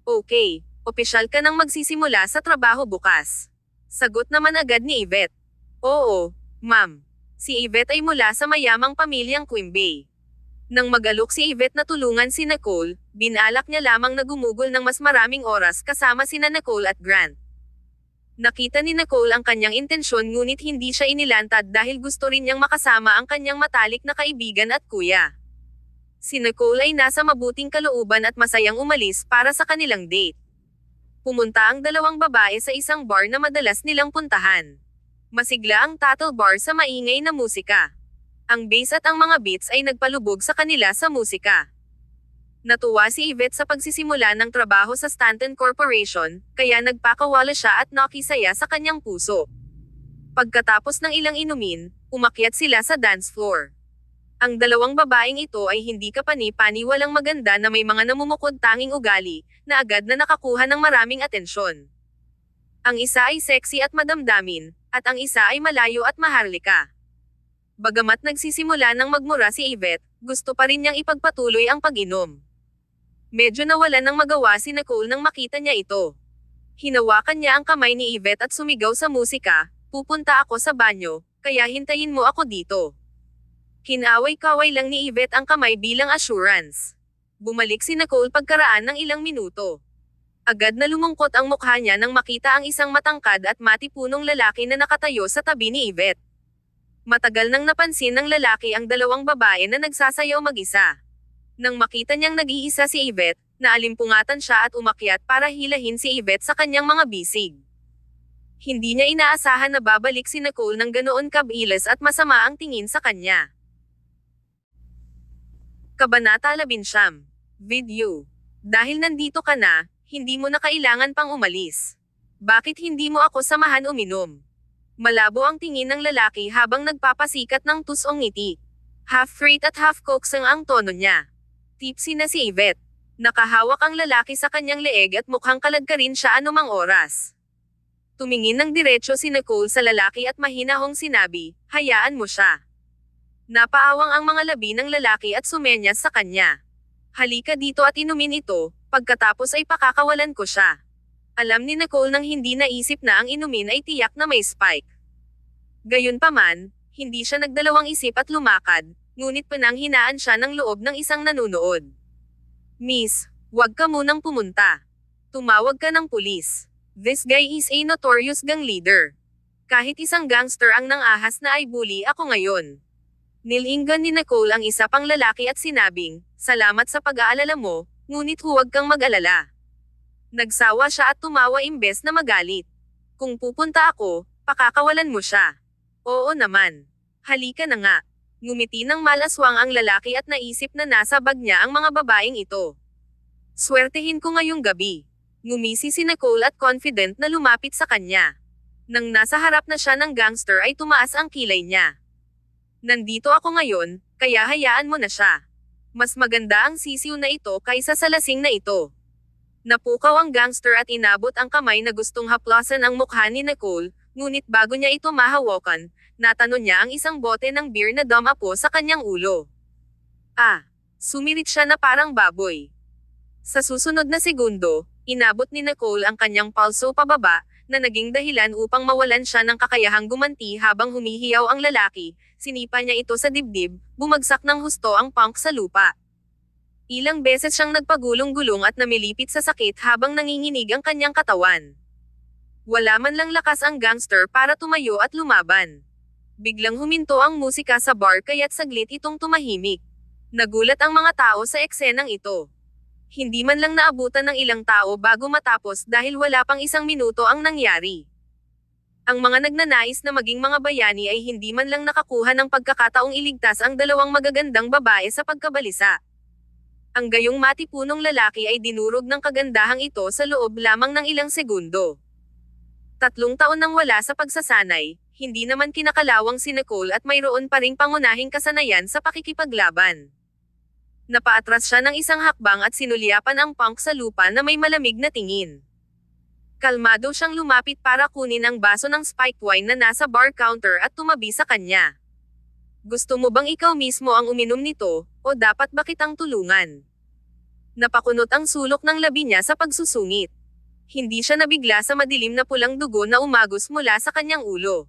Okay, opisyal ka nang magsisimula sa trabaho bukas. Sagot naman agad ni Yvette. Oo, ma'am. Si Yvette ay mula sa mayamang pamilyang Quimby. Nang mag-alok si Yvette na tulungan si Nicole, binalak niya lamang na gumugol ng mas maraming oras kasama sina Nicole at Grant. Nakita ni Nicole ang kanyang intensyon ngunit hindi siya inilantad dahil gusto rin niyang makasama ang kanyang matalik na kaibigan at kuya. Si Nicole ay nasa mabuting kalooban at masayang umalis para sa kanilang date. Pumunta ang dalawang babae sa isang bar na madalas nilang puntahan. Masigla ang Tattle Bar sa maingay na musika. Ang bass at ang mga beats ay nagpalubog sa kanila sa musika. Natuwa si Yvette sa pagsisimula ng trabaho sa Stanton Corporation, kaya nagpakawala siya at nakisaya sa kanyang puso. Pagkatapos ng ilang inumin, umakyat sila sa dance floor. Ang dalawang babaeng ito ay hindi kapani-paniwalang maganda na may mga namumukod tanging ugali, na agad na nakakuha ng maraming atensyon. Ang isa ay sexy at madamdamin, at ang isa ay malayo at maharlika. Bagamat nagsisimula ng magmura si Yvette, gusto pa rin niyang ipagpatuloy ang pag-inom. Medyo nawalan ng magawa si Nicole nang makita niya ito. Hinawakan niya ang kamay ni Yvette at sumigaw sa musika, pupunta ako sa banyo, kaya hintayin mo ako dito. Kinaway-kaway lang ni Yvette ang kamay bilang assurance. Bumalik si Nicole pagkaraan ng ilang minuto. Agad na lumungkot ang mukha niya nang makita ang isang matangkad at matipunong lalaki na nakatayo sa tabi ni Yvette. Matagal nang napansin ng lalaki ang dalawang babae na nagsasayaw mag-isa. Nang makita niyang nag-iisa si Yvette, naalimpungatan siya at umakyat para hilahin si Yvette sa kanyang mga bisig. Hindi niya inaasahan na babalik si Nicole ng ganoon kabilas at masama ang tingin sa kanya. Kabanata 19. Video. Dahil nandito ka na, hindi mo na kailangan pang umalis. Bakit hindi mo ako samahan uminom? Malabo ang tingin ng lalaki habang nagpapasikat ng tusong ngiti. Half straight at half coaxing ang tono niya. Tipsy na si Yvette. Nakahawak ang lalaki sa kanyang leeg at mukhang kaladkarin siya anumang oras. Tumingin ng diretso si Nicole sa lalaki at mahinahong sinabi, hayaan mo siya. Napaawang ang mga labi ng lalaki at sumenyas sa kanya. Halika dito at inumin ito, pagkatapos ay pakakawalan ko siya. Alam ni Nicole nang hindi naisip na ang inumin ay tiyak na may spike. Gayunpaman, hindi siya nagdalawang isip at lumakad, ngunit pinanghinaan siya ng loob ng isang nanunood. Miss, wag ka munang pumunta. Tumawag ka ng pulis. This guy is a notorious gang leader. Kahit isang gangster ang nangahas na ay bully ako ngayon. Nilinggan ni Nicole ang isa pang lalaki at sinabing, salamat sa pag-aalala mo, ngunit huwag kang mag-alala. Nagsawa siya at tumawa imbes na magalit. Kung pupunta ako, pakakawalan mo siya. Oo naman. Halika na nga. Ngumiti ng malaswang ang lalaki at naisip na nasa bag niya ang mga babaeng ito. Swertehin ko ngayong gabi. Ngumisi si Nicole at confident na lumapit sa kanya. Nang nasa harap na siya ng gangster ay tumaas ang kilay niya. Nandito ako ngayon, kaya hayaan mo na siya. Mas maganda ang sisiw na ito kaysa sa lasing na ito. Napukaw ang gangster at inabot ang kamay na gustong haplasan ang mukha ni Nicole, ngunit bago niya ito mahawakan, natanong niya ang isang bote ng beer na dumapo sa kanyang ulo. Sumirit siya na parang baboy. Sa susunod na segundo, inabot ni Nicole ang kanyang palso pababa, na naging dahilan upang mawalan siya ng kakayahang gumanti habang humihiyaw ang lalaki, sinipa niya ito sa dibdib, bumagsak ng husto ang punk sa lupa. Ilang beses siyang nagpagulong-gulong at namilipit sa sakit habang nanginginig ang kanyang katawan. Wala man lang lakas ang gangster para tumayo at lumaban. Biglang huminto ang musika sa bar kaya't saglit itong tumahimik. Nagulat ang mga tao sa eksenang ito. Hindi man lang naabutan ng ilang tao bago matapos dahil wala pang isang minuto ang nangyari. Ang mga nagnanais na maging mga bayani ay hindi man lang nakakuha ng pagkakataong iligtas ang dalawang magagandang babae sa pagkabalisa. Ang gayong matipunong lalaki ay dinurog ng kagandahang ito sa loob lamang ng ilang segundo. 3 taon nang wala sa pagsasanay, hindi naman kinakalawang si Nicole at mayroon pa ring pangunahing kasanayan sa pakikipaglaban. Napaatras siya ng isang hakbang at sinulyapan ang punk sa lupa na may malamig na tingin. Kalmado siyang lumapit para kunin ang baso ng spiked wine na nasa bar counter at tumabi sa kanya. Gusto mo bang ikaw mismo ang uminom nito, o dapat ba kitang tulungan? Napakunot ang sulok ng labi niya sa pagsusungit. Hindi siya nabigla sa madilim na pulang dugo na umagos mula sa kanyang ulo.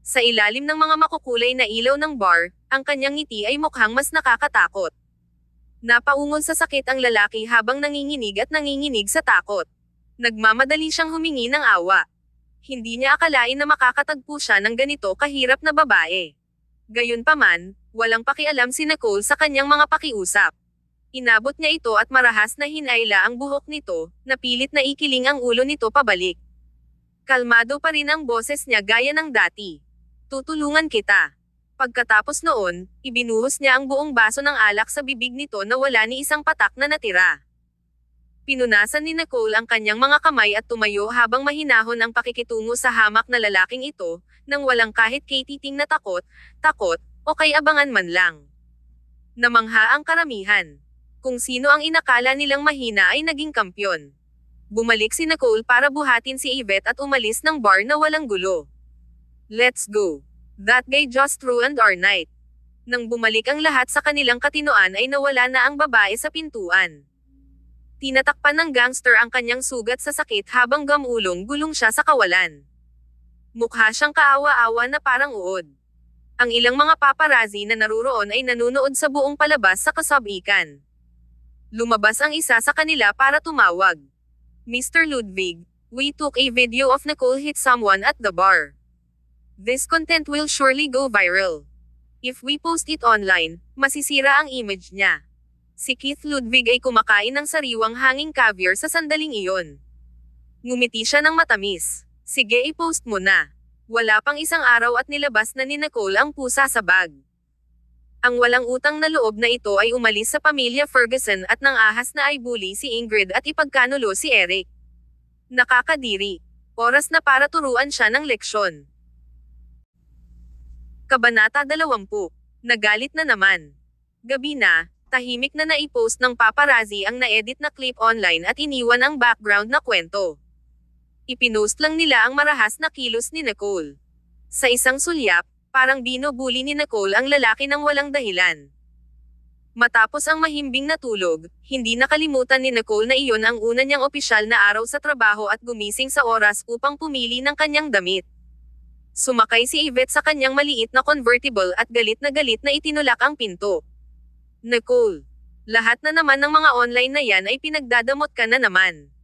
Sa ilalim ng mga makukulay na ilaw ng bar, ang kanyang ngiti ay mukhang mas nakakatakot. Napaungol sa sakit ang lalaki habang nanginginig at nanginginig sa takot. Nagmamadali siyang humingi ng awa. Hindi niya akalain na makakatagpo siya ng ganito kahirap na babae. Gayunpaman, walang pakialam si Nicole sa kanyang mga pakiusap. Inabot niya ito at marahas na hinayla ang buhok nito, napilit na ikiling ang ulo nito pabalik. Kalmado pa rin ang boses niya gaya ng dati. Tutulungan kita. Pagkatapos noon, ibinuhos niya ang buong baso ng alak sa bibig nito na wala ni isang patak na natira. Pinunasan ni Nicole ang kanyang mga kamay at tumayo habang mahinahon ang pakikitungo sa hamak na lalaking ito, nang walang kahit katiting na takot, o kay abangan man lang. Namangha ang karamihan. Kung sino ang inakala nilang mahina ay naging kampyon. Bumalik si Nicole para buhatin si Yvette at umalis ng bar na walang gulo. Let's go. That guy just ruined our night. Nang bumalik ang lahat sa kanilang katinoan ay nawala na ang babae sa pintuan. Tinatakpan ng gangster ang kanyang sugat sa sakit habang gamulong-gulong siya sa kawalan. Mukha siyang kaawa-awa na parang uod. Ang ilang mga paparazzi na naruroon ay nanunood sa buong palabas sa kasabikan. Lumabas ang isa sa kanila para tumawag. Mr. Ludwig, we took a video of Nicole hit someone at the bar. This content will surely go viral. If we post it online, masisira ang image niya. Si Keith Ludwig ay kumakain ng sariwang hanging caviar sa sandaling iyon. Ngumiti siya ng matamis. Sige, i-post mo na. Wala pang isang araw at nilabas na ni Nicole ang pusa sa bag. Ang walang utang na loob na ito ay umalis sa pamilya Ferguson at nang ahas na ay bully si Ingrid at ipagkanulo si Eric. Nakakadiri. Oras na para turuan siya ng leksyon. Kabanata 20. Nagalit na naman. Gabi na, tahimik na naipost ng paparazzi ang na-edit na clip online at iniwan ang background na kwento. Ipinost lang nila ang marahas na kilos ni Nicole. Sa isang sulyap, parang binubuli ni Nicole ang lalaki ng walang dahilan. Matapos ang mahimbing na tulog, hindi nakalimutan ni Nicole na iyon ang una niyang opisyal na araw sa trabaho at gumising sa oras upang pumili ng kanyang damit. Sumakay si Yvette sa kanyang maliit na convertible at galit na itinulak ang pinto. Nicole, lahat na naman ng mga online na yan ay pinagdadamot ka na naman.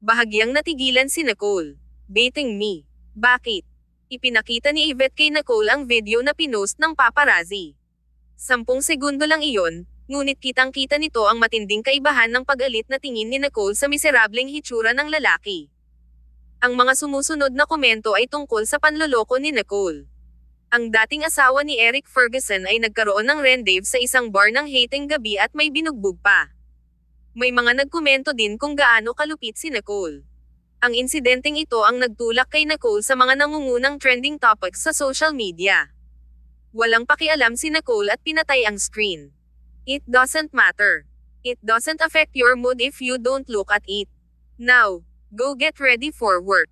Bahagyang natigilan si Nicole. Baiting me. Bakit? Ipinakita ni Yvette kay Nicole ang video na pinost ng paparazzi. 10 segundo lang iyon, ngunit kitang-kita nito ang matinding kaibahan ng pag-alit na tingin ni Nicole sa miserableng hitsura ng lalaki. Ang mga sumusunod na komento ay tungkol sa panloloko ni Nicole. Ang dating asawa ni Eric Ferguson ay nagkaroon ng rendezvous sa isang bar ng hating gabi at may binugbog pa. May mga nagkomento din kung gaano kalupit si Nicole. Ang insidenteng ito ang nagtulak kay Nicole sa mga nangungunang trending topics sa social media. Walang pakialam si Nicole at pinatay ang screen. It doesn't matter. It doesn't affect your mood if you don't look at it. Now, go get ready for work.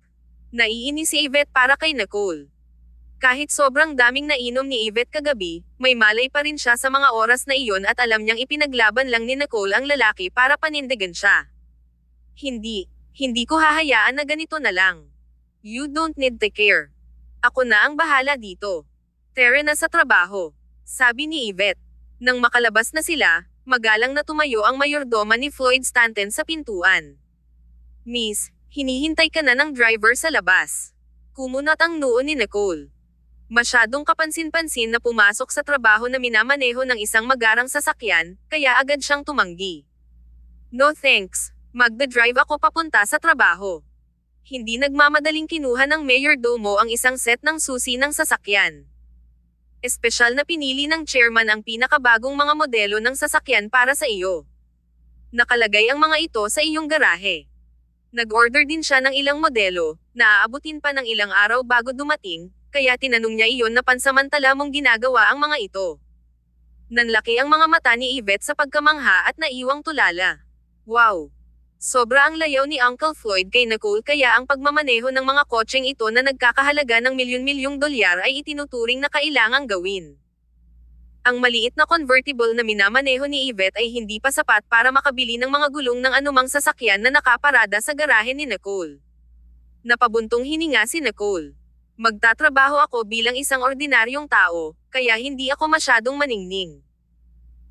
Naiinis si Yvette para kay Nicole. Kahit sobrang daming nainom ni Yvette kagabi, may malay pa rin siya sa mga oras na iyon at alam niyang ipinaglaban lang ni Nicole ang lalaki para panindigan siya. Hindi ko hahayaan na ganito na lang. You don't need to care. Ako na ang bahala dito. Tere na sa trabaho, sabi ni Yvette. Nang makalabas na sila, magalang na tumayo ang mayordoma ni Floyd Stanton sa pintuan. Miss, hinihintay ka na ng driver sa labas. Kumunat ang noo ni Nicole. Masyadong kapansin-pansin na pumasok sa trabaho na minamaneho ng isang magarang sasakyan, kaya agad siyang tumanggi. No thanks, magdadrive ako papunta sa trabaho. Hindi nagmamadaling kinuha ng mayordomo ang isang set ng susi ng sasakyan. Espesyal na pinili ng chairman ang pinakabagong mga modelo ng sasakyan para sa iyo. Nakalagay ang mga ito sa iyong garahe. Nag-order din siya ng ilang modelo, na aabutin pa ng ilang araw bago dumating, kaya tinanong niya iyon na pansamantala mong ginagawa ang mga ito. Nanlaki ang mga mata ni Yvette sa pagkamangha at naiwang tulala. Wow! Sobra ang layaw ni Uncle Floyd kay Nicole kaya ang pagmamaneho ng mga kotseng ito na nagkakahalaga ng milyon-milyong dolyar ay itinuturing na kailangang gawin. Ang maliit na convertible na minamaneho ni Yvette ay hindi pa sapat para makabili ng mga gulong ng anumang sasakyan na nakaparada sa garahe ni Nicole. Napabuntong hininga si Nicole. Magtatrabaho ako bilang isang ordinaryong tao, kaya hindi ako masyadong maningning.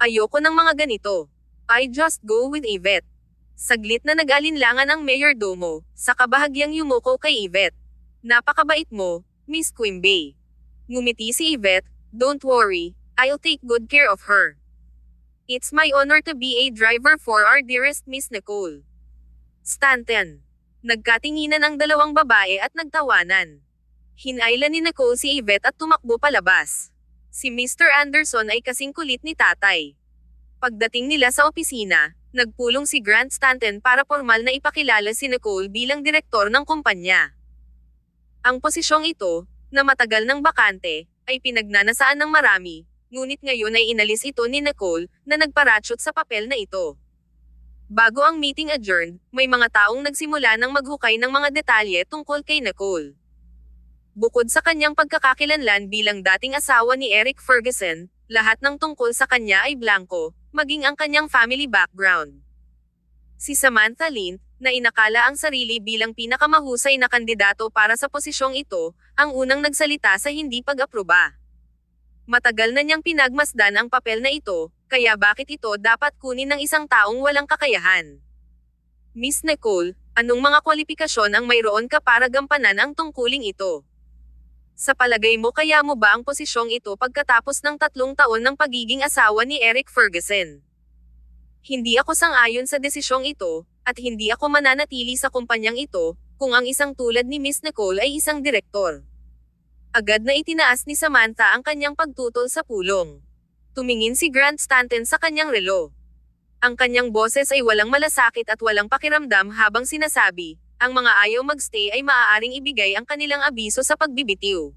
Ayoko ng mga ganito. I just go with Yvette. Saglit na nag-alinlangan ang mayordomo, sa kabahagyang yumuko kay Yvette. Napakabait mo, Miss Quimby. Ngumiti si Yvette, don't worry, I'll take good care of her. It's my honor to be a driver for our dearest Miss Nicole Stanton. Nagkatinginan ang dalawang babae at nagtawanan. Hinailan ni Nicole si Yvette at tumakbo palabas. Si Mr. Anderson ay kasing kulit ni tatay. Pagdating nila sa opisina, nagpulong si Grant Stanton para formal na ipakilala si Nicole bilang direktor ng kumpanya. Ang posisyong ito, na matagal ng bakante, ay pinagnanasaan ng marami, ngunit ngayon ay inalis ito ni Nicole, na nagparatyot sa papel na ito. Bago ang meeting adjourned, may mga taong nagsimula ng maghukay ng mga detalye tungkol kay Nicole. Bukod sa kanyang pagkakakilanlan bilang dating asawa ni Eric Ferguson, lahat ng tungkol sa kanya ay blanko, maging ang kanyang family background. Si Samantha Lynn, na inakala ang sarili bilang pinakamahusay na kandidato para sa posisyong ito, ang unang nagsalita sa hindi pag-aproba. Matagal na niyang pinagmasdan ang papel na ito, kaya bakit ito dapat kunin ng isang taong walang kakayahan? Miss Nicole, anong mga kwalifikasyon ang mayroon ka para gampanan ang tungkuling ito? Sa palagay mo kaya mo ba ang posisyong ito pagkatapos ng 3 taon ng pagiging asawa ni Eric Ferguson? Hindi ako sang-ayon sa desisyong ito, at hindi ako mananatili sa kumpanyang ito, kung ang isang tulad ni Miss Nicole ay isang direktor. Agad na itinaas ni Samantha ang kanyang pagtutol sa pulong. Tumingin si Grant Stanton sa kanyang relo. Ang kanyang boses ay walang malasakit at walang pakiramdam habang sinasabi, ang mga ayaw magstay ay maaaring ibigay ang kanilang abiso sa pagbibitiw.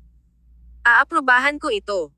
Aaprubahan ko ito.